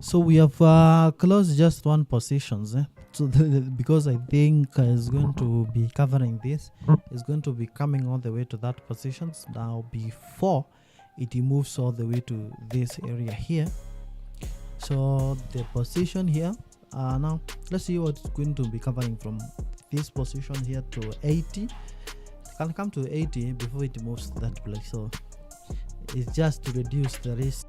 So we have closed just one positions. So because I think is going to be covering this, is going to be coming all the way to that positions now before it moves all the way to this area here. So the position here, now let's see what it's going to be covering from this position here to 80. It can come to 80 before it moves to that place. So it's just to reduce the risk.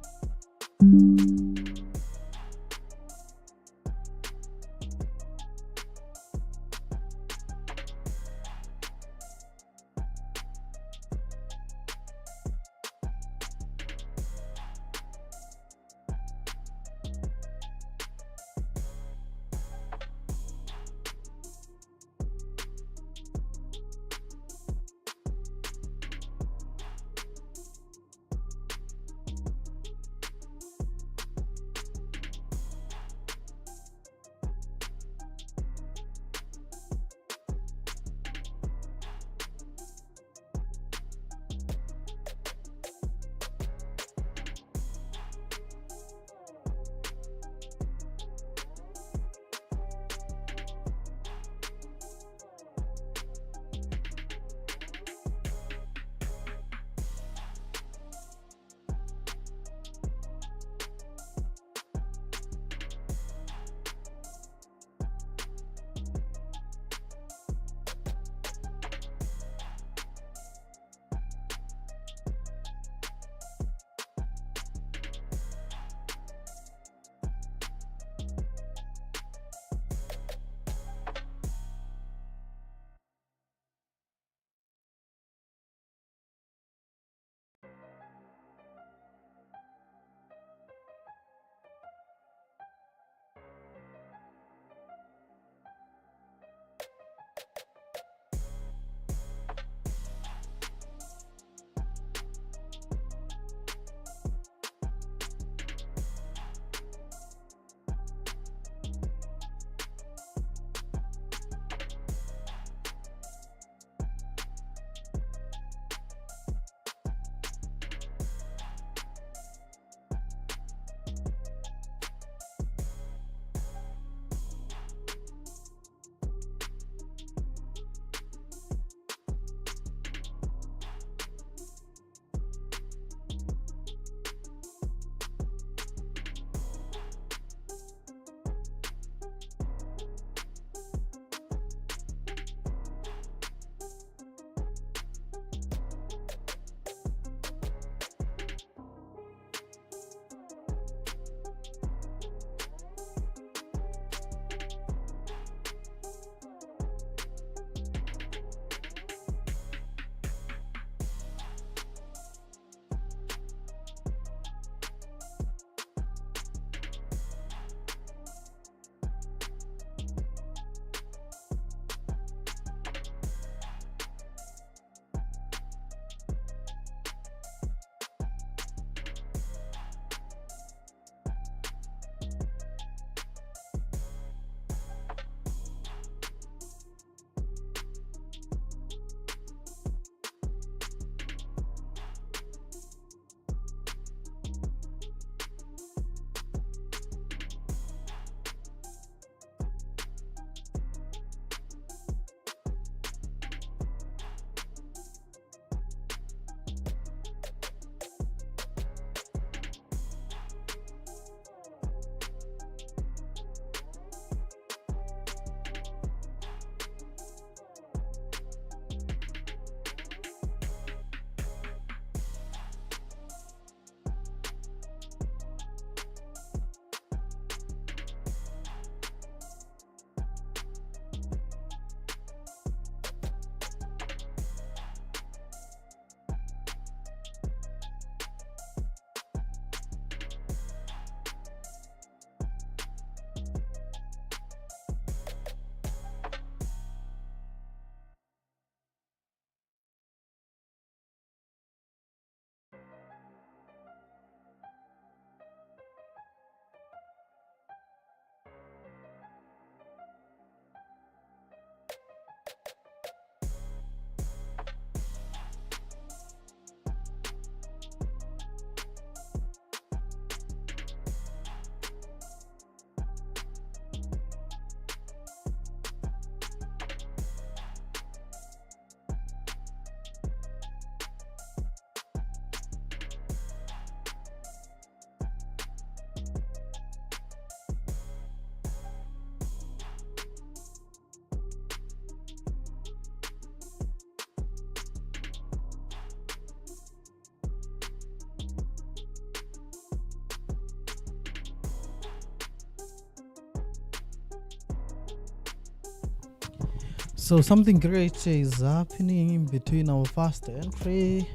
So something great is happening in between our first entry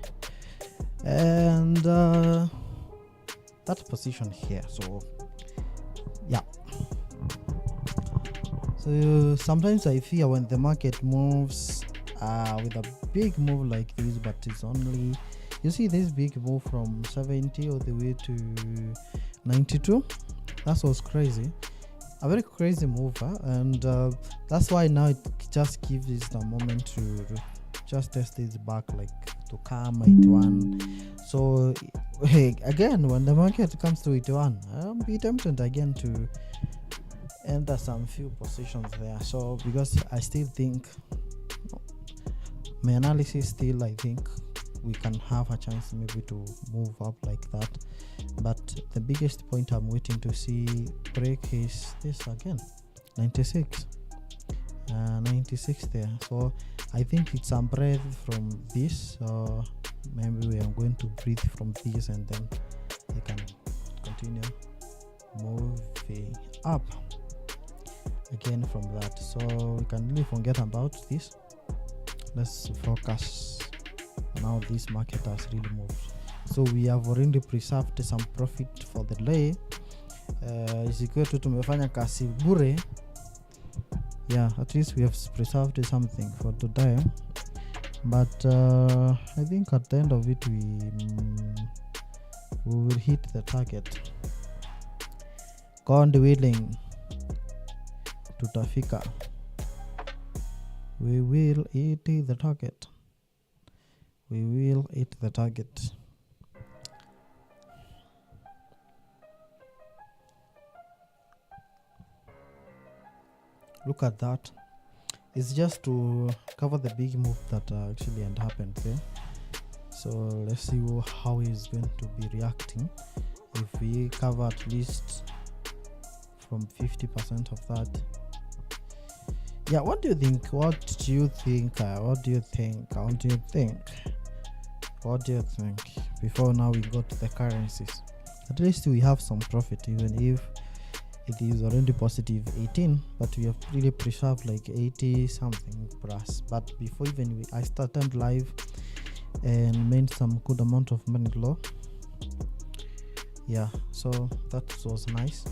and that position here. So yeah, so sometimes I fear when the market moves with a big move like this, but it's only, you see this big move from 70 all the way to 92. That was crazy, a very crazy move, and that's why now it just gives us the moment to just test this back, like to come 81. So hey, again, when the market comes to 81, I'll be tempted again to enter some few positions there. So because I still think, my analysis still, I think we can have a chance maybe to move up like that, but the biggest point I'm waiting to see break is this again, 96 there. So I think it's a breath from this, maybe we are going to breathe from this and then we can continue moving up again from that. So we can really forget about this. Let's focus on how this market has really moved. So we have already preserved some profit for the day. Isikiwe tu tumefanya kasi bure. Yeah, at least we have preserved something for today. But I think at the end of it we will hit the target. God willing, tutafika. We will hit the target. We will hit the target. Look at that. It's just to cover the big move that actually had happened there. So let's see how he's going to be reacting. If we cover at least from 50% of that. Yeah, what do you think? What do you think? What do you think? What do you think? What do you think? Before now we go to the currencies. At least we have some profit, even if it is already positive 18, but we have really preserved like 80 something plus. But before even I started live and made some good amount of money low. Yeah, so that was nice,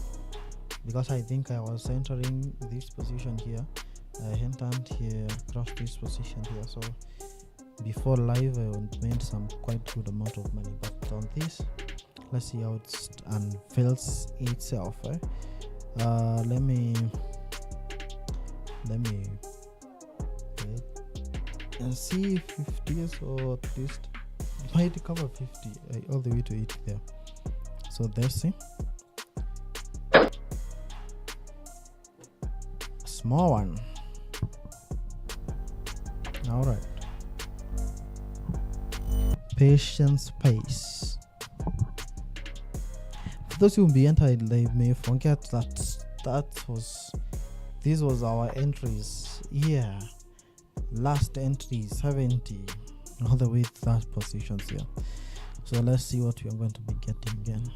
because I think I was entering this position here. I entered here across this position here, so before live I made some quite good amount of money. But on this, let's see how it unveils itself. Let me wait and see 50, so at least it might cover 50 all the way to 80 there. So there's see small one. All right, patience pace. For those who will be entered, they may forget that this was our entries. Yeah, last entry 70 all the way to that positions here. So let's see what we are going to be getting again.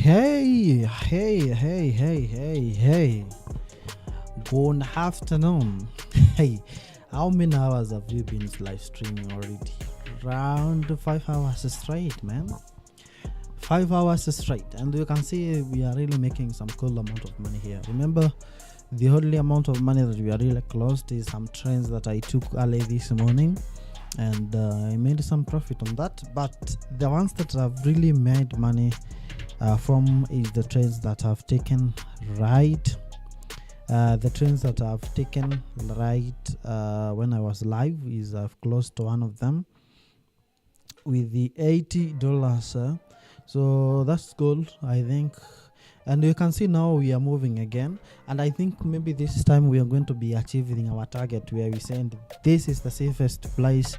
Hey. Good afternoon. Hey, how many hours have you been live streaming already? Around 5 hours straight, man. 5 hours straight. And you can see we are really making some cool amount of money here. Remember, the only amount of money that we are really closed is some trends that I took early this morning. And I made some profit on that. But the ones that have really made money from is the trades that I've taken right. The trends that I've taken right when I was live is I've closed to one of them with the $80. So that's good, I think. And you can see now we are moving again. And I think maybe this time we are going to be achieving our target where we said this is the safest place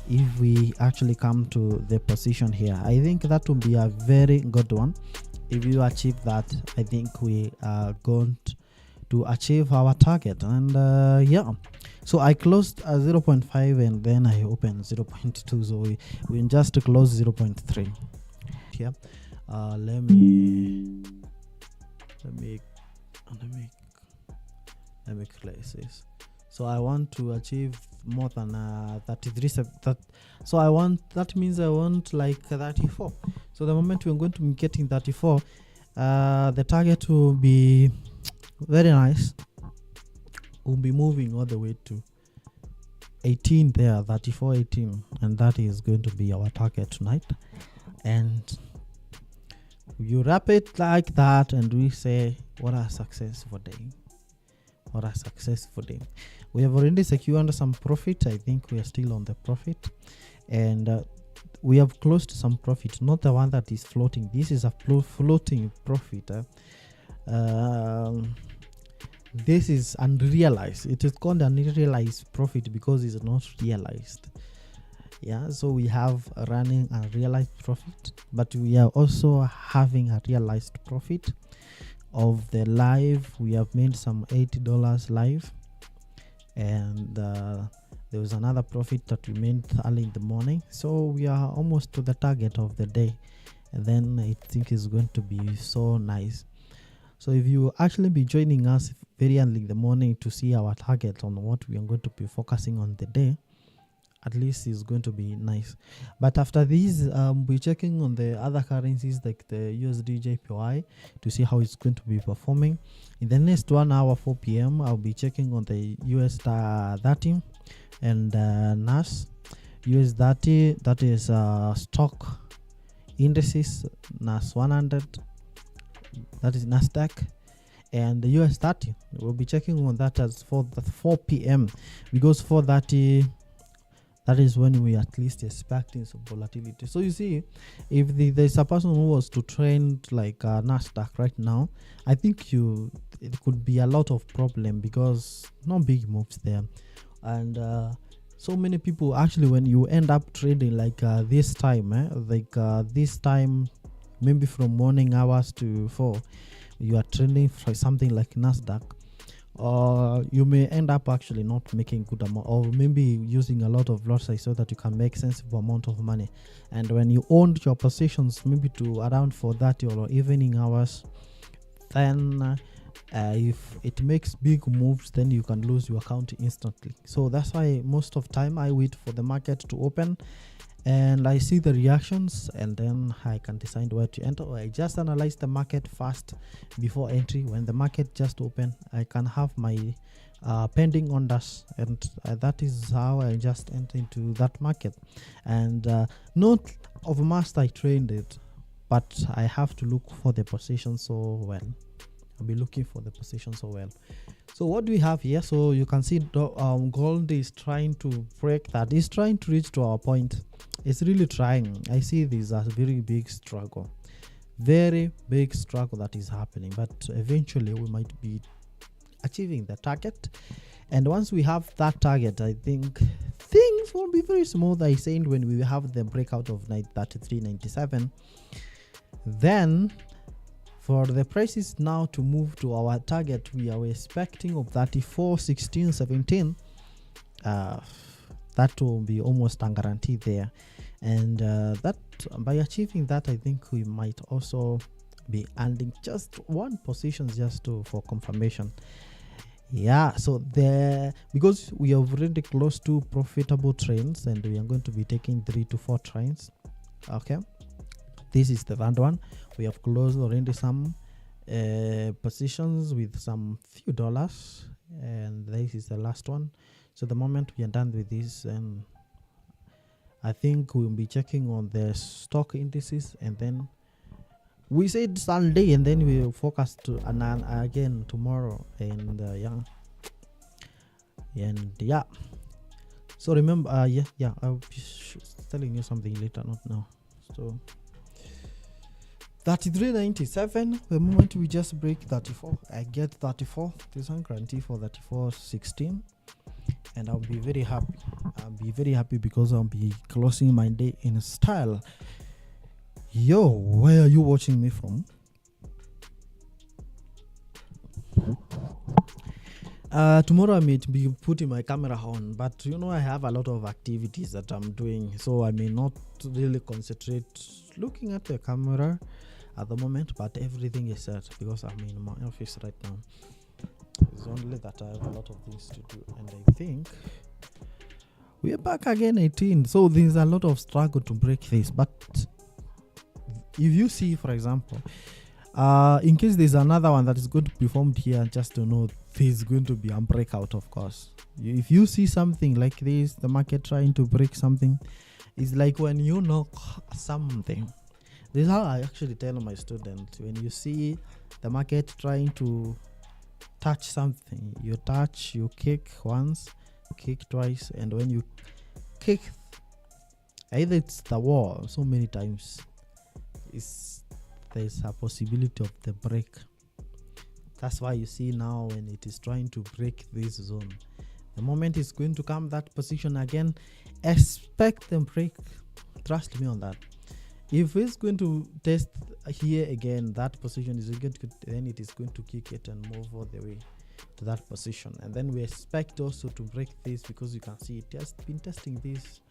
if we actually come to the position here. I think that will be a very good one. If you achieve that, I think we are going to achieve our target. And yeah, so I closed 0.5 and then I opened 0.2. So we just close 0.3 here. Let me close this. So I want to achieve more than 33. That means I want like 34. So the moment we're going to be getting 34, the target will be very nice. We'll be moving all the way to 18 there, 34, 18, and that is going to be our target tonight. And you wrap it like that and we say what a successful day. We have already secured some profit. I think we are still on the profit, and we have closed some profit, not the one that is floating. This is a floating profit. This is unrealized. It is called unrealized profit because it's not realized. Yeah, so we have running a realized profit, but we are also having a realized profit of the live. We have made some $80 live, and there was another profit that we made early in the morning. So we are almost to the target of the day, and then I think it's going to be so nice. So if you actually be joining us very early in the morning to see our target on what we are going to be focusing on the day, at least it's going to be nice. But after this, we're checking on the other currencies like the USD JPY to see how it's going to be performing. In the next 1 hour, 4 p.m., I'll be checking on the US 30 and NAS. US 30, that is stock indices, NAS 100, that is NASDAQ. And the US 30, we'll be checking on that as for the 4 p.m. because 4:30, that is when we at least expecting some volatility. So you see, if there's a person who was to trend like NASDAQ right now, I think it could be a lot of problem because no big moves there. And so many people actually, when you end up trading like this time, this time, maybe from morning hours to 4, you are trending for something like NASDAQ. You may end up actually not making good amount, or maybe using a lot of lot size so that you can make sensible amount of money. And when you own your positions maybe to around 4:30 or evening hours, then if it makes big moves, then you can lose your account instantly. So that's why most of time I wait for the market to open and I see the reactions, and then I can decide where to enter. Or I just analyze the market first before entry. When the market just open, I can have my pending orders, and that is how I just enter into that market. And not of must I trained it, but I have to look for the position so well. I'll be looking for the position so well. So what do we have here? So you can see gold is trying to break that. It's trying to reach to our point. It's really trying. I see this as a very big struggle that is happening, but eventually we might be achieving the target. And once we have that target, I think things will be very smooth. I said when we have the breakout of 33.97, then for the prices now to move to our target, we are expecting of 34.16.17. That will be almost a guarantee there, and that by achieving that, I think we might also be ending just one position just to for confirmation. Yeah, so there, because we have already close to profitable trains, and we are going to be taking 3 to 4 trains. Okay, this is the third one. We have closed already some positions with some few dollars, and this is the last one. So the moment we are done with this, and I think we'll be checking on the stock indices, and then we said Sunday, and then we will focus to again tomorrow, and yeah. So remember, I'll be telling you something later, not now. So 33.97. The moment we just break 34, I get 34. This one guarantee for 34.16, and I'll be very happy. I'll be very happy because I'll be closing my day in style. Yo, where are you watching me from? Tomorrow I may be putting my camera on, but I have a lot of activities that I'm doing, so I may not really concentrate looking at the camera at the moment, but everything is set because I'm in my office right now. It's only that I have a lot of things to do, and I think we are back again 18. So there's a lot of struggle to break this, but if you see, for example, in case there's another one that is going to be formed here, just to know there's going to be a breakout, of course. If you see something like this, the market trying to break something, it's like when you knock something. This is how I actually tell my students, when you see the market trying to touch something, you touch, you kick once, kick twice, and when you kick, either it's the wall so many times, there's a possibility of the break. That's why you see now when it is trying to break this zone, the moment it's going to come that position again, expect the break. Trust me on that. If it's going to test here again, that position is going to, then it is going to kick it and move all the way to that position, and then we expect also to break this, because you can see it has been testing this,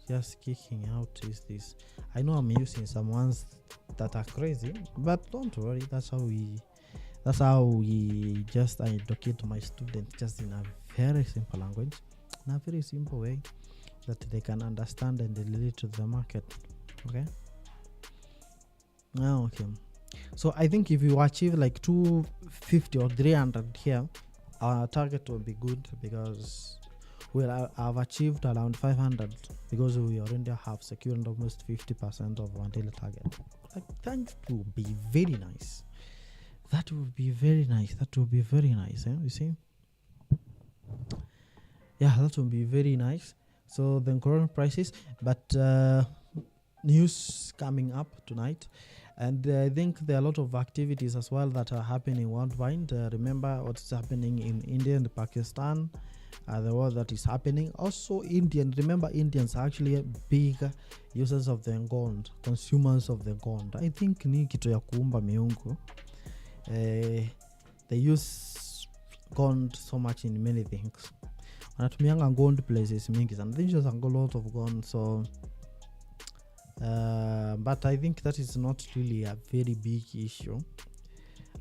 just kicking out is this. I know I'm using some ones that are crazy, but don't worry, that's how we just educate my students, just in a very simple language, in a very simple way that they can understand and relate to the market. Okay. Okay. So I think if you achieve like 250 or 300 here, our target will be good, because I've achieved around 500, because we already have secured almost 50% of our daily target. Like, that would be very nice. That would be very nice. You see? Yeah, that would be very nice. So the current prices, but news coming up tonight, and I think there are a lot of activities as well that are happening worldwide. Remember what's happening in India and Pakistan, the war that is happening. Also remember Indians are actually big users of the gold, consumers of the gold. I think ni kitu ya kuumba miungu. They use gold so much in many things. Wanatumianga gold places mingi sana. They use a lot of gold, so but I think that is not really a very big issue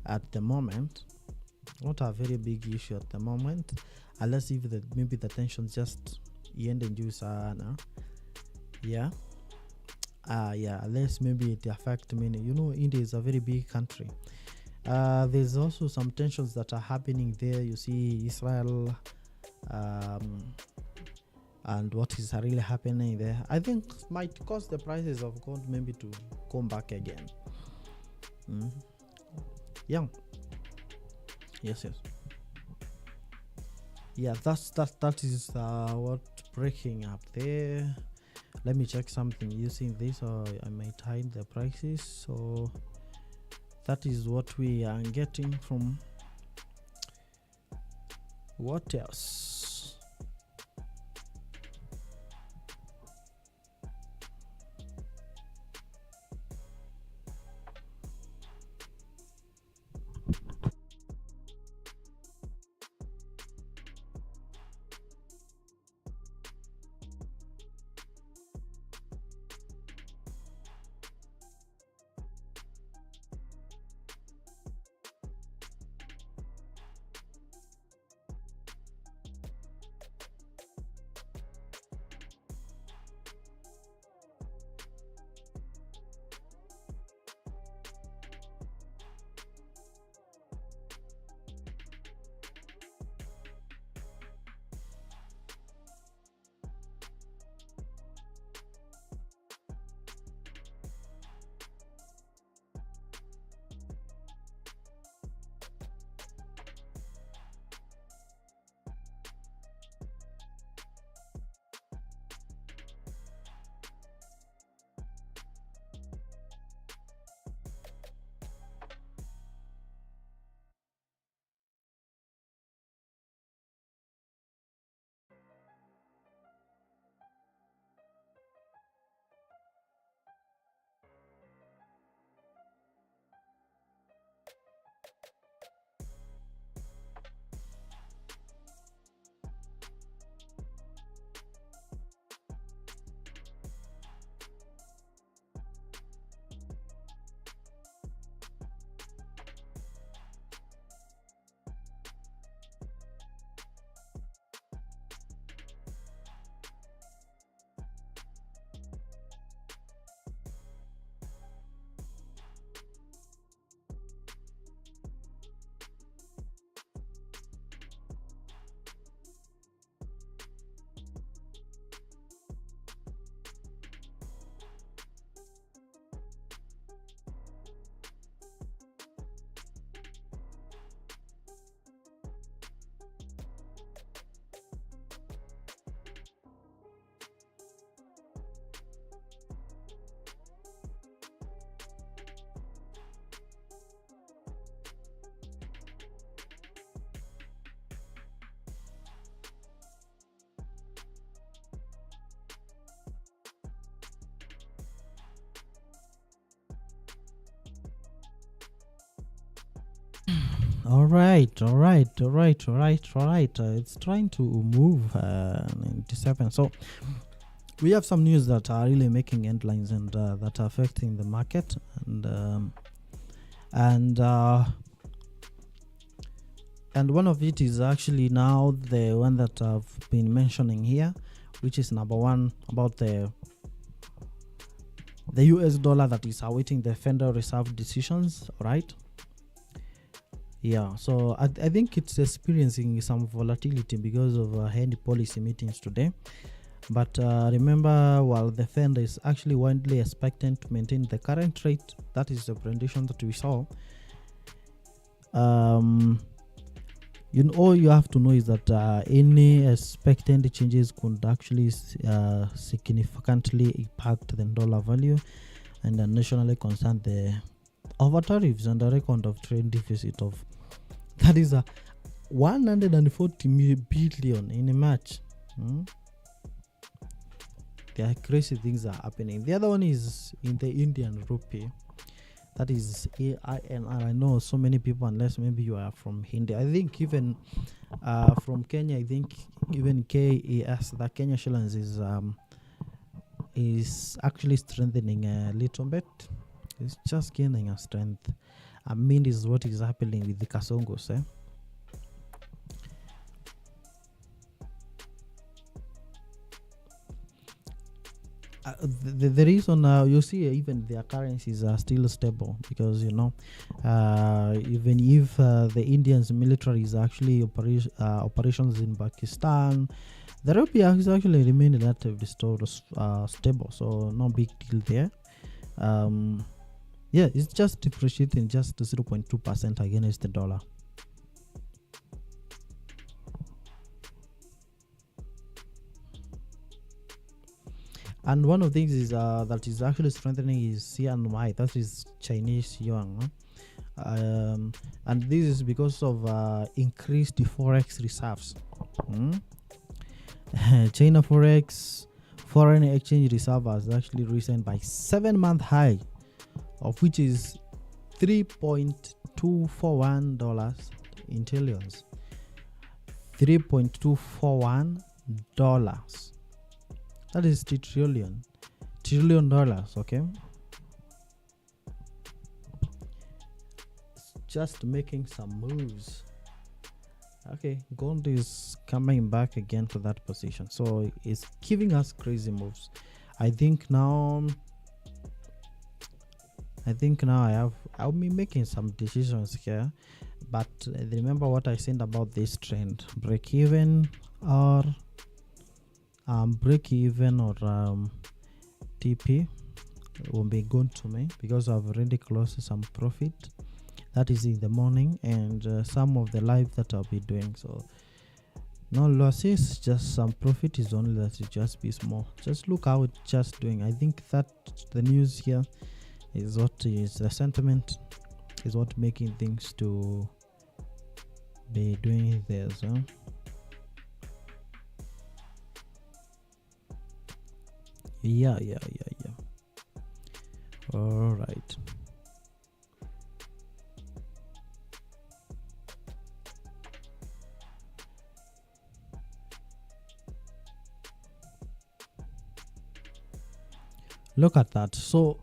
at the moment. Not a very big issue at the moment, unless if maybe the tensions just end and use unless maybe it affect many. India is a very big country. There's also some tensions that are happening there. You see Israel, and what is really happening there, I think might cause the prices of gold maybe to come back again. Yes. Yeah, that is what breaking up there. Let me check something using this, or I might hide the prices. So that is what we are getting from. What else? All right. It's trying to move 97. So we have some news that are really making headlines and that are affecting the market, and one of it is actually now the one that I've been mentioning here, which is number one, about the US dollar that is awaiting the Federal Reserve decisions, right? Yeah, so I think it's experiencing some volatility because of any policy meetings today. But remember, while the Fed is actually widely expected to maintain the current rate, that is the presentation that we saw. All you have to know is that any expected changes could actually significantly impact the dollar value and nationally concern the over tariffs and the record of trade deficit of that is 140 billion in a March. There are crazy things are happening. The other one is in the Indian rupee. That is AINR. I know so many people, unless maybe you are from India. I think even from Kenya, I think even KES, the Kenya shillings is actually strengthening a little bit. It's just gaining a strength. I mean, this is what is happening with the Kasongos. The reason you see even their currencies are still stable because even if the Indians military is actually operations in Pakistan, the rupee has actually remained relatively stable, so no big deal there. It's just depreciating just 0.2% against the dollar. And one of the things is that is actually strengthening is CNY, that is Chinese yuan. And this is because of increased Forex reserves. China Forex foreign exchange reserve has actually risen by 7-month high, of which is $3.241 in trillions. $3.241. That is trillion dollars, okay? It's just making some moves. Okay, gold is coming back again to that position, so it's giving us crazy moves. I think now I'll be making some decisions here, but remember what I said about this trend: break even or TP will be good to me because I've already closed some profit. That is in the morning and some of the live that I'll be doing. So no losses, just some profit is only that it just be small. Just look how it's just doing. I think that the news here is what is the sentiment is what making things to be doing there. So yeah. All right. Look at that. So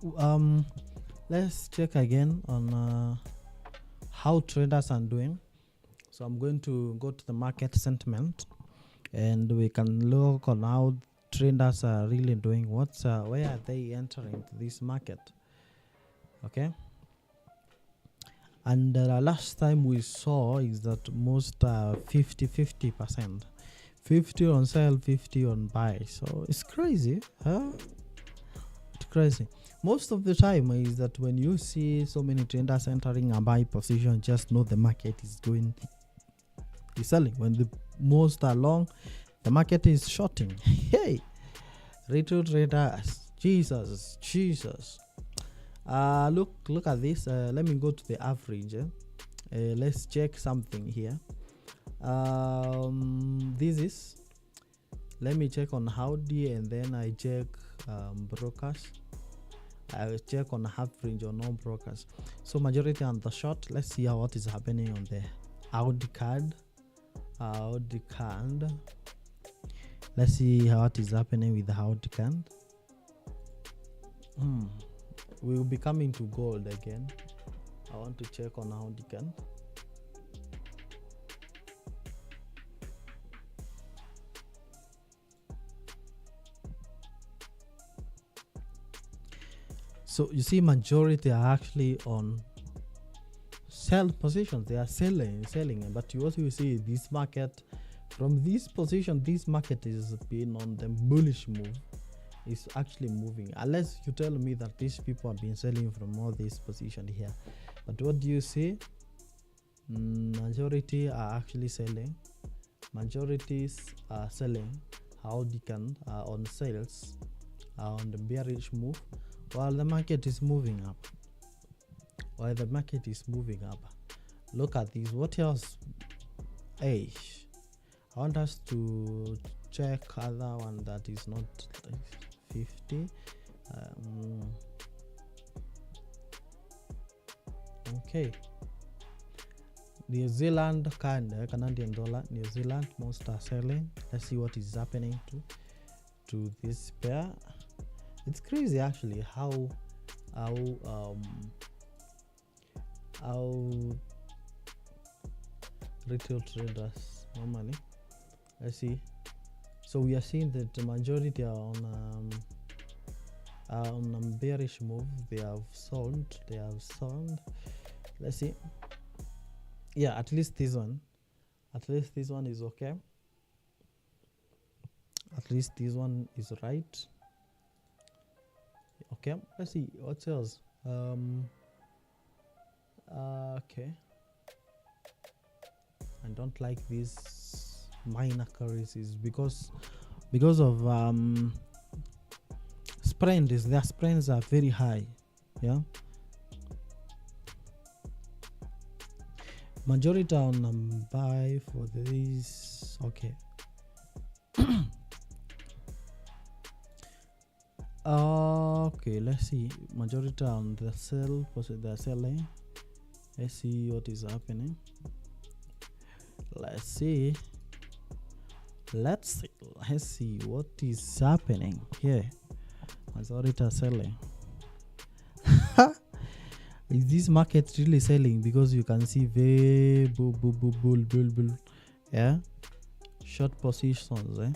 let's check again on how traders are doing. So I'm going to go to the market sentiment and we can look on how traders are really doing. Where are they entering this market? Okay. And last time we saw is that most 50% 50 on sell, 50 on buy. So it's crazy, huh? It's crazy. Most of the time is that when you see so many traders entering a buy position, just know the market is selling. When the most are long, the market is shorting. Hey, retail traders, Jesus. Look at this. Let me go to the average. Let's check something here. This is. Let me check on Howdy and then I check brokers. I will check on half range or no brokers. So majority on the short. Let's see what is happening on the Audi card. Let's see what is happening with the Audi card. We will be coming to gold again. I want to check on Audi card. So you see, majority are actually on sell positions. They are selling, but you also see this market from this position. This market is been on the bullish move. It's actually moving, unless you tell me that these people have been selling from all this position here. But what do you see? Majority are actually selling. Majorities are selling. How they can on sales on the bearish move, while the market is moving up. Look at this. What else? Hey, I want us to check other one that is not 50. Okay. New Zealand Canadian dollar. New Zealand most are selling. Let's see what is happening to this pair. It's crazy actually how retail traders normally. Let's see. So we are seeing that the majority are on a bearish move. They have sold. Let's see. Yeah, at least this one is okay. At least this one is right. Okay, let's see what else. Okay, I don't like these minor currencies because of spreads. Their spreads are very high. Yeah, majority on buy for this. Okay. Okay, let's see. Majority on the sell, they're selling. Let's see what is happening. Let's see what is happening here. Majority are selling. Is this market really selling? Because you can see very bull. Yeah, short positions.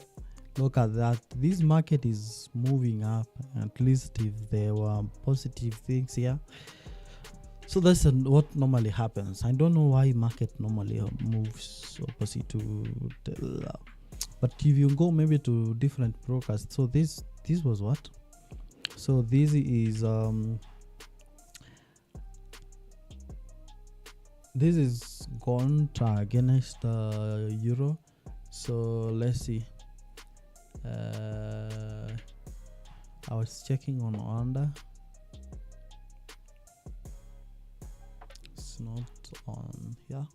Look at that. This market is moving up. At least if there were positive things here. So that's what normally happens. I don't know why market normally moves opposite to but if you go maybe to different brokers. So this was what? So this is this is contra against euro. So let's see. I was checking on under. It's not on here.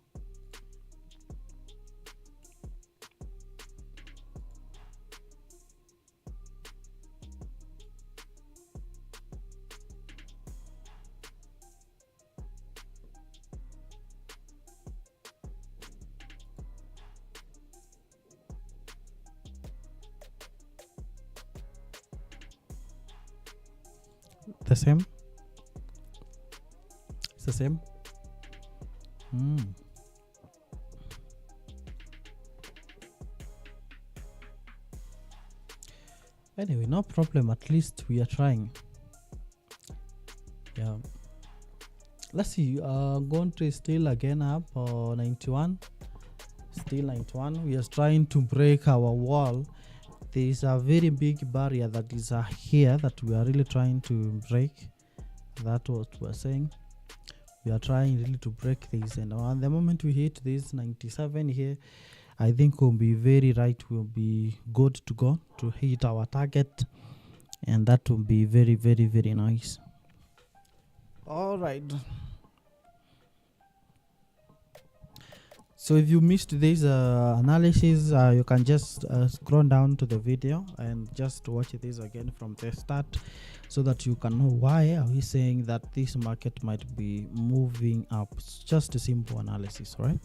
The same. It's the same. Anyway, no problem. At least we are trying. Yeah. Let's see. Going to still again up 91. Still 91. We are trying to break our wall. There is a very big barrier that is here that we are really trying to break. That's what we're saying. We are trying really to break this, and at the moment we hit this 97 here, I think we'll be very right. We'll be good to go to hit our target, and that will be very, very, very nice. All right. So if you missed this analysis, you can just scroll down to the video and just watch this again from the start. so that you can know why are we saying that this market might be moving up. It's just a simple analysis, right?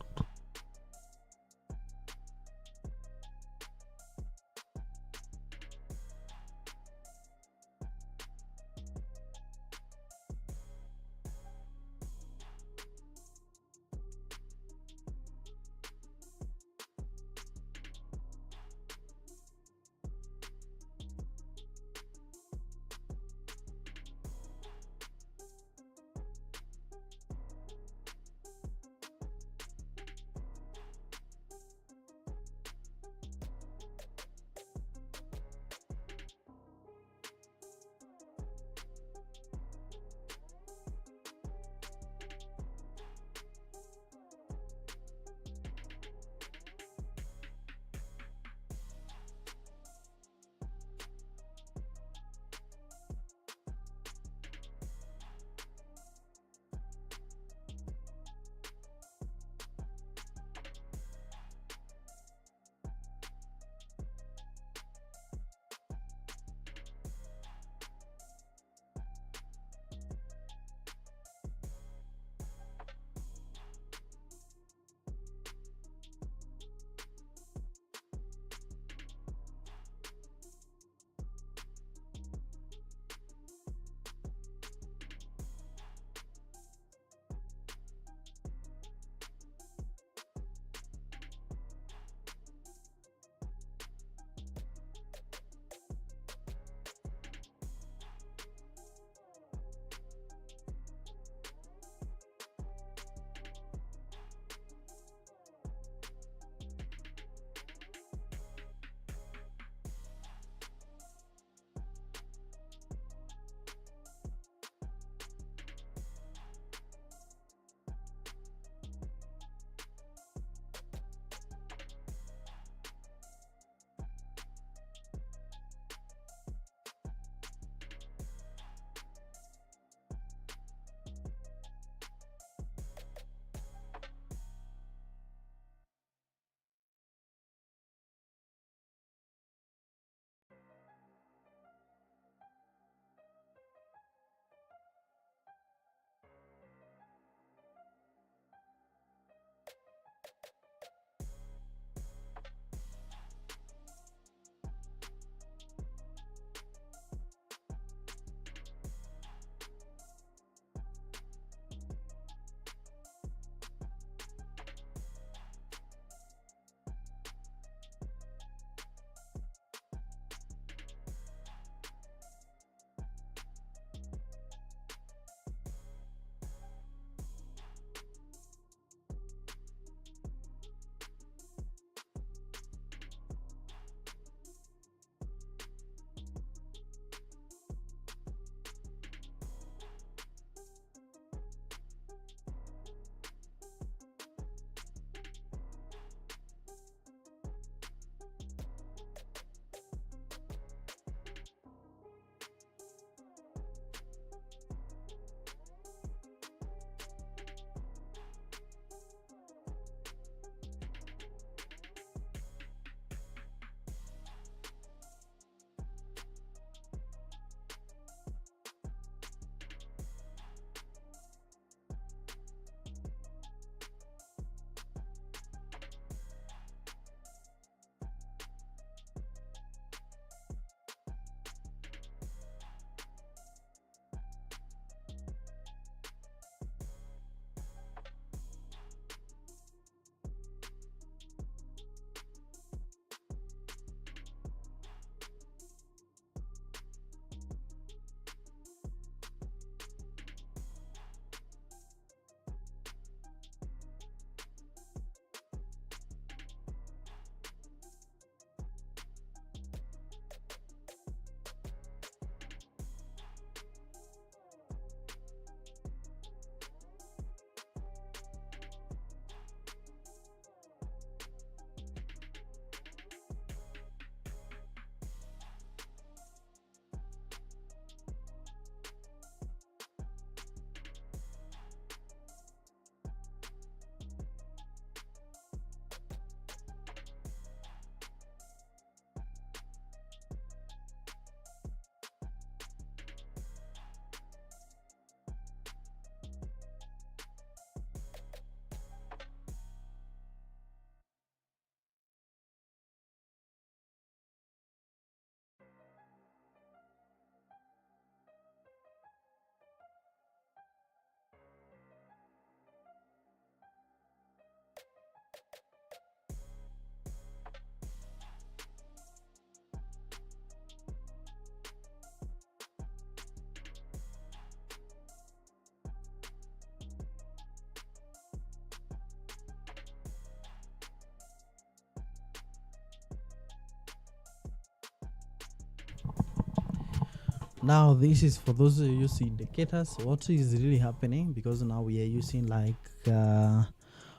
Now this is for those who use indicators. What is really happening, because now we are using like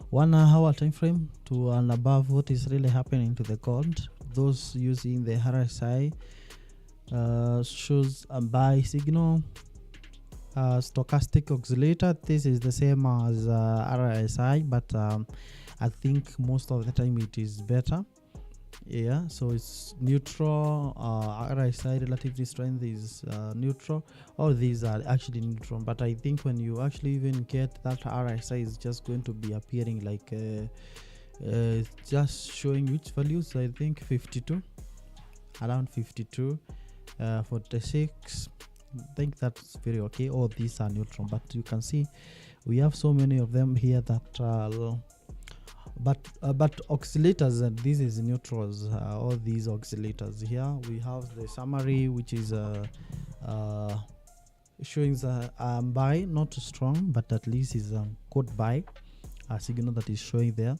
1 hour time frame to and above. What is really happening to the gold? Those using the RSI shows a buy signal. Stochastic oscillator, this is the same as RSI, but I think most of the time it is better. Yeah, so it's neutral. RSI relatively strength is neutral. All these are actually neutral, but I think when you actually even get that RSI is just going to be appearing like just showing which values. I think 52, around 52, 46. I think that's very okay. All these are neutral, but you can see we have so many of them here that but oscillators, and this is neutrals. All these oscillators here, we have the summary, which is showing the buy, not strong, but at least is a good buy, a signal that is showing there.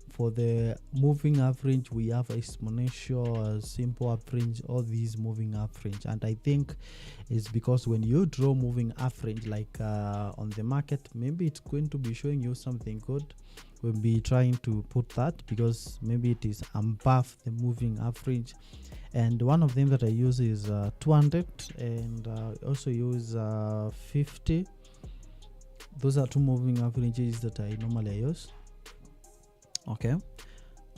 For the moving average, we have exponential, simple average, all these moving average, and I think it's because when you draw moving average like on the market, maybe it's going to be showing you something good. We'll be trying to put that because maybe it is above the moving average. And one of them that I use is 200, and also use 50. Those are two moving averages that I normally use. Okay.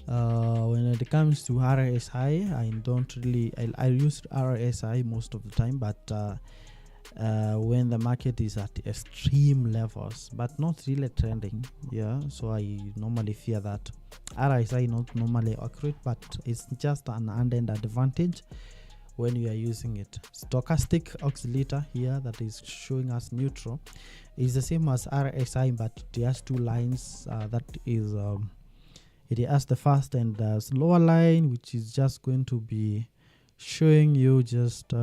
When it comes to RSI, I don't really, I use RSI most of the time, but when the market is at extreme levels but not really trending, yeah, so I normally fear that RSI not normally accurate, but it's just an added advantage when you are using it. Stochastic oscillator here that is showing us neutral is the same as RSI, but it has two lines. That is it has the fast and the slower line, which is just going to be showing you just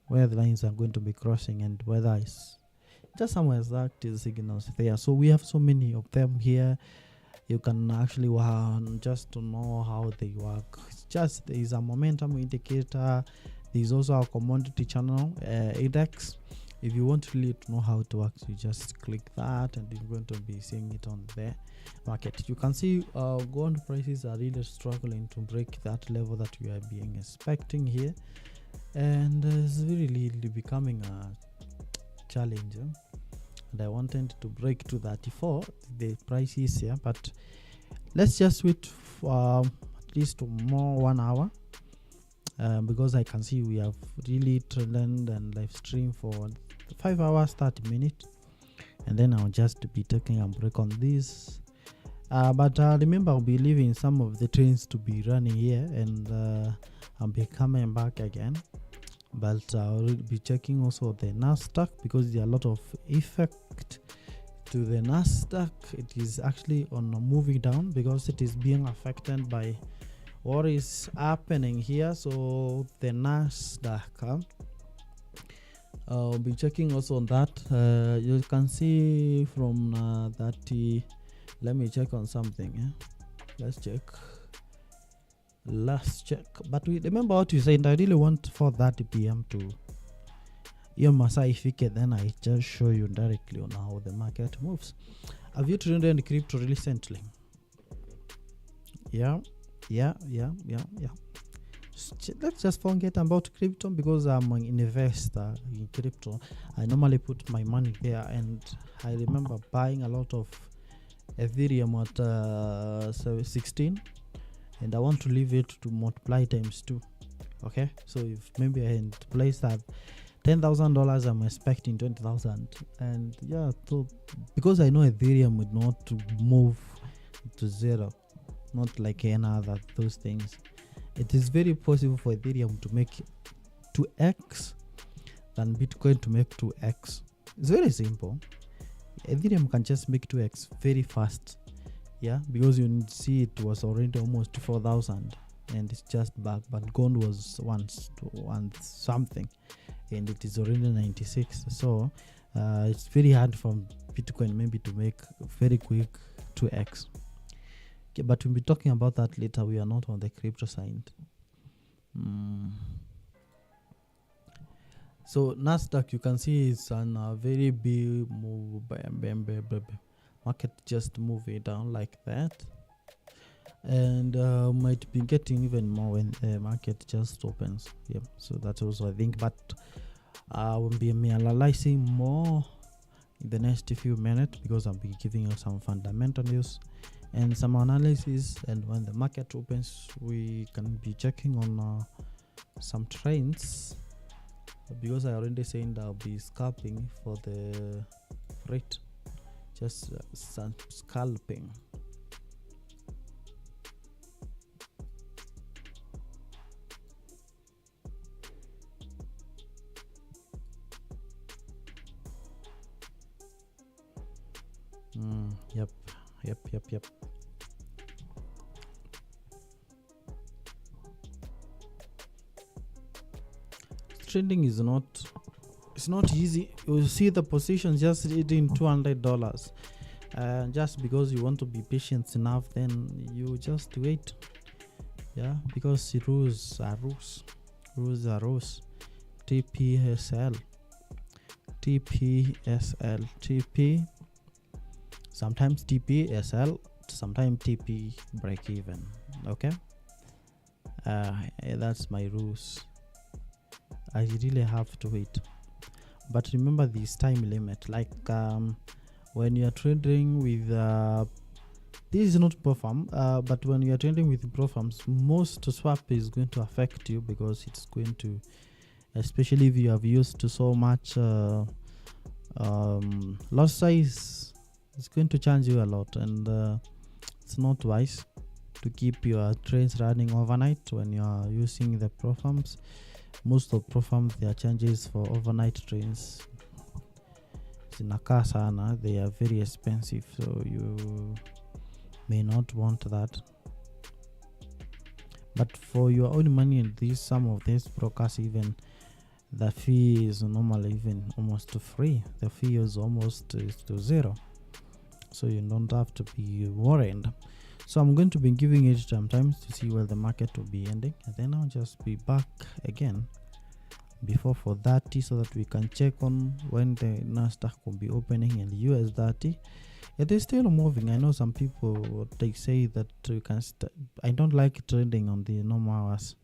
where the lines are going to be crossing and whether it's just somewhere that is signals there. So we have so many of them here. You can actually just to know how they work. It's just there is a momentum indicator. There's also a commodity channel index. If you want really to know how it works, you just click that and you're going to be seeing it on the market. You can see gold prices are really struggling to break that level that we are being expecting here, and it's really becoming a challenge. And I wanted to break to 34, the price is here, but let's just wait for at least more 1 hour, because I can see we have really trend and live stream for 5 hours 30 minutes, and then I'll just be taking a break on this. But remember, I'll be leaving some of the trains to be running here, and I'll be coming back again. But I'll be checking also the Nasdaq, because there are a lot of effect to the Nasdaq. It is actually on a moving down because it is being affected by what is happening here. So the Nasdaq, I'll be checking also on that. You can see from that. Let me check on something. Let's check. But we remember what you said. I really want for that PM to ifike, then I just show you directly on how the market moves. Have you traded in crypto recently? Yeah. Let's just forget about crypto, because I'm an investor in crypto. I normally put my money there, and I remember buying a lot of Ethereum at 16, and I want to leave it to multiply times 2. Okay, so if maybe I place that $10,000, I'm expecting 20,000, and yeah, so because I know Ethereum would not move to zero, not like any other those things. It is very possible for Ethereum to make 2x than Bitcoin to make 2x. It's very simple. Ethereum can just make 2x very fast, yeah, because you see it was already almost 4,000 and it's just back, but gold was once something and it is already 96. So it's very hard for Bitcoin maybe to make very quick 2x. Okay, but we'll be talking about that later. We are not on the crypto side. So Nasdaq, you can see it's on a very big move. Market just move it down like that, and might be getting even more when the market just opens. Yeah, so that's also I think, but we'll be analyzing more in the next few minutes because I'll be giving you some fundamental news and some analysis, and when the market opens we can be checking on some trends, because I already saying I'll be scalping for the rate, just some scalping. Yep. Trading is not, it's not easy. You see the position just hitting $200, just because you want to be patient enough, then you just wait. Yeah, because rules are rules. TPSL, TP, sometimes TPSL, sometimes TP break even. Okay, that's my rules. I really have to wait, but remember this time limit. Like when you are trading with this is not Profam, but when you are trading with Profams, most swap is going to affect you, because it's going to, especially if you have used to so much lot size, it's going to change you a lot, and it's not wise to keep your trades running overnight when you are using the Profams. Most of Profams, their changes for overnight trades zinakaa sana, they are very expensive, so you may not want that. But for your own money, and these some of these brokers, even the fee is normally even almost free. The fee is almost to zero, so you don't have to be worried. So I'm going to be giving it sometimes to see where the market will be ending, and then I'll just be back again before 4:30, so that we can check on when the Nasdaq will be opening, and US30. It is still moving. I know some people, they say that you can I don't like trading on the normal hours.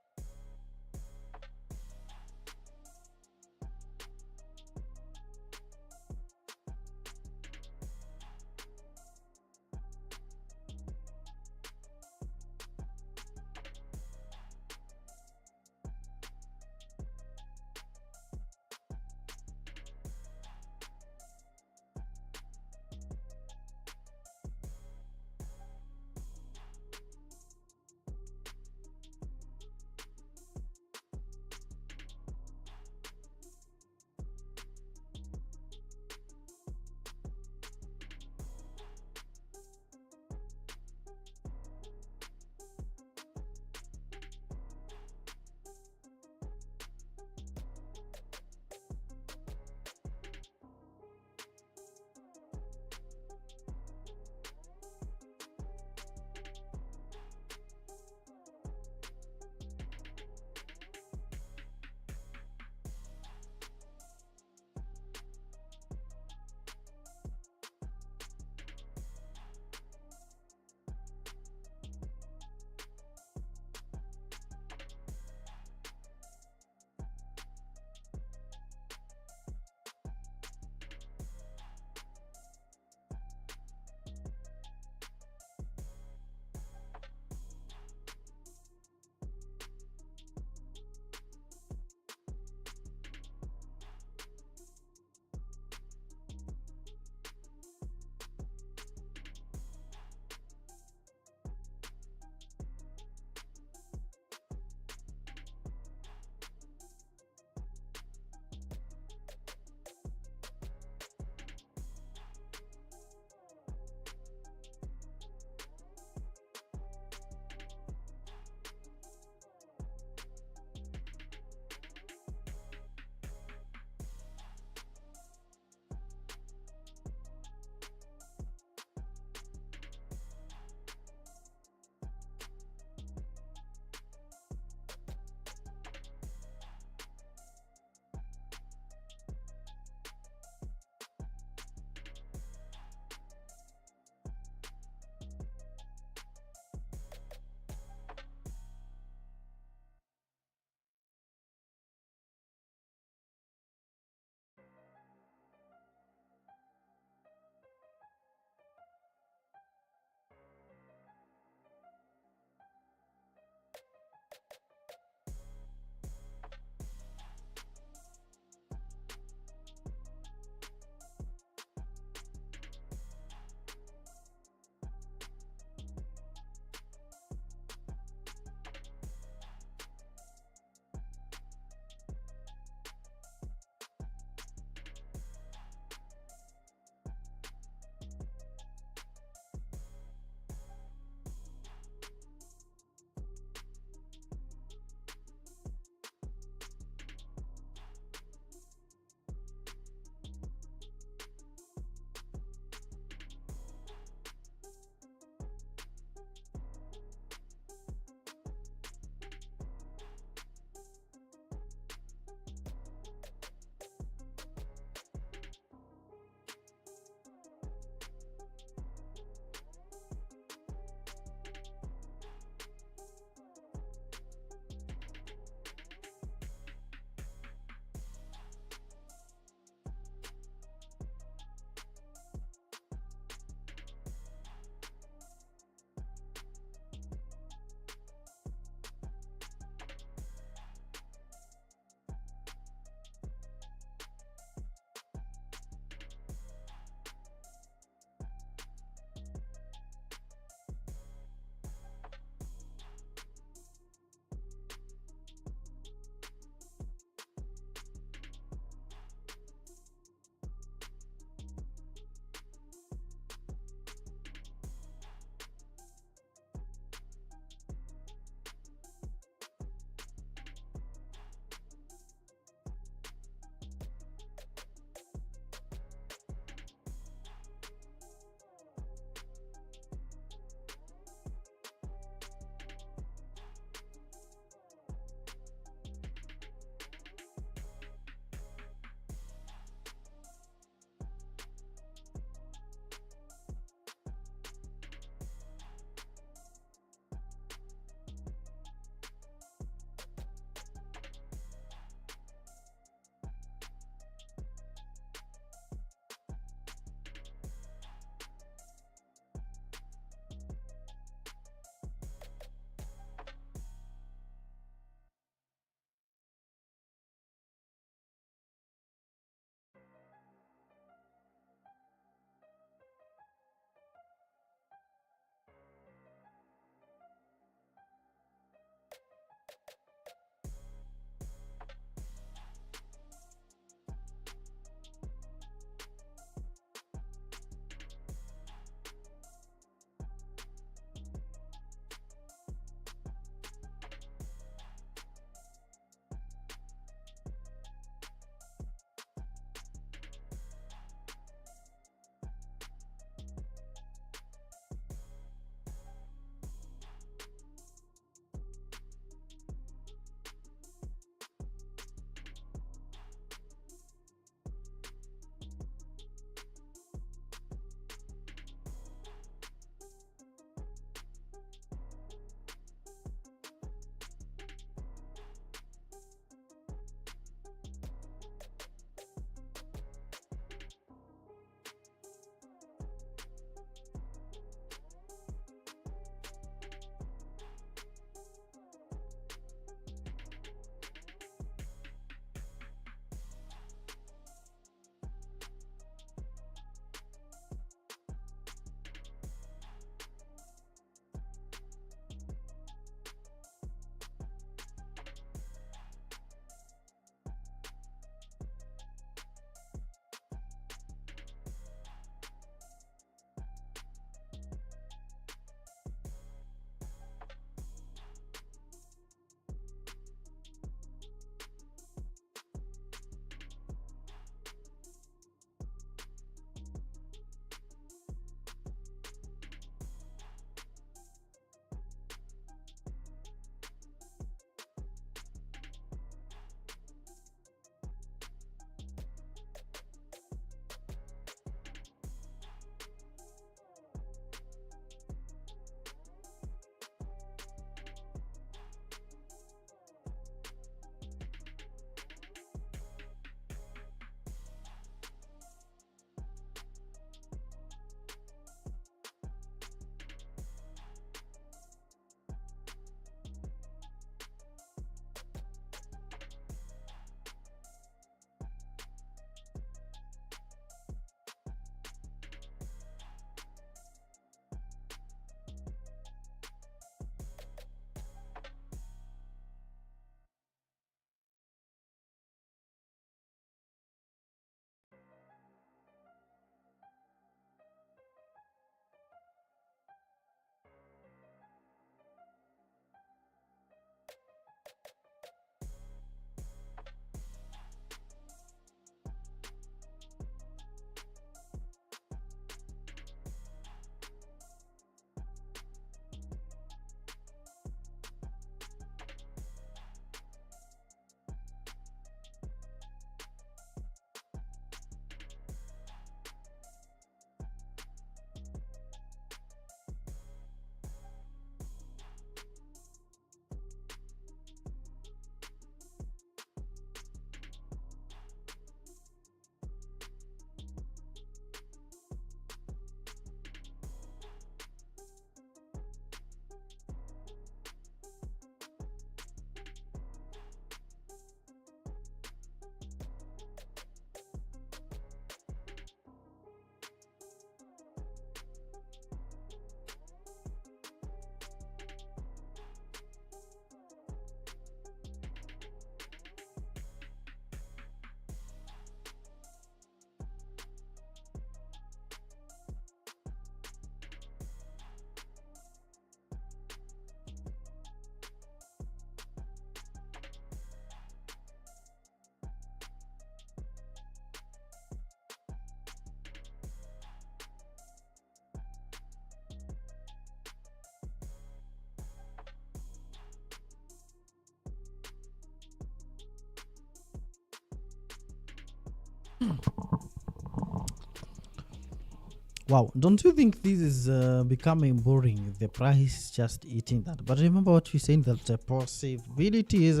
Wow, don't you think this is becoming boring? The price is just eating that. But remember what we saying, that the possibilities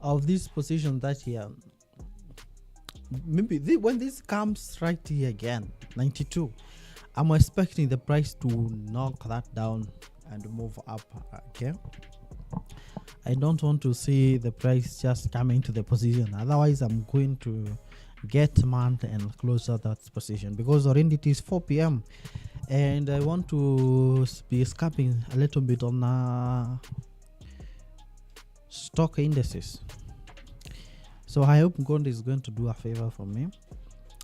of this position that here, maybe when this comes right here again, 92, I'm expecting the price to knock that down and move up. Okay, I don't want to see the price just coming to the position. Otherwise, I'm going to get mad and close out that position, because already it is 4 p.m. and I want to be scalping a little bit on stock indices. So I hope gold is going to do a favor for me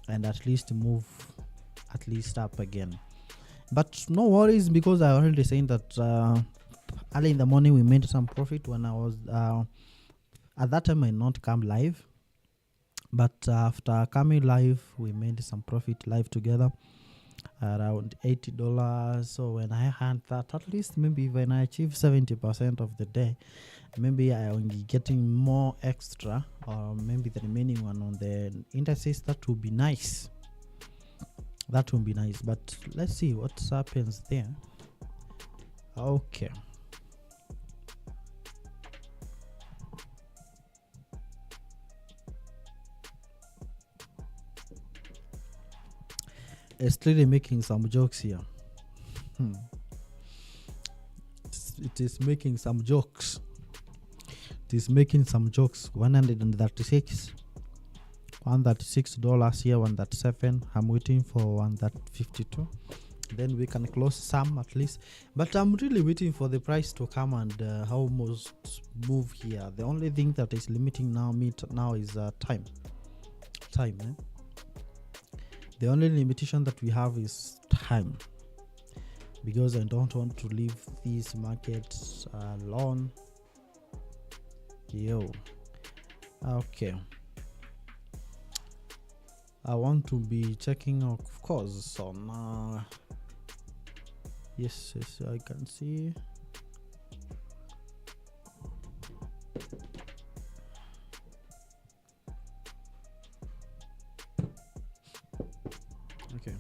and at least move at least up again. But no worries, because I already saying that early in the morning we made some profit when I was at that time I not come live, but after coming live we made some profit live together around $80. So when I had that, at least maybe when I achieve 70% of the day, maybe I only getting more extra, or maybe the remaining one on the indices. That would be nice. That would be nice. But let's see what happens there. Okay. It's clearly making some jokes here. It is making some jokes. It is making some jokes. 136. $136 here, 137. I'm waiting for 152. Then we can close some at least. But I'm really waiting for the price to come and almost move here. The only thing that is limiting me now is time. The only limitation that we have is time, because I don't want to leave these markets alone. Okay, I want to be checking, of course, on yes, I can see. Okay.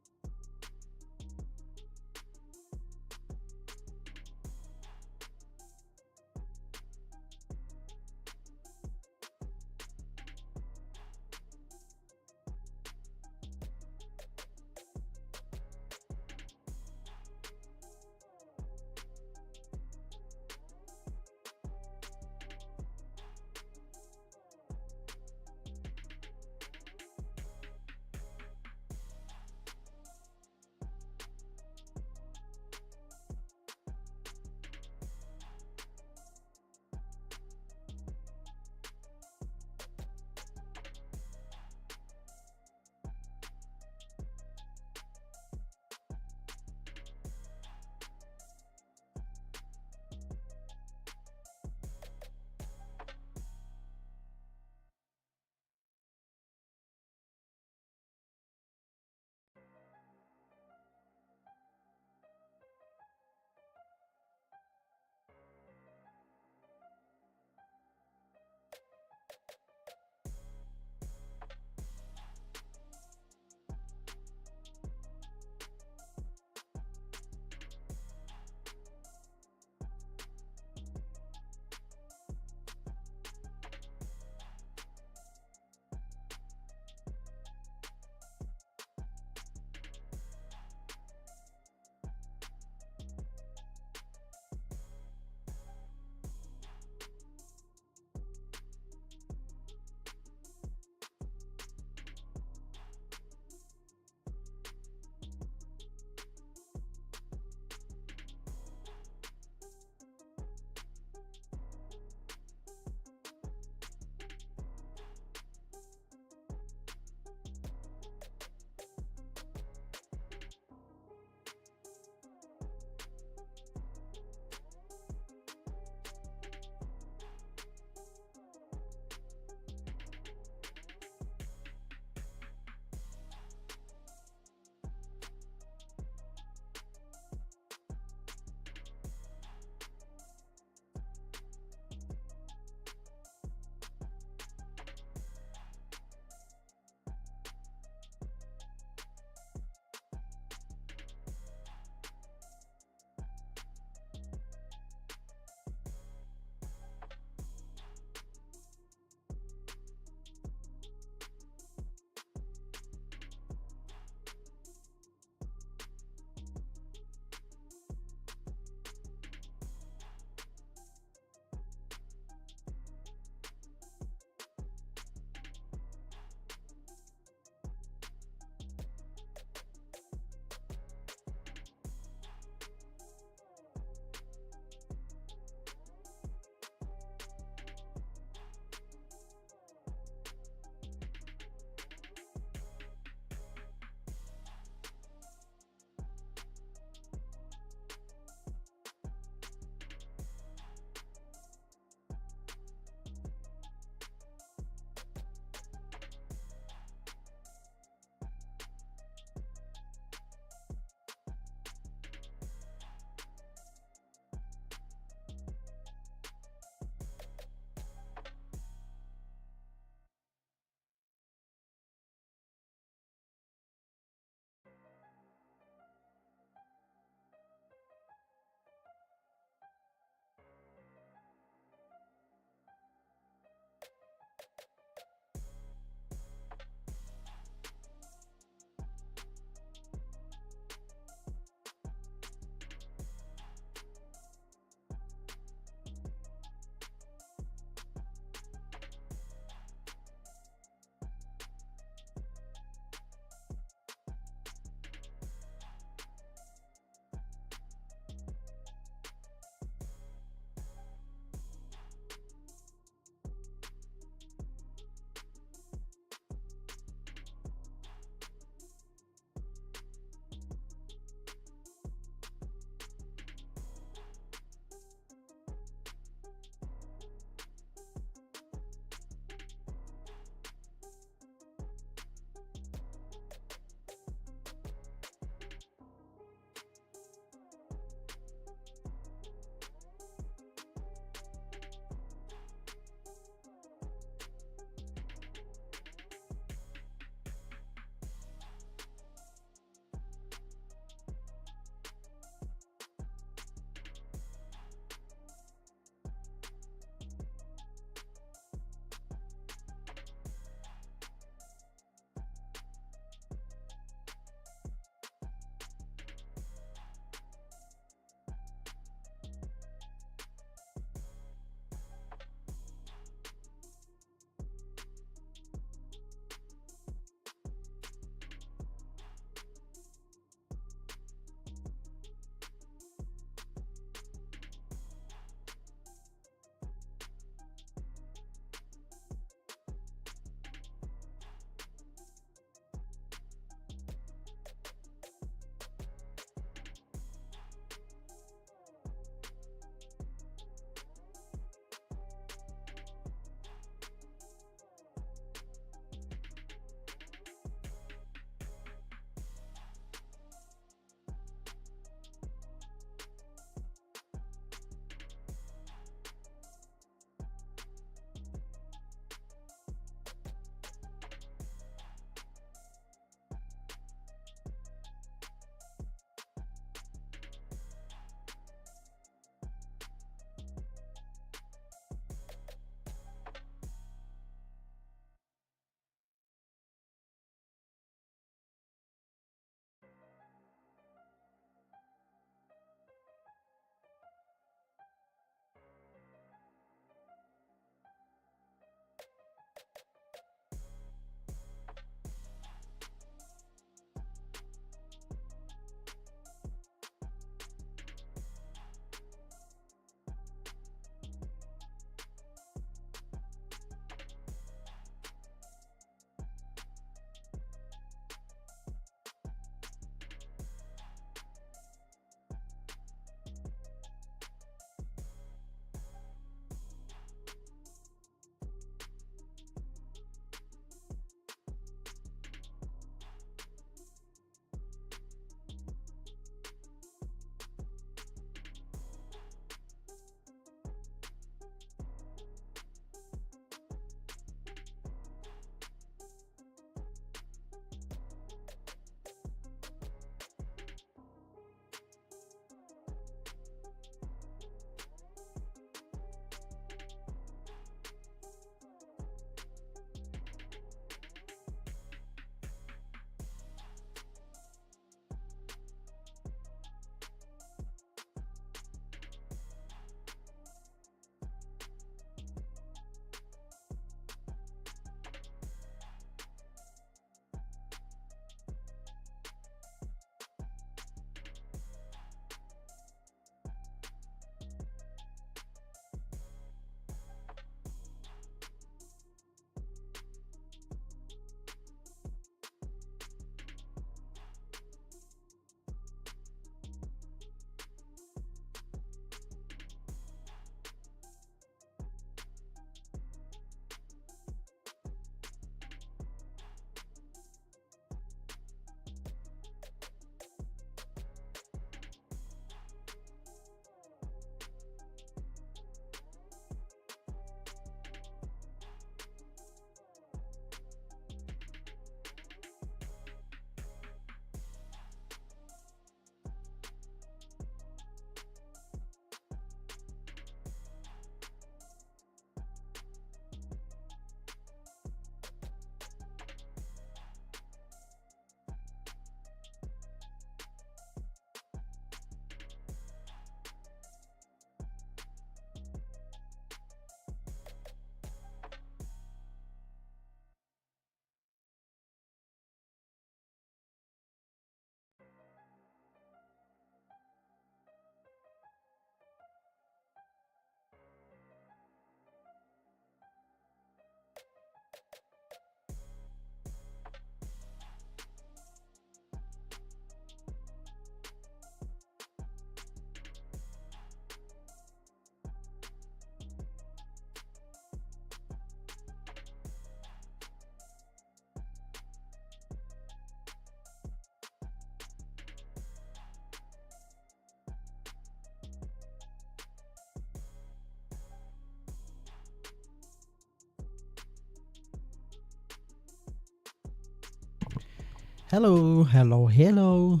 Hello.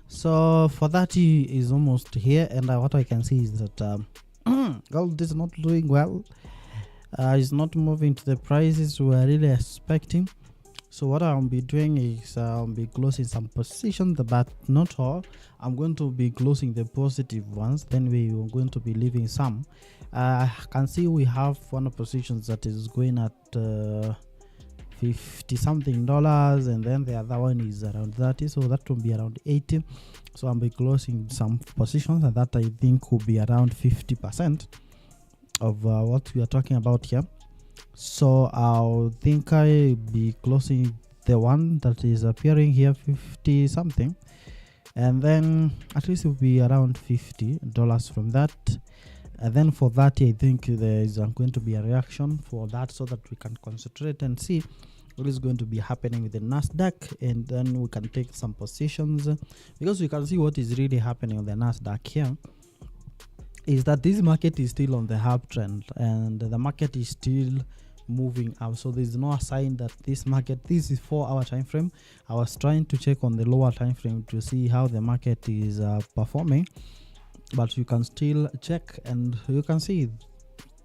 So for 30 is almost here, and what I can see is that gold is not doing well. It's not moving to the prices we are really expecting. So what I'll be doing is I'll be closing some positions, but not all. I'm going to be closing the positive ones. Then we are going to be leaving some. I can see we have one of positions that is going at 50 something dollars, and then the other one is around 30, so that will be around 80. So I'll be closing some positions, and that I think will be around 50% of what we are talking about here. So I'll think I'll be closing the one that is appearing here 50 something, and then at least it will be around $50 from that. And then for that, I think there is going to be a reaction for that, so that we can concentrate and see what is going to be happening with the Nasdaq, and then we can take some positions, because we can see what is really happening on the Nasdaq here is that this market is still on the uptrend, and the market is still moving up. So there's no sign that this market, this is 4-hour time frame. I was trying to check on the lower time frame to see how the market is performing, but you can still check and you can see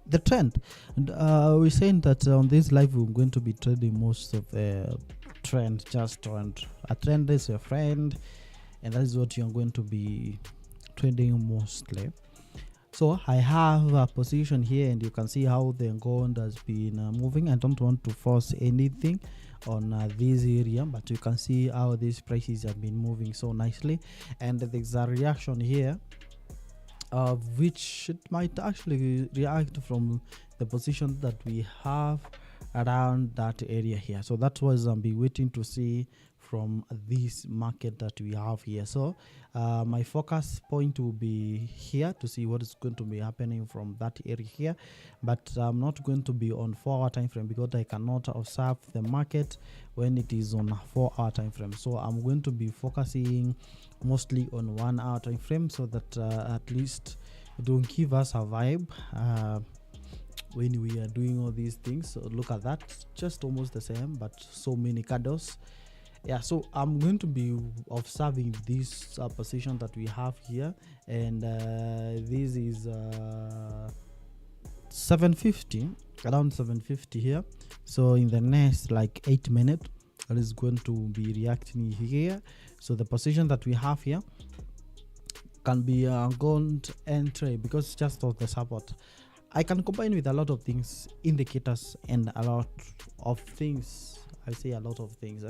the trend. And we're saying that on this live we're going to be trading most of the trend, just trend. A trend is a friend, and that is what you're going to be trading mostly. So I have a position here, and you can see how the gold has been moving. I don't want to force anything on this area, but you can see how these prices have been moving so nicely, and there's a reaction here which it might actually react from the position that we have around that area here. So that was I'll be waiting to see from this market that we have here. So my focus point will be here to see what is going to be happening from that area here, but I'm not going to be on 4-hour time frame, because I cannot observe the market when it is on a 4-hour time frame. So I'm going to be focusing mostly on 1-hour time frame, so that at least it will give us a vibe when we are doing all these things. So look at that, just almost the same, but so many candles. Yeah, so I'm going to be observing this position that we have here, and this is 750, around 750 here. So in the next like 8 minutes, it is going to be reacting here. So the position that we have here can be gold entry, because just of the support. I can combine with a lot of things, indicators, and a lot of things. I say a lot of things.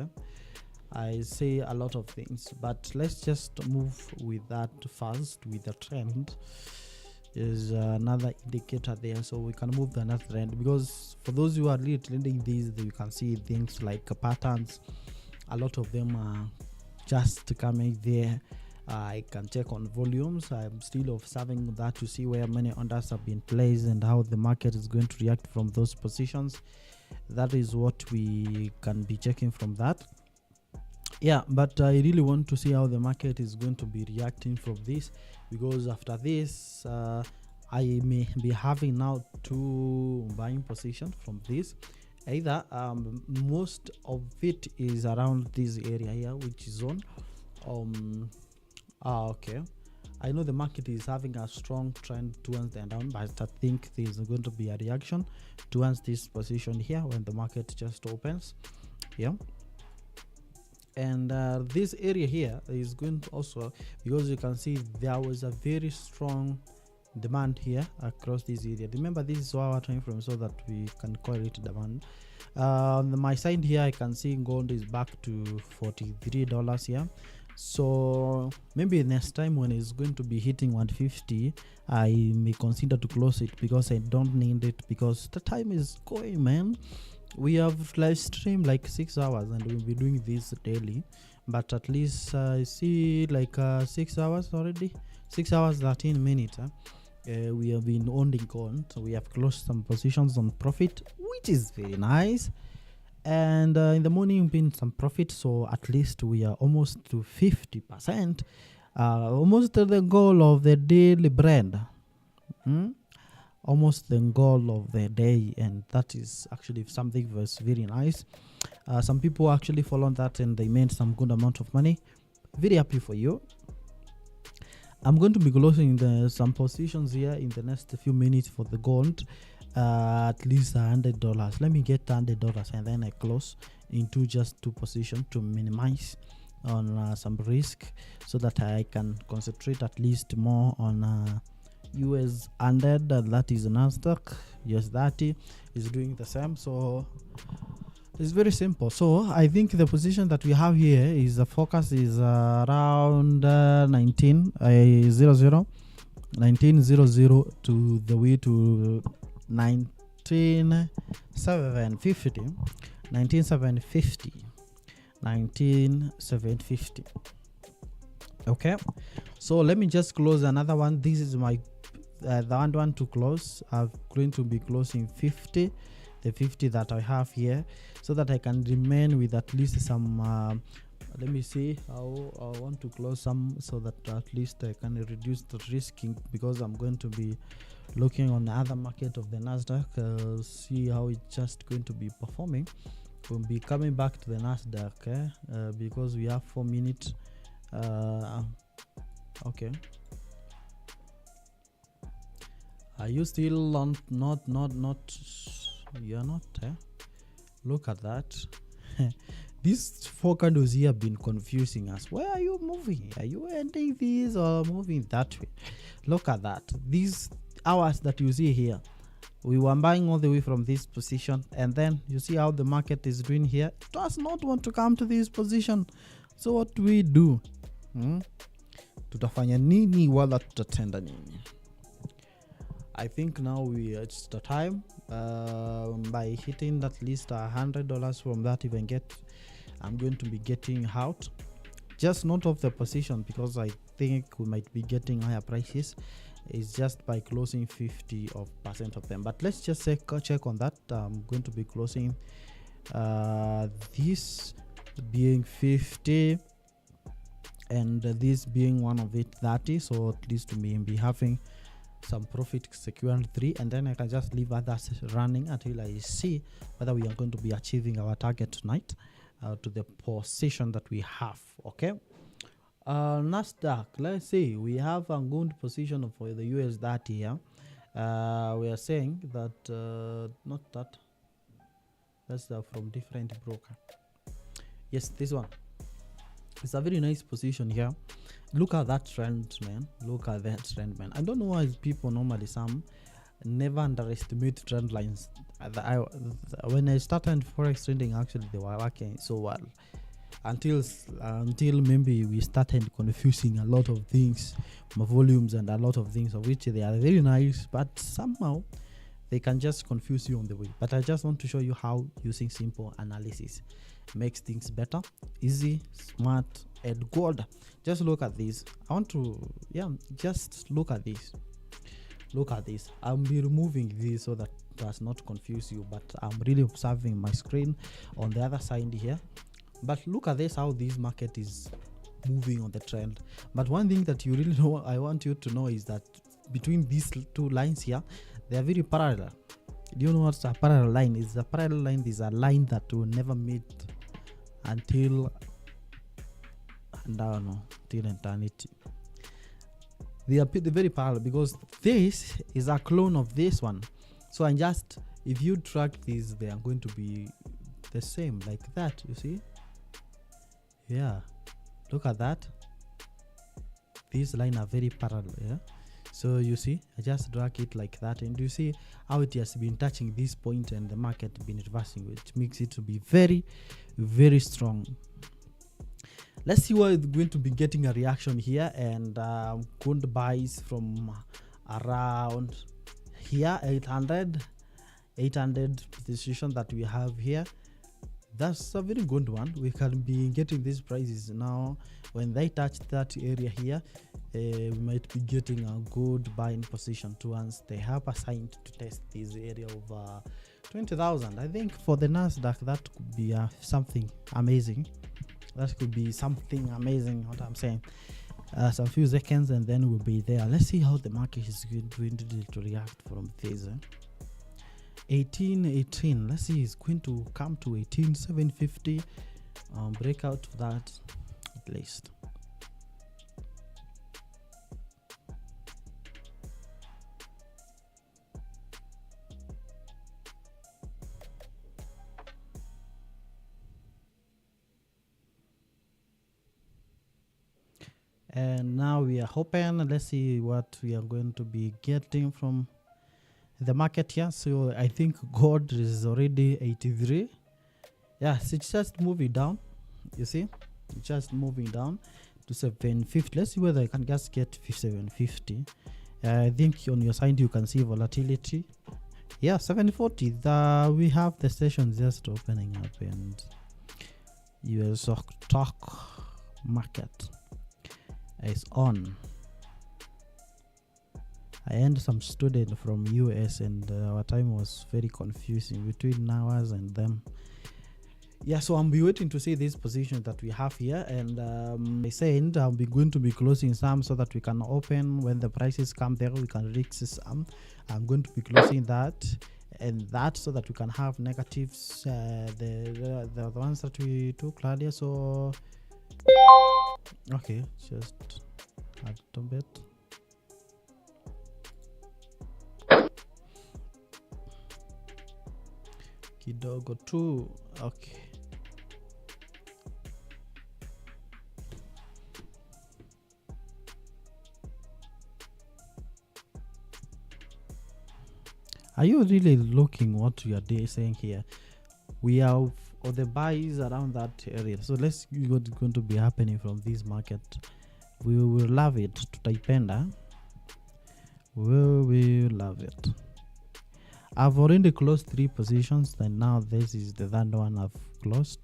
I say a lot of things, but let's just move with that first. With the trend is another indicator there, so we can move the another trend, because for those who are really trending these, you can see things like patterns. A lot of them are just coming there. I can check on volumes. I'm still observing that to see where many orders have been placed and how the market is going to react from those positions. That is what we can be checking from that. Yeah, but I really want to see how the market is going to be reacting from this, because after this I may be having now 2 buying positions from this. Either most of it is around this area here, which is on okay, I know the market is having a strong trend towards the down, but I think there's going to be a reaction towards this position here when the market just opens. Yeah, and this area here is going to also, because you can see there was a very strong demand here across this area. Remember, this is our time frame, so that we can call it demand. On my side here, I can see gold is back to $43 here. So maybe next time when it's going to be hitting 150, I may consider to close it, because I don't need it, because the time is going, man. We have live stream like 6 hours, and we'll be doing this daily, but at least I see like 6 hours already, 6 hours 13 minutes. We have been owning gold, so we have closed some positions on profit, which is very nice. And in the morning been some profit, so at least we are almost to 50%, almost to the goal of the daily bread. Almost the goal of the day, and that is actually something that's very nice. Some people actually followed that and they made some good amount of money. Very happy for you. I'm going to be closing some positions here in the next few minutes for the gold, at least $100. Let me get $100 and then I close into just 2 positions to minimize on some risk, so that I can concentrate at least more on US 100, that is Nasdaq. US 30 is doing the same, so it's very simple. So I think the position that we have here is the focus is around 1900 to the way to 19750. Okay, so let me just close another one. This is my the one to close. I'm going to be closing 50, the 50 that I have here, so that I can remain with at least some let me see how I want to close some, so that at least I can reduce the risking, because I'm going to be looking on the other market of the Nasdaq, see how it's just going to be performing. We'll be coming back to the Nasdaq because we have 4 minutes. Okay, are you still on? Not you're not look at that. These 4 candles here have been confusing us. Where are you moving? Are you ending this or moving that way? Look at that. These hours that you see here, we were buying all the way from this position, and then you see how the market is doing here. It does not want to come to this position. So what do we do? Tutafanya nini wala tutatenda nini? I think now it's the time by hitting at least $100 from that. Even I'm going to be getting out, just not of the position, because I think we might be getting higher prices. It's just by closing 50% of them. But let's just check on that. I'm going to be closing this being 50 and this being one of it 30, so at least we may be having some profit secured 3, and then I can just leave others running until I see whether we are going to be achieving our target tonight to the position that we have. Okay, Nasdaq, let's see, we have a good position for the US 30 here. We are saying that not that, that's from different broker. Yes, this one. It's a very nice position here. Look at that trend, man. Look at that trend, man. I don't know why people normally never underestimate trend lines. When I started Forex trading, actually they were working so well until maybe we started confusing a lot of things, my volumes and a lot of things, of which they are very nice, but somehow they can just confuse you on the way. But I just want to show you how using simple analysis makes things better, easy, smart, and good. Just look at this. I want to just look at this. Look at this. I'll be removing this so that does not confuse you, but I'm really observing my screen on the other side here. But look at this, how this market is moving on the trend. But one thing that you really know, I want you to know, is that between these 2 lines here, they are very parallel. Do you know what's a parallel line? Is a parallel line is a line that will never meet until eternity. They are very parallel because this is a clone of this one. So if you track these, they are going to be the same, like that. You see? Yeah. Look at that. These lines are very parallel. Yeah. So you see, I just drag it like that, and you see how it has been touching this point and the market been reversing, which makes it to be very, very strong. Let's see what is going to be getting a reaction here, and good buys from around here, 800 position that we have here. That's a very good one. We can be getting these prices now. When they touch that area here, we might be getting a good buying position too, once they have assigned to test this area of 20,000. I think for the Nasdaq that could be something amazing. That could be something amazing, what I'm saying. Some few seconds and then we'll be there. Let's see how the market is going to react from this. 1818. Let's see, it's going to come to 18750. Break out of that at least. And now we are open. Let's see what we are going to be getting from the market here. So I think gold is already 83. Yes, it's just moving down. You see, it's just moving down to 750. Let's see whether I can just get 750. I think on your side you can see volatility. Yeah, 740. We have the session just opening up, and US stock market is on. I had some student from US, and our time was very confusing between ours and them. Yeah, so I'll be waiting to see this position that we have here, and I said I'll be going to be closing some so that we can open when the prices come there. We can risk some. I'm going to be closing that and that so that we can have negatives. The ones that we took earlier. So okay, just a little bit. Kidogo too. Okay. Are you really looking what you are saying here? We have or the buys around that area. So let's see what's going to be happening from this market. We will love it. Tutaipenda. We will love it. I've already closed 3 positions, and now this is the third one I've closed.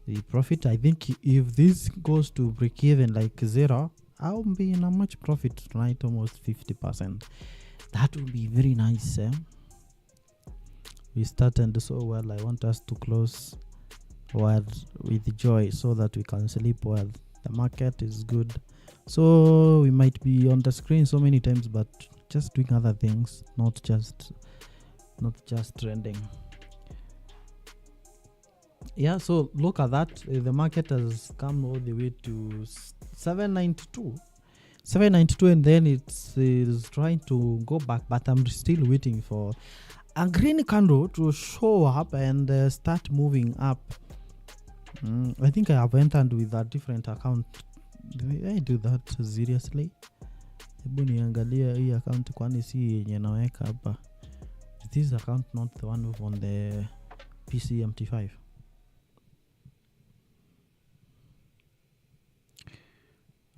The profit, I think if this goes to break even like 0, I'll be in a much profit tonight, almost 50%. That would be very nice. We started so well. I want us to close well with joy so that we can sleep well. The market is good, so we might be on the screen so many times, but just doing other things, not just trending. Yeah, so look at that. The market has come all the way to 792, and then it's trying to go back, but I'm still waiting for a green candle to show up and start moving up. I think I have entered with a different account. Did I do that seriously? Hebu niangalia hii account, kwani si yenye naweka hapa. Is this account not the one on the PCMT5?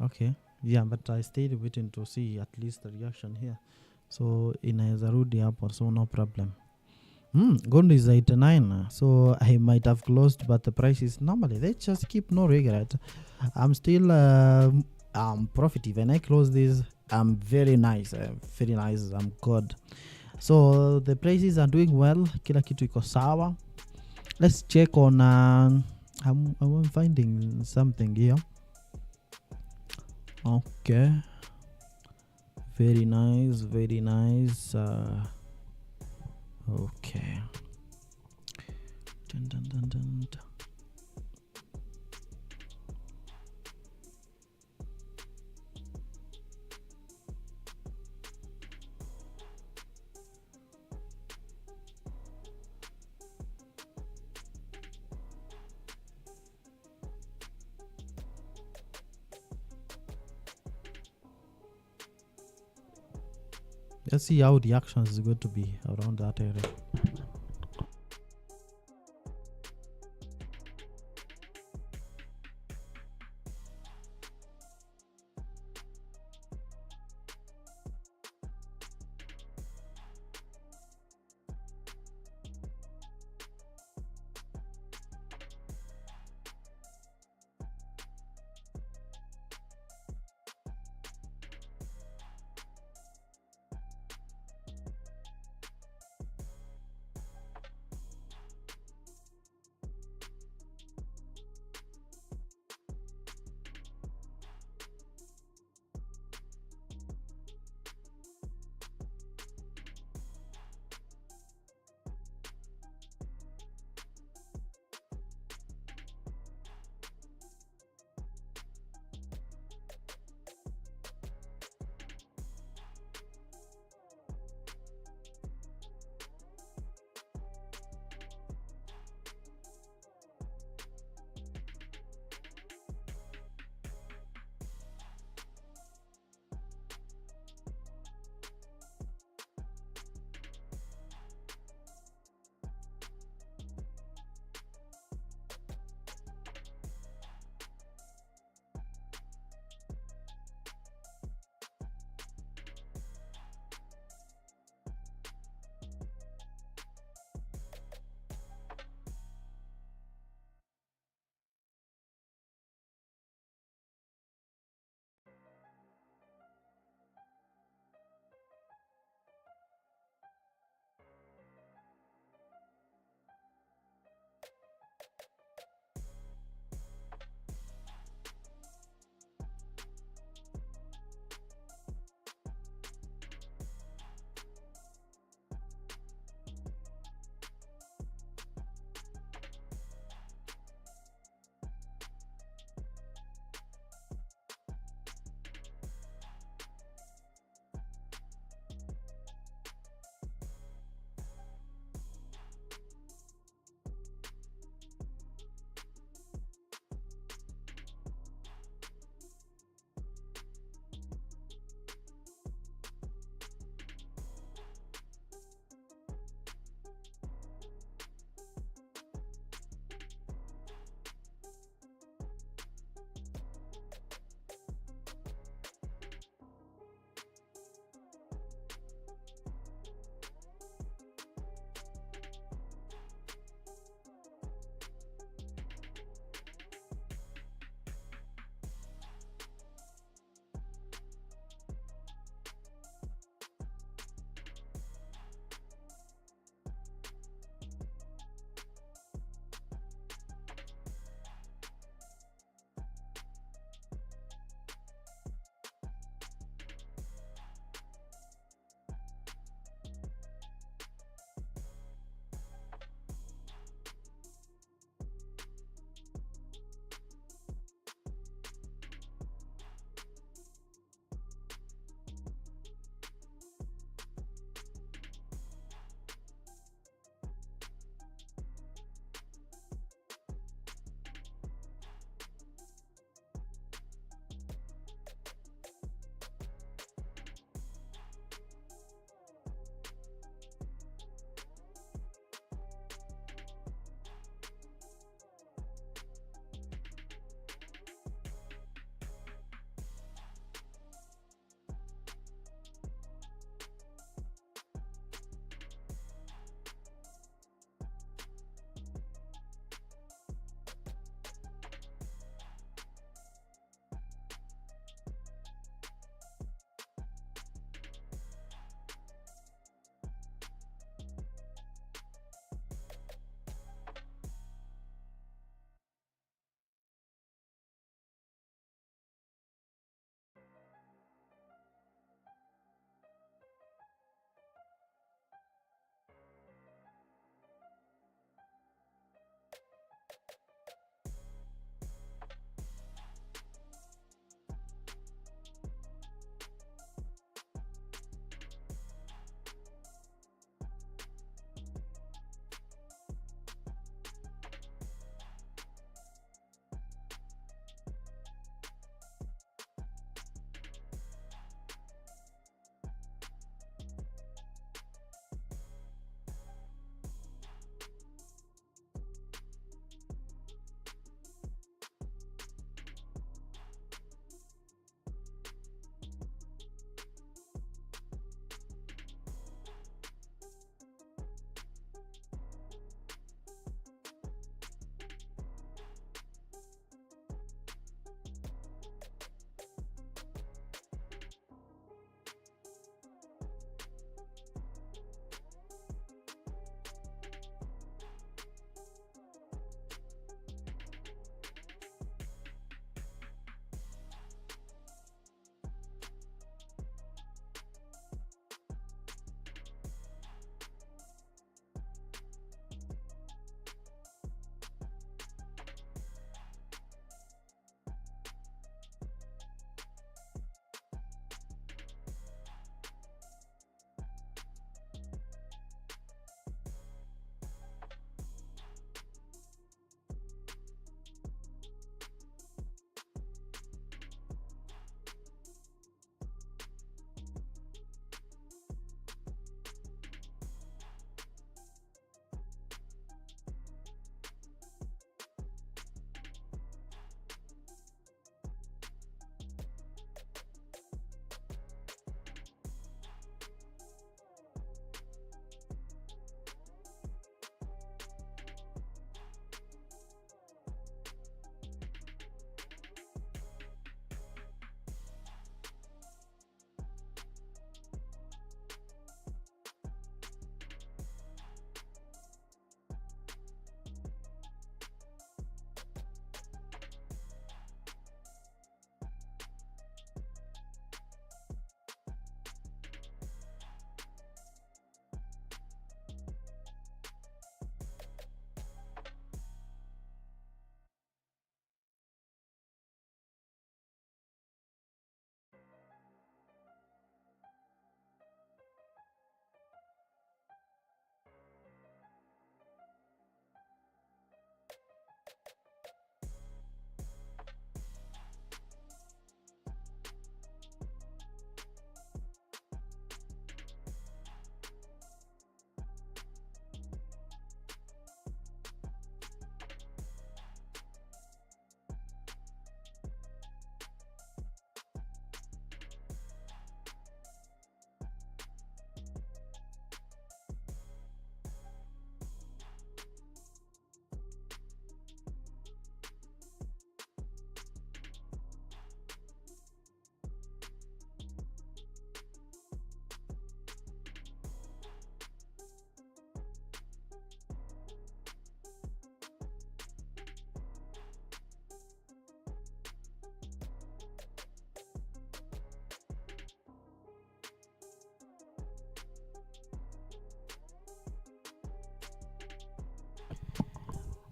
Okay, yeah, but I stayed waiting to see at least the reaction here. So inaweza rudi hapo, so no problem. Gold is 89, so I might have closed, but the price is normally they just keep no regret. I'm still profit. When I close this, I'm very nice. I'm good. So the prices are doing well. Kila kitu iko sawa. Let's check on. I'm finding something here. Okay. Very nice. Okay. Dun, dun, dun, dun. Let's see how the action is going to be around that area.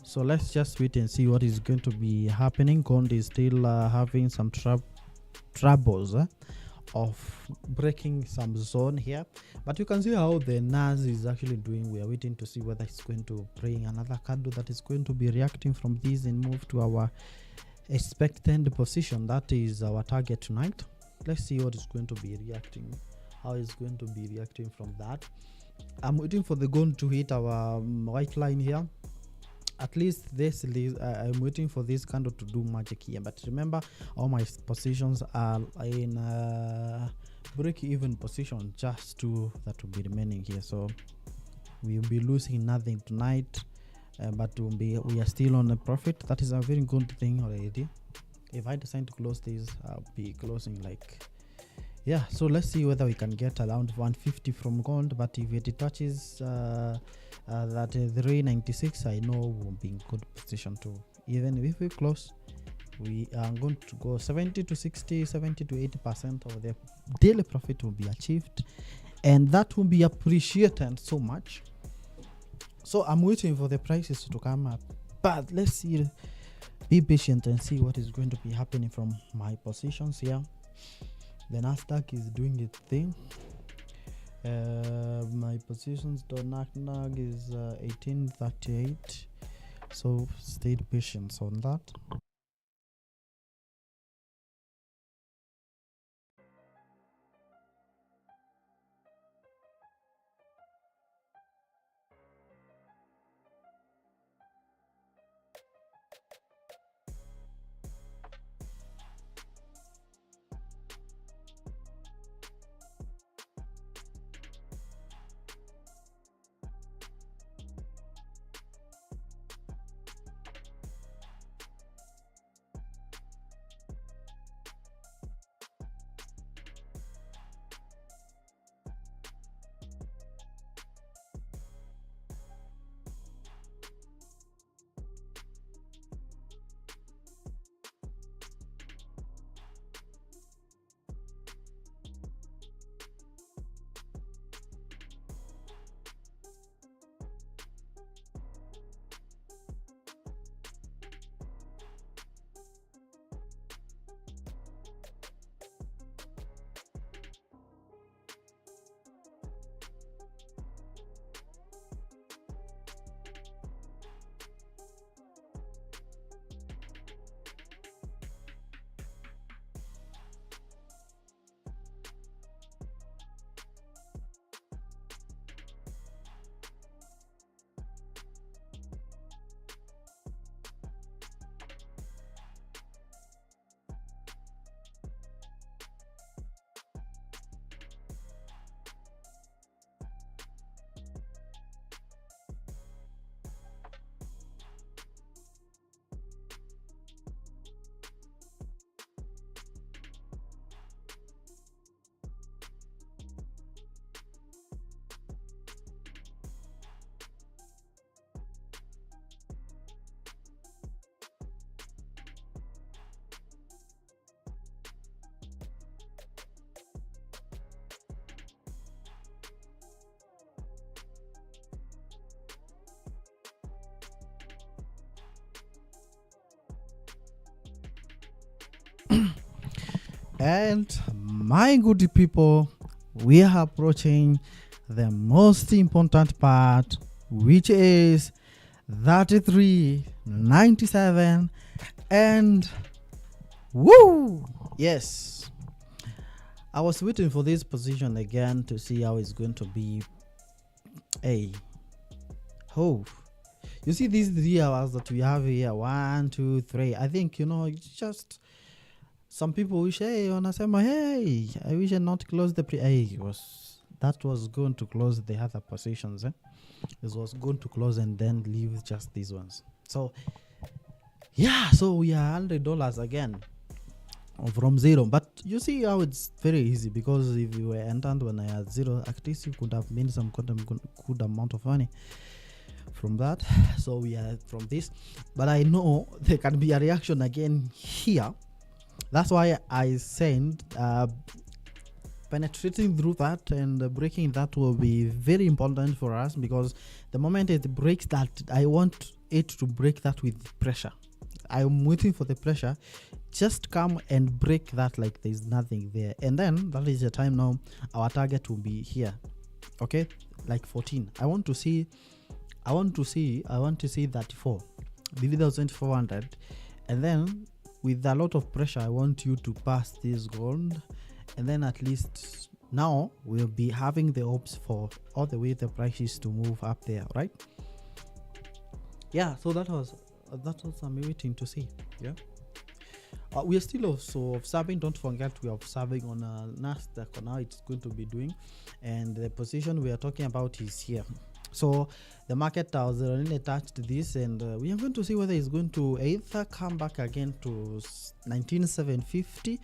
So let's just wait and see what is going to be happening. Gold is still having some troubles of breaking some zone here, but you can see how the NAS is actually doing. We are waiting to see whether it's going to bring another candle that is going to be reacting from this and move to our expected position. That is our target tonight. Let's see what is going to be reacting, how it's going to be reacting from that. I'm waiting for the gold to hit our white line here. At least this I'm waiting for this candle to do magic here, but remember all my positions are in break even position, just two that will be remaining here, so we'll be losing nothing tonight, but we are still on a profit. That is a very good thing already. If I decide to close this, I'll be closing like, yeah. So let's see whether we can get around 150 from gold, but if it touches that 396, I know we'll be in good position too. Even if we close, we are going to go 70 to 60, 70 to 80% of the daily profit will be achieved, and that will be appreciated so much. So I'm waiting for the prices to come up, but let's see, be patient and see what is going to be happening from my positions here. The Nasdaq is doing its thing. My positions, the Nasdaq is 1838, so stay patient on that. And my good people, we are approaching the most important part, which is 33.97, and woo, yes, I was waiting for this position again to see how it's going to be. Hey, oh, you see these 3 hours that we have here, 1, 2, 3. I think, it's just some people wish, hey, wanasema, hey, I wish I not close the that was going to close the other positions. This was going to close and then leave just these ones. So yeah, so we are $100 again from zero. But you see how it's very easy, because if you were entered when I had zero, at least you could have made some good amount of money from that. So we are from this, but I know there can be a reaction again here. That's why I sent penetrating through that and breaking that will be very important for us, because the moment it breaks that, I want it to break that with pressure. I'm waiting for the pressure. Just come and break that like there's nothing there, and then that is the time now our target will be here. Okay, like 14. I want to see 34, 3,400, and then with a lot of pressure I want you to pass this gold, and then at least now we'll be having the hopes for all the way the prices to move up there, right? Yeah, so that was I'm waiting to see. Yeah, we are still also observing. Don't forget, we are observing on Nasdaq on how it's going to be doing, and the position we are talking about is here. So the market has already touched this, and we are going to see whether it's going to either come back again to 19,750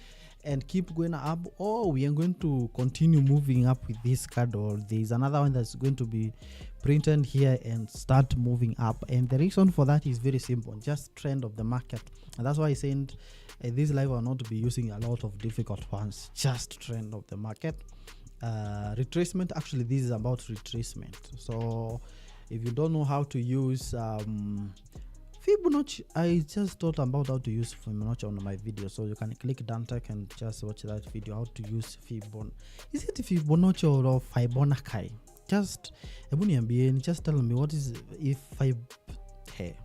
and keep going up, or we are going to continue moving up with this candle. There's another one that's going to be printed here and start moving up, and the reason for that is very simple, just trend of the market. And that's why I said this live will not be using a lot of difficult ones, just trend of the market. Retracement, actually this is about retracement. So if you don't know how to use Fibonacci, I just thought about how to use Fibonacci on my video, so you can click Dantec and just watch that video, how to use Fibonacci. Is it Fibonacci or Fibonacci? Just tell me what is if I hey.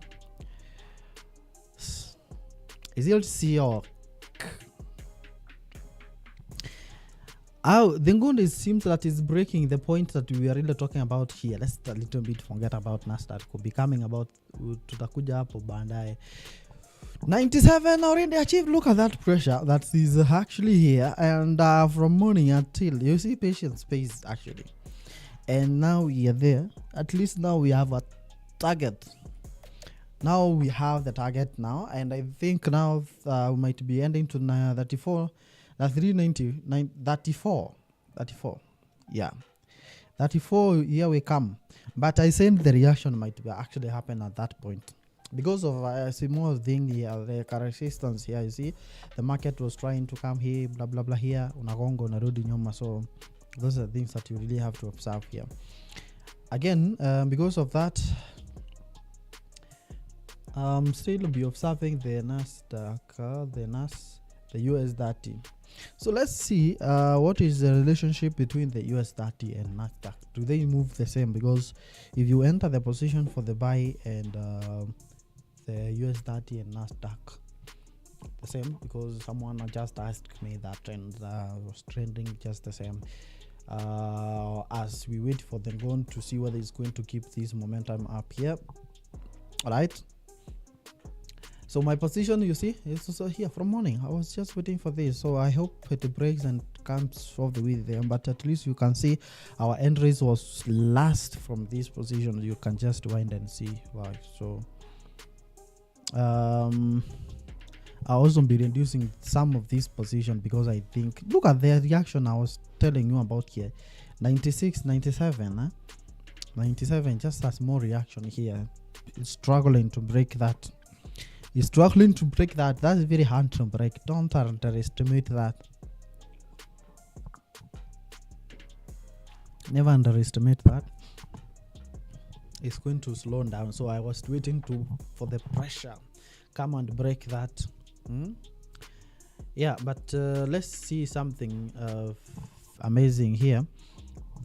Is it C or K? The gold, it seems that is breaking the point that we are really talking about here. Let's a little bit forget about Nasdaq. Could be coming about tutakuja hapo baadaye. 97 already achieved. Look at that pressure that is actually here, and from morning until you see patience pays actually, and now we are there. At least now we have a target. Now we have the target now, and I think now we might be ending to 34. 390, 34, yeah, 34. Here we come, but I think the reaction might be actually happen at that point because of a small thing here, the resistance here. You see, the market was trying to come here, blah blah blah here, unagongo narudi nyuma. So those are things that you really have to observe here. Again, because of that, still be observing the Nasdaq, the US 30. So let's see what is the relationship between the US 30 and Nasdaq. Do they move the same? Because if you enter the position for the buy and the US 30 and Nasdaq the same, because someone just asked me that, and was trending just the same. As we wait for the gold to see whether it's going to keep this momentum up here. All right. So my position, you see, is also here from morning. I was just waiting for this, so I hope it breaks and comes all the way there. But at least you can see our entries was last from this position. You can just wind and see why. So I also be reducing some of this position because I think, look at the reaction I was telling you about here. 96, 97, 97, just a small reaction here. It's struggling to break that. Is struggling to break that. That's very hard to break. Don't underestimate that. Never underestimate that. It's going to slow down. So I was waiting for the pressure come and break that. Yeah, but let's see something amazing here.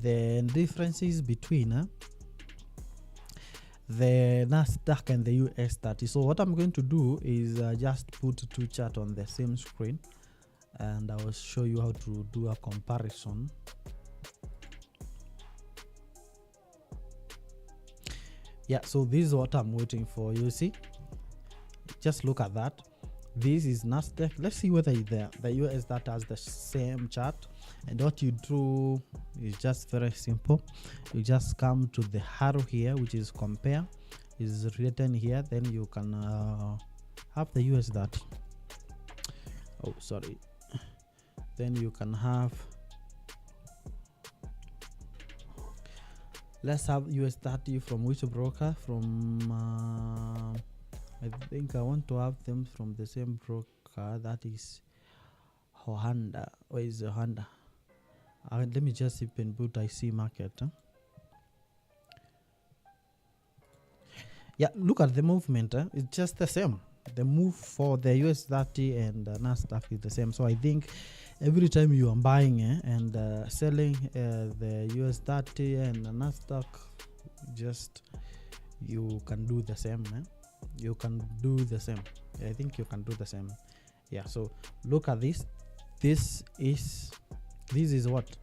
The differences between the Nasdaq and the US 30. So what I'm going to do is just put two charts on the same screen, and I will show you how to do a comparison. Yeah, so this is what I'm waiting for. You see, just look at that. This is Nasdaq. Let's see whether the US that has the same chart. And what you do is just very simple. You just come to the arrow here, which is compare, is written here. Then you can have the US that. Oh, sorry. Then you can have. Let's have US 30 from which broker? From I think I want to have them from the same broker. That is Honda. Where is the Honda? Let me just even put IC market. Yeah, look at the movement. It's just the same. The move for the US 30 and Nasdaq is the same. So I think every time you are buying and selling the US 30 and Nasdaq, just you can do the same. You can do the same. I think you can do the same. Yeah. So look at this. This is what?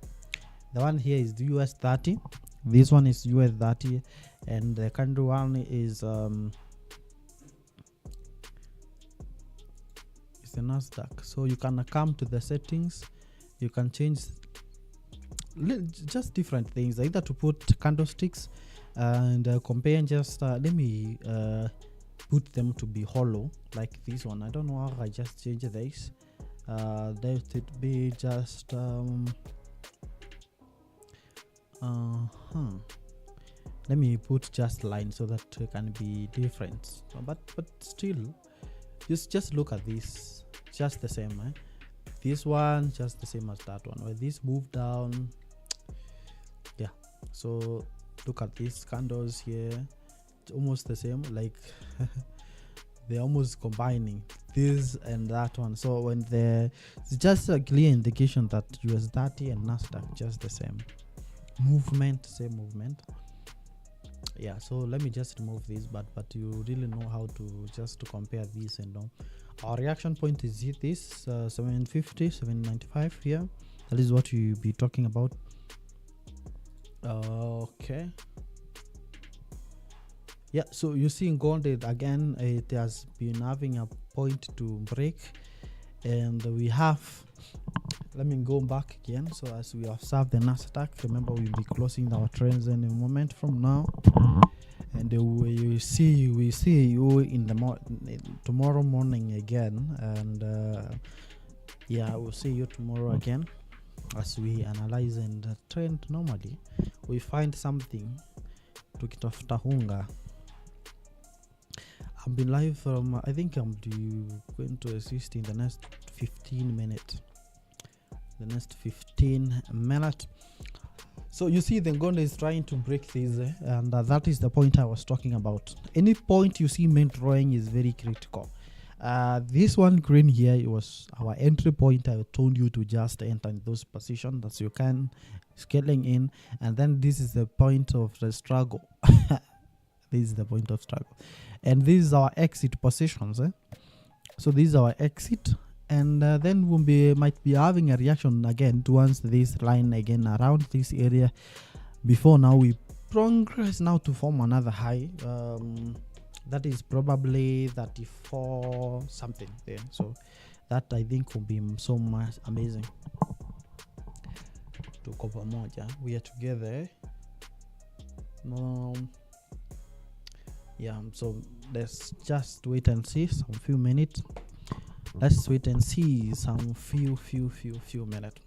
The one here is the US 30. This one is US 30, and the candle one is the Nasdaq. So you can come to the settings, you can change just different things, either to put candlesticks and compare. Just let me put them to be hollow, like this one. I don't know how I just change this. Let it be just let me put just line so that it can be different, but still just look at this, just the same. This one just the same as that one, where this move down. Yeah, so look at these candles here, it's almost the same, like they're almost combining this and that one. So when it's just a clear indication that US 30 and Nasdaq just the same movement, same movement. Yeah, so let me just remove this, but you really know how to just to compare these. And our reaction point is this 750, 795 here. That is what we'll be talking about. Okay. Yeah, so you see in gold again, it has been having a point to break, and we have, let me go back again. So as we observe the Nasdaq, remember we'll be closing our trends in a moment from now, and we see you in the tomorrow morning again. And yeah, we'll see you tomorrow again as we analyze and trend. Normally we find something tukitafuta hunga. I've been live from, I think I'm going to assist in the next 15 minutes. The next 15 minutes. So you see the Ngondo is trying to break this, and that is the point I was talking about. Any point you see men drawing is very critical. This one green here, it was our entry point. I told you to just enter in those positions that you can, scaling in, and then this is the point of the struggle. This is the point of struggle, and this is our exit positions. So this is our exit, and then we'll might be having a reaction again towards this line again around this area. Before now we progress now to form another high. That is probably 34 something there. So that I think will be so much amazing. Tuko pamoja, we are together. Yeah, so let's just wait and see some few minutes. Let's wait and see some few minutes.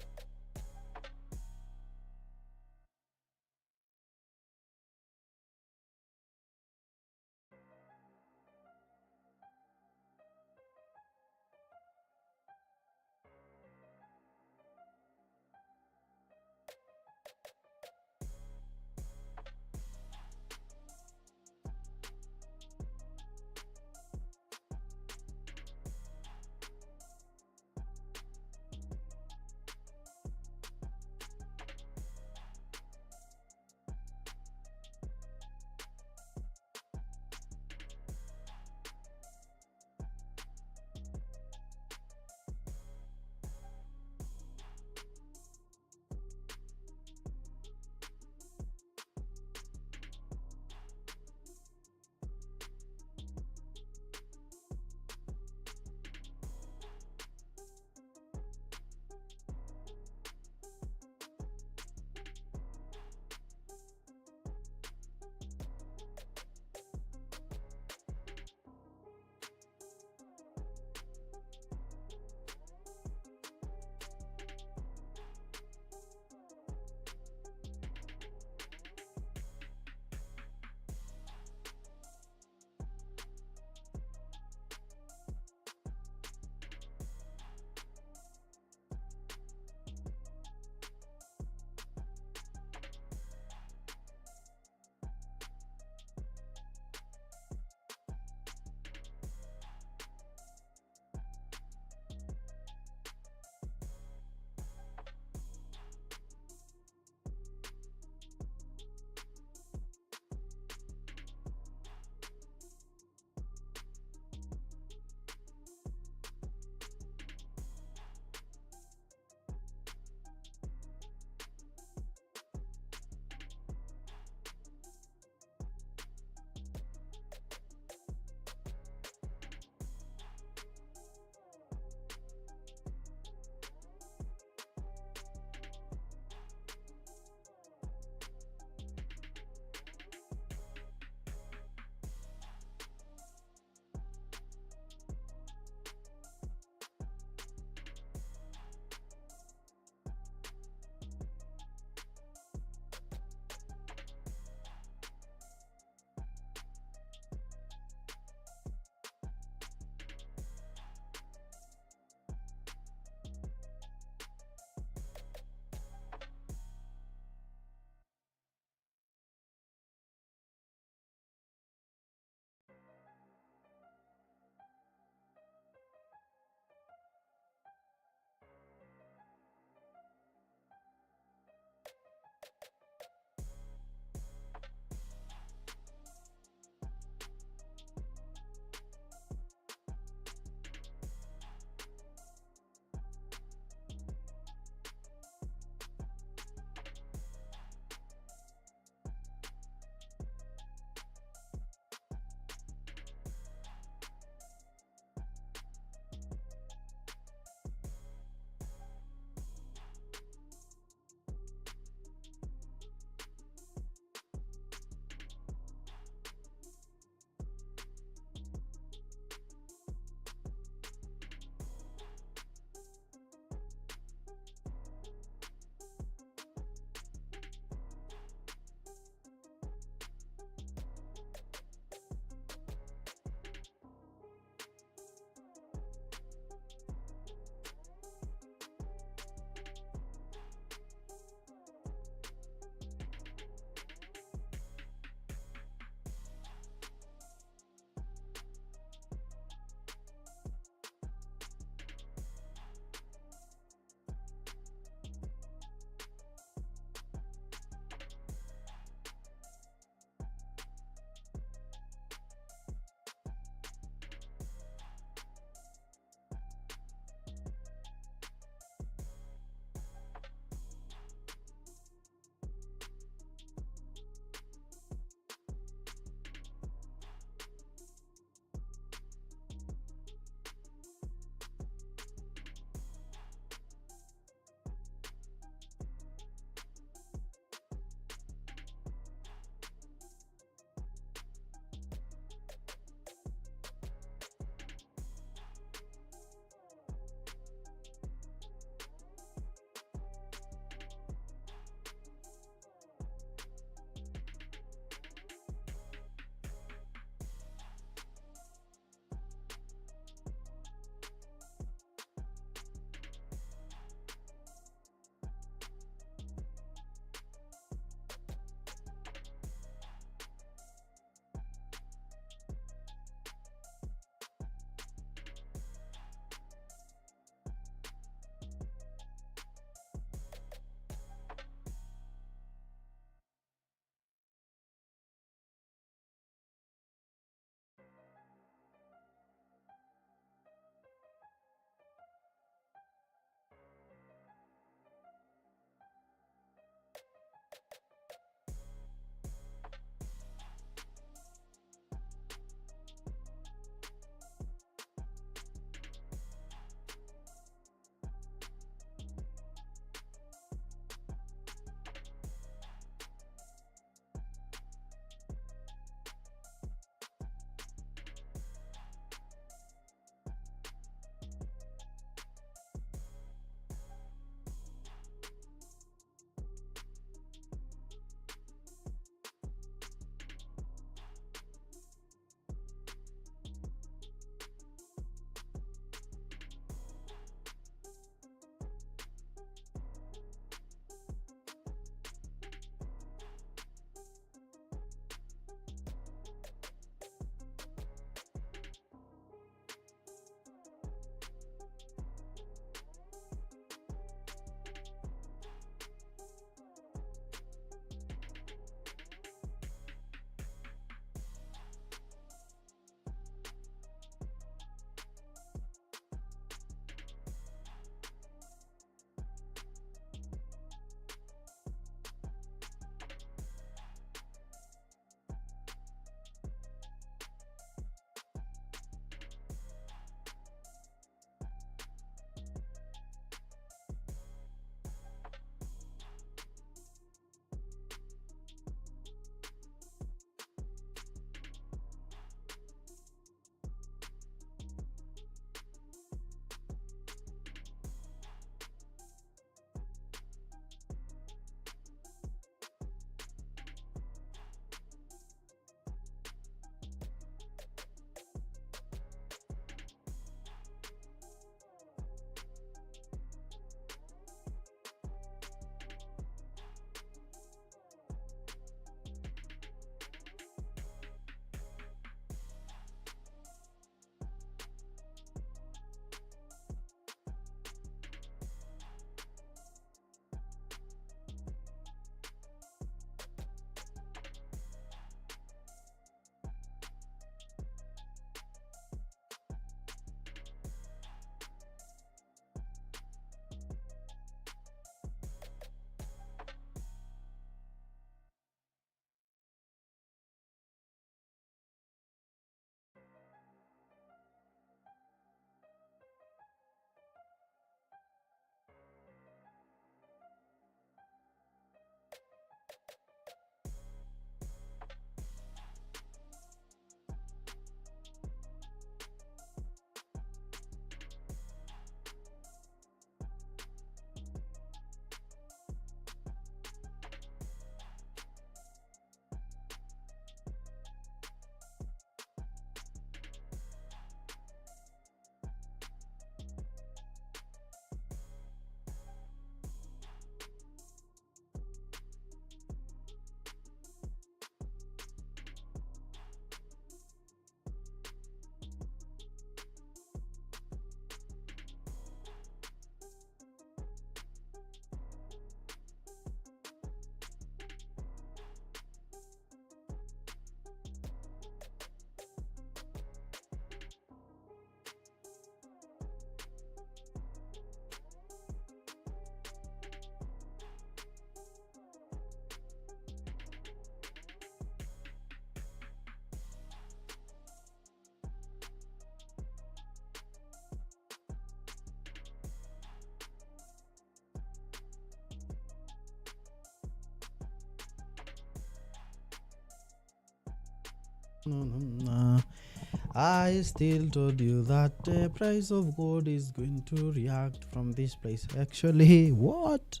I still told you that the price of gold is going to react from this place. Actually, what?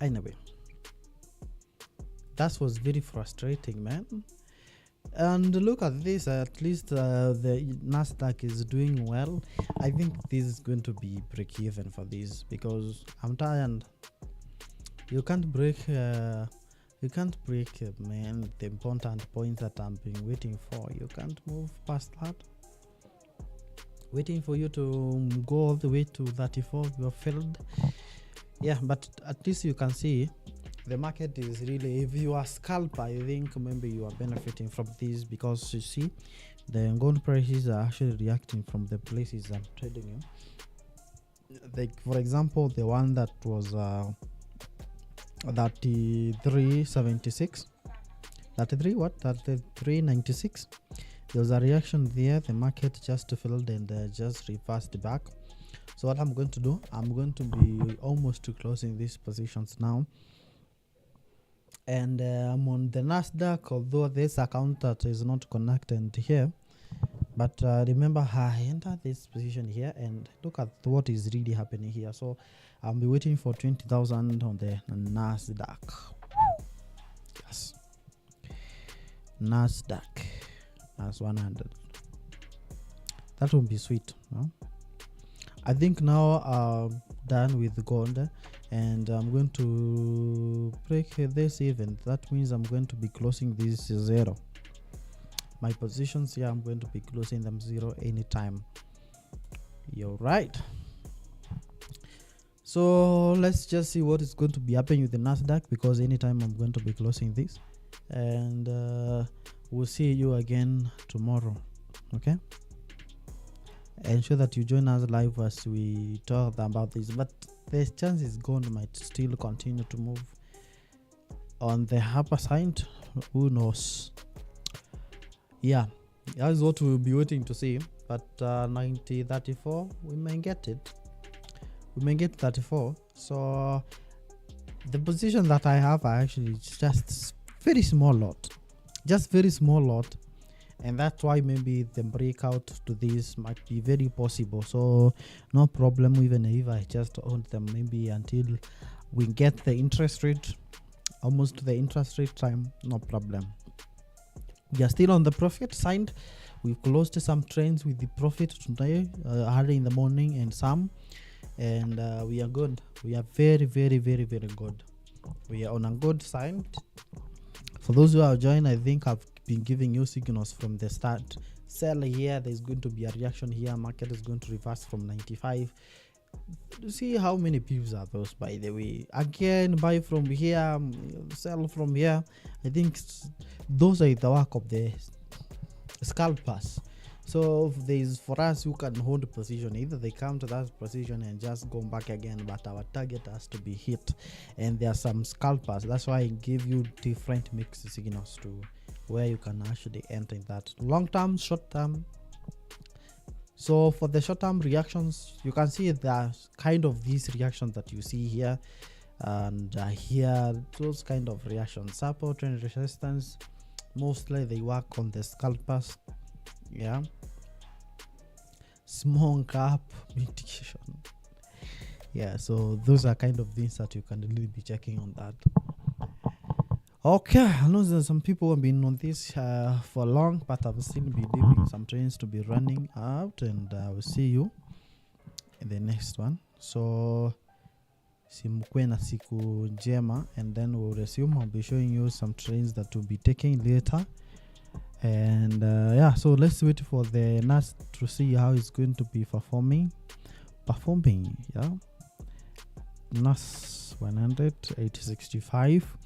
Anyway, that was very frustrating, man. And look at this, at least the Nasdaq is doing well. I think this is going to be break even for this, because I'm tired. You can't break man, the important point that I've been waiting for. You can't move past that. Waiting for you to go all the way to 34, you're failed. Yeah, but at least you can see the market is really, if you are a scalper, I think maybe you are benefiting from this, because you see the gold prices are actually reacting from the places I'm trading in. Like, for example, the one that was 33.76, 33.96. There was a reaction there. The market just failed and just reversed back. So what I'm going to do, I'm going to be almost closing these positions now. And I'm on the Nasdaq, although this account that is not connected here. But remember, I entered this position here, and look at what is really happening here. So I'll be waiting for 20,000 on the Nasdaq. Yes, Nasdaq as 100. That will be sweet. Huh? I think now done with gold, and I'm going to break this even. That means I'm going to be closing this zero. My positions here, I'm going to be closing them zero anytime. You're right. So let's just see what is going to be happening with the Nasdaq, because anytime I'm going to be closing this, and we'll see you again tomorrow. Okay, ensure that you join us live as we talk about this, but the chances gold might still continue to move on the upper side. Who knows? Yeah, that's what we'll be waiting to see. But 90.34, we may get it. We may get 34. So the position that I have, I actually just very small lot, and that's why maybe the breakout to this might be very possible. So no problem, even if I just own them maybe until we get the interest rate, almost the interest rate time, no problem. We are still on the profit side. We've closed some trades with the profit today, early in the morning, and some, and we are good. We are very, very, very, very good. We are on a good side. For those who have joined, I think I've been giving you signals from the start. Sell here, there's going to be a reaction here. Market is going to reverse from 95. See how many pips are those, by the way. Again, buy from here, sell from here. I think those are the work of the scalpers. So there's, for us who can hold a position, either they come to that position and just go back again, but our target has to be hit. And there are some scalpers. That's why I give you different mixed signals to where you can actually enter in that long term, short term. So for the short term reactions, you can see the kind of these reactions that you see here, and here, those kind of reactions, support and resistance, mostly they work on the scalpers. Yeah, small cap mitigation. Yeah, so those are kind of things that you can really be checking on that. Okay, I know there's some people who have been on this for long, but I've still been leaving some trains to be running out, and I will see you in the next one. So simkwe na siku njema, and then we'll resume. I'll be showing you some trains that we'll be taking later. And yeah, so let's wait for the NAS to see how it's going to be performing. Yeah, NAS 100 865.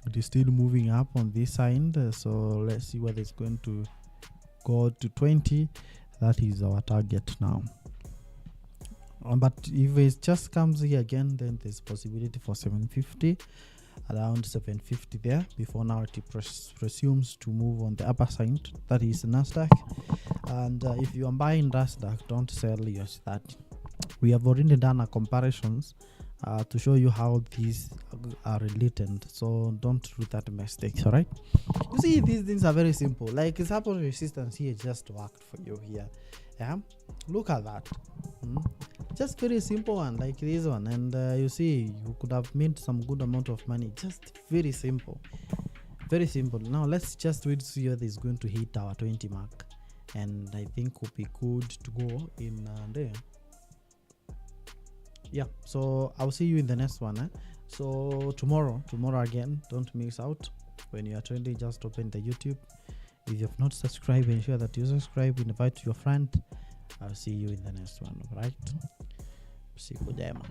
It is still moving up on this side, so let's see whether it's going to go to 20. That is our target now. But if it just comes here again, then there's possibility for 750, around 750 there, before now it presumes to move on the upper side. That is Nasdaq. And if you are buying Nasdaq, don't sell your that. We have already done our comparisons, to show you how these are related, so don't do that mistake. All right, you see, these things are very simple. Like example resistance here just worked for you here. Yeah, look at that. Just very simple one like this one, and you see you could have made some good amount of money. Just very simple, very simple. Now let's just wait to see whether it's going to hit our 20 mark, and I think we'll be good to go in there. Yeah, so I'll see you in the next one. So tomorrow again, don't miss out. When you are trading, just open the YouTube. If you have not subscribed, ensure that you subscribe, invite your friend. I'll see you in the next one. All right, siku jema.